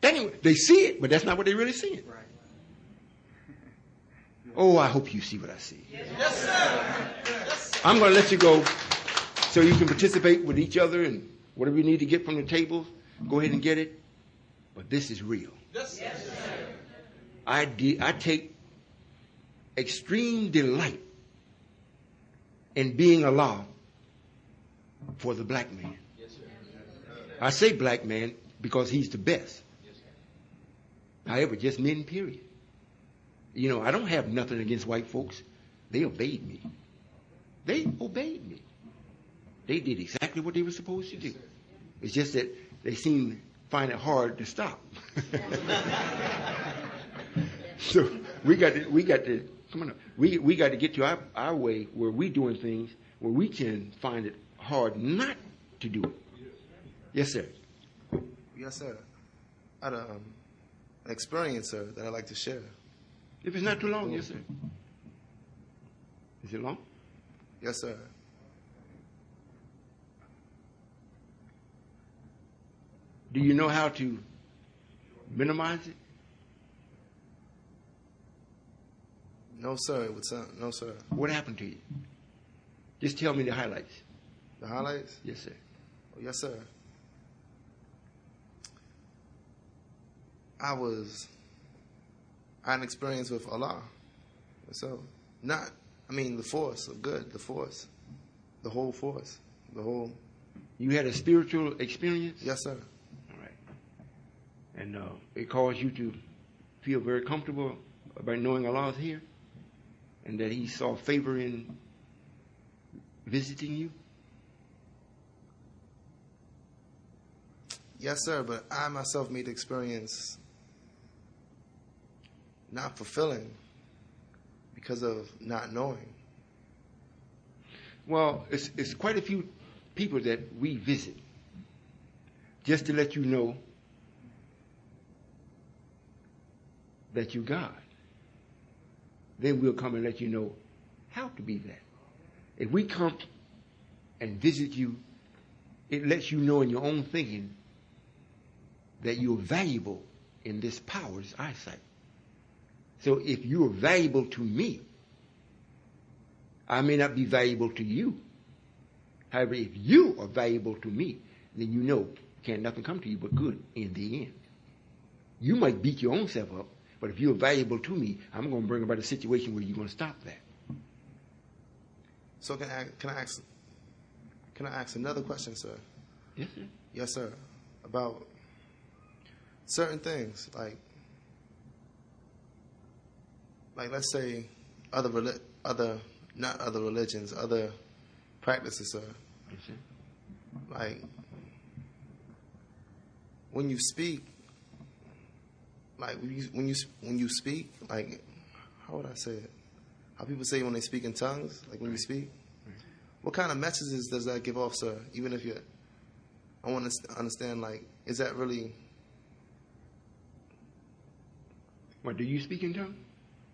Speaker 1: Anyway, they see it, but that's not what they're really seeing.
Speaker 2: Right.
Speaker 1: Oh, I hope you see what I see.
Speaker 9: Yes, sir.
Speaker 1: I'm going to let you go so you can participate with each other and whatever you need to get from the tables, go ahead and get it. But this is real.
Speaker 9: Yes, sir.
Speaker 1: I take extreme delight in being Allah for the black man. I say black man because he's the best. However, just men, period. You know, I don't have nothing against white folks. They obeyed me. They obeyed me. They did exactly what they were supposed to do. It's just that they find it hard to stop. So we got to come on up. We got to get to our way where we doing things where we can find it hard not to do it. Yes, sir.
Speaker 3: Yes, sir. I had an experience, sir, that I'd like to share.
Speaker 1: If it's not too long, yes, sir. Is it long?
Speaker 3: Yes, sir.
Speaker 1: Do you know how to minimize it?
Speaker 3: No, sir. No, sir.
Speaker 1: What happened to you? Just tell me the highlights.
Speaker 3: The highlights?
Speaker 1: Yes, sir.
Speaker 3: Oh, yes, sir. I had an experience with Allah. So, the force of good, the force. The whole force. The whole.
Speaker 1: You had a spiritual experience?
Speaker 3: Yes, sir.
Speaker 1: All right. And it caused you to feel very comfortable about knowing Allah is here? And that He saw favor in visiting you?
Speaker 3: Yes, sir, but I myself made the experience not fulfilling because of not knowing.
Speaker 1: Well, it's quite a few people that we visit just to let you know that you're God. Then we'll come and let you know how to be that. If we come and visit you, it lets you know in your own thinking that you're valuable in this power's eyesight. So if you're valuable to me, I may not be valuable to you. However, if you are valuable to me, then you know can't nothing come to you but good in the end. You might beat your own self up, but if you're valuable to me, I'm going to bring about a situation where you're going to stop that.
Speaker 3: So can I ask another question, sir?
Speaker 1: Yes, sir.
Speaker 3: Yes, sir. About certain things, like let's say other religions, other practices, sir.
Speaker 1: Yes, sir.
Speaker 3: Like when you speak, when you speak, like how would I say it? How people say when they speak in tongues, like when you speak. What kind of messages does that give off, sir? Even if I want to understand, like, is that really?
Speaker 1: What, do you speak in tongues?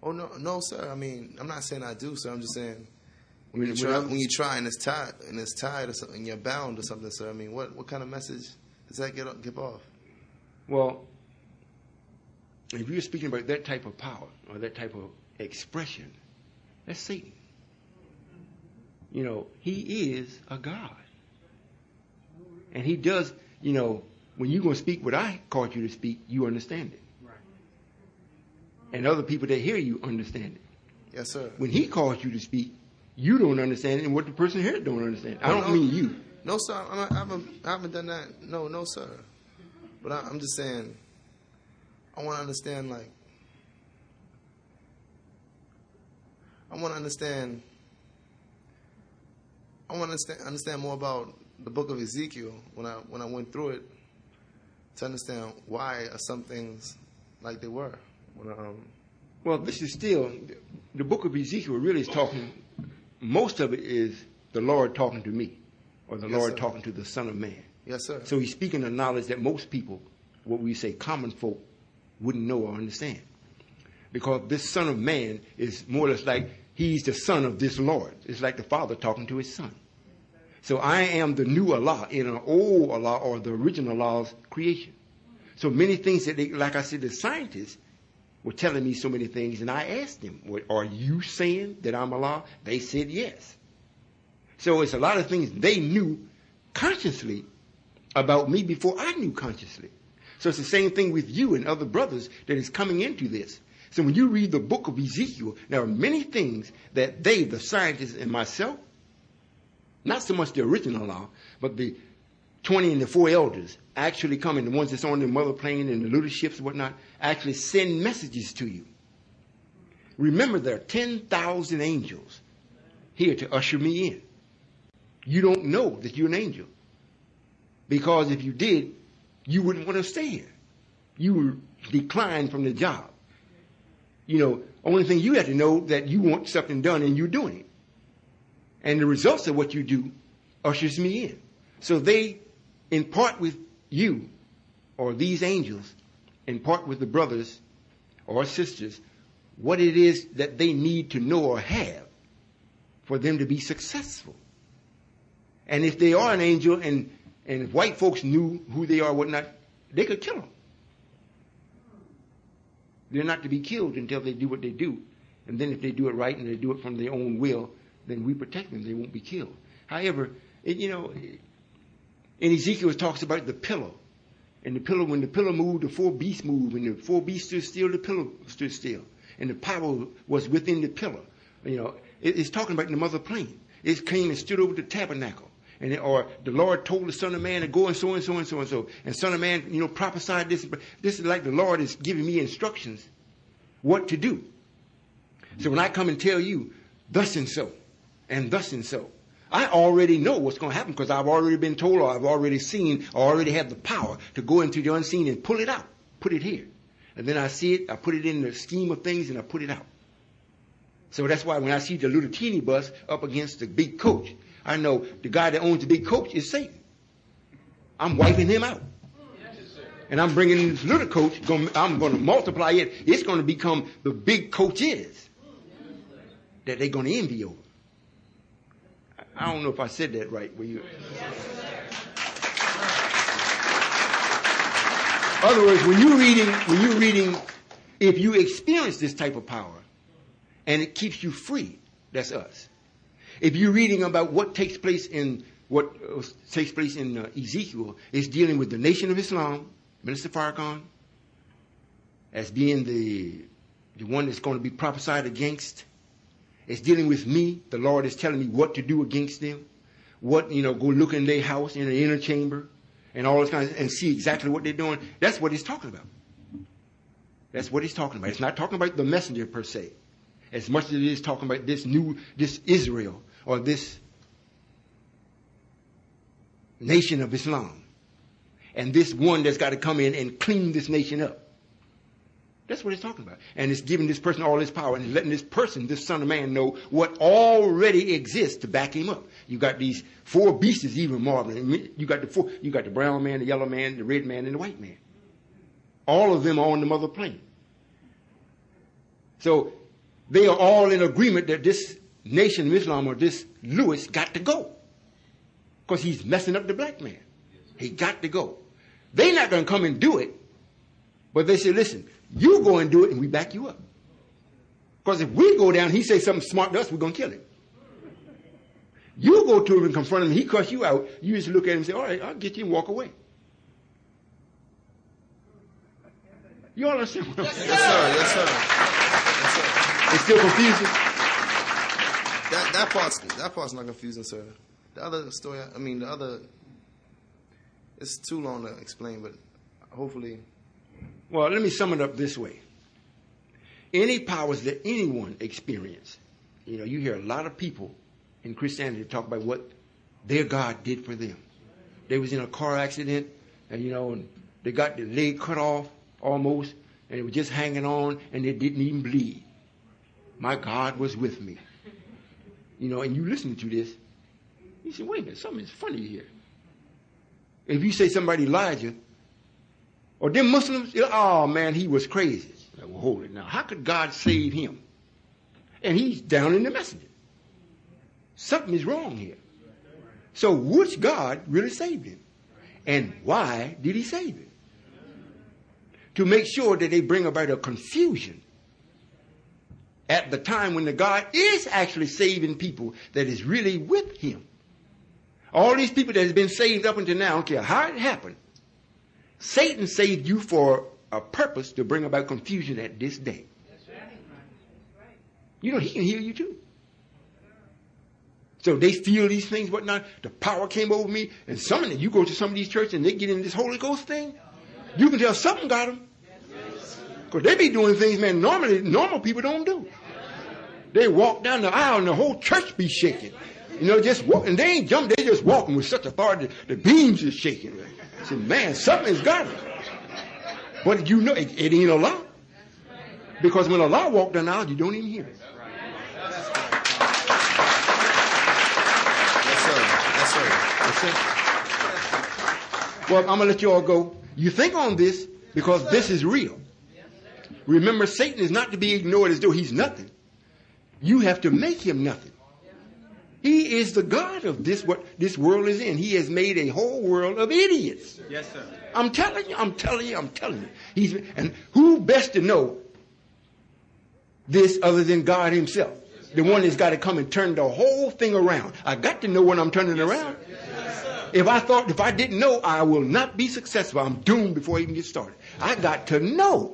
Speaker 3: Oh no, sir. I mean, I'm not saying I do, sir. I'm just saying when
Speaker 1: When
Speaker 3: you try and it's tied or something, and you're bound or something, sir. I mean, what kind of message does that give off?
Speaker 1: Well, if you're speaking about that type of power or that type of expression, that's Satan. You know, he is a God. And he does, you know, when you're going to speak what I called you to speak, you understand it.
Speaker 6: Right.
Speaker 1: And other people that hear you understand it.
Speaker 3: Yes, sir.
Speaker 1: When he calls you to speak, you don't understand it, and what the person here don't understand. I don't mean you.
Speaker 3: No, sir. I haven't done that. No, sir. But I'm just saying, I want to understand, like, understand more about the book of Ezekiel when I went through it to understand why are some things like they were.
Speaker 1: Well, this is still, the book of Ezekiel really is talking, most of it is the Lord talking to me, or the Lord talking to the Son of Man.
Speaker 3: Yes, sir.
Speaker 1: So he's speaking a knowledge that most people, what we say common folk, wouldn't know or understand. Because this Son of Man is more or less like he's the son of this Lord. It's like the Father talking to his son. So I am the new Allah in an old Allah or the original Allah's creation. So many things that they, like I said, the scientists were telling me so many things, and I asked them, are you saying that I'm Allah? They said yes. So it's a lot of things they knew consciously about me before I knew consciously. So it's the same thing with you and other brothers that is coming into this. So when you read the book of Ezekiel, there are many things that they, the scientists and myself, Not so much the original law, but the 20 and the 4 elders actually come, and the ones that's on the mother plane and the little ships and whatnot, actually send messages to you. Remember, there are 10,000 angels here to usher me in. You don't know that you're an angel. Because if you did, you wouldn't want to stay here. You would decline from the job. You know, only thing you have to know that you want something done and you're doing it. And the results of what you do ushers me in. So they impart with you, or these angels, impart with the brothers or sisters, what it is that they need to know or have for them to be successful. And if they are an angel, and if white folks knew who they are, whatnot, they could kill them. They're not to be killed until they do what they do. And then if they do it right and they do it from their own will, then we protect them. They won't be killed. However, in Ezekiel it talks about the pillar. And the pillar, when the pillar moved, the 4 beasts moved. When the 4 beasts stood still, the pillar stood still. And the power was within the pillar. It's talking about the mother plane. It came and stood over the tabernacle. Or the Lord told the Son of Man to go and so and so and so and so. And Son of Man, prophesied this. But this is like the Lord is giving me instructions what to do. So when I come and tell you, thus and so, and thus and so, I already know what's going to happen because I've already been told, or I've already seen, or already have the power to go into the unseen and pull it out, put it here. And then I see it, I put it in the scheme of things, and I put it out. So that's why when I see the little teeny bus up against the big coach, I know the guy that owns the big coach is Satan. I'm wiping him out. And I'm bringing in this little coach. I'm going to multiply it. It's going to become the big coach is that they're going to envy over. I don't know if I said that right. In other words, when you're reading, if you experience this type of power and it keeps you free, that's us. If you're reading about what takes place in Ezekiel, it's dealing with the Nation of Islam, Minister Farrakhan, as being the one that's going to be prophesied against. It's dealing with me. The Lord is telling me what to do against them. Go look in their house, in the inner chamber, and all those kinds, and see exactly what they're doing. That's what he's talking about. That's what he's talking about. It's not talking about the messenger per se, as much as it is talking about this Israel, or this Nation of Islam. And this one that's got to come in and clean this nation up. That's what it's talking about. And it's giving this person all this power and letting this person, this Son of Man, know what already exists to back him up. You got these 4 beasts, even more. You got the brown man, the yellow man, the red man, and the white man. All of them are on the mother plane. So they are all in agreement that this Nation of Islam, or this Lewis, got to go. Because he's messing up the black man. He got to go. They're not going to come and do it. But they say, listen, you go and do it and we back you up. Because if we go down, he say something smart to us, we're going to kill him. You go to him and confront him, he cuss you out, you just look at him and say, all right, I'll get you and walk away. You all understand what I'm saying?
Speaker 3: Yes, sir. Yes, sir.
Speaker 1: It's still confusing?
Speaker 3: That part's not confusing, sir. The other story, it's too long to explain, but hopefully.
Speaker 1: Well, let me sum it up this way. Any powers that anyone experience, you hear a lot of people in Christianity talk about what their God did for them. They was in a car accident, and they got their leg cut off almost, and it was just hanging on, and they didn't even bleed. My God was with me. And you listen to this, you say, wait a minute, something is funny here. If you say somebody Elijah, or them Muslims, oh man, he was crazy. Well, hold it now. How could God save him? And he's down in the messenger. Something is wrong here. So which God really saved him? And why did he save him? To make sure that they bring about a confusion at the time when the God is actually saving people that is really with him. All these people that has been saved up until now, I don't care how it happened, Satan saved you for a purpose to bring about confusion at this day. He can heal you too. So they feel these things, whatnot. The power came over me. And some of them, you go to some of these churches and they get in this Holy Ghost thing, you can tell something got them. Because they be doing things, man, normal people don't do. They walk down the aisle and the whole church be shaking. You know, just walk, and they ain't jumping, they just walking with such authority, the beams is shaking. I said, man, something's got them. But you know, it ain't Allah. Because when Allah walk down the aisle, you don't even hear it. Yes, sir. Well, I'm going to let you all go. You think on this because this is real. Remember, Satan is not to be ignored as though he's nothing. You have to make him nothing. He is the God of this, what this world is in. He has made a whole world of idiots.
Speaker 6: Yes, sir.
Speaker 1: I'm telling you. And who best to know this other than God himself? The one that's got to come and turn the whole thing around. I got to know when I'm turning around. If I didn't know, I will not be successful. I'm doomed before I even get started. I got to know.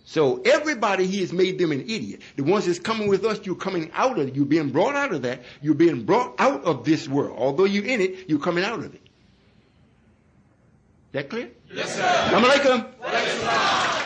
Speaker 1: So everybody, he has made them an idiot. The ones that's coming with us, you're coming out of it. You're being brought out of that. You're being brought out of this world. Although you're in it, you're coming out of it. That clear?
Speaker 6: Yes, sir.
Speaker 1: Assalamu alaikum.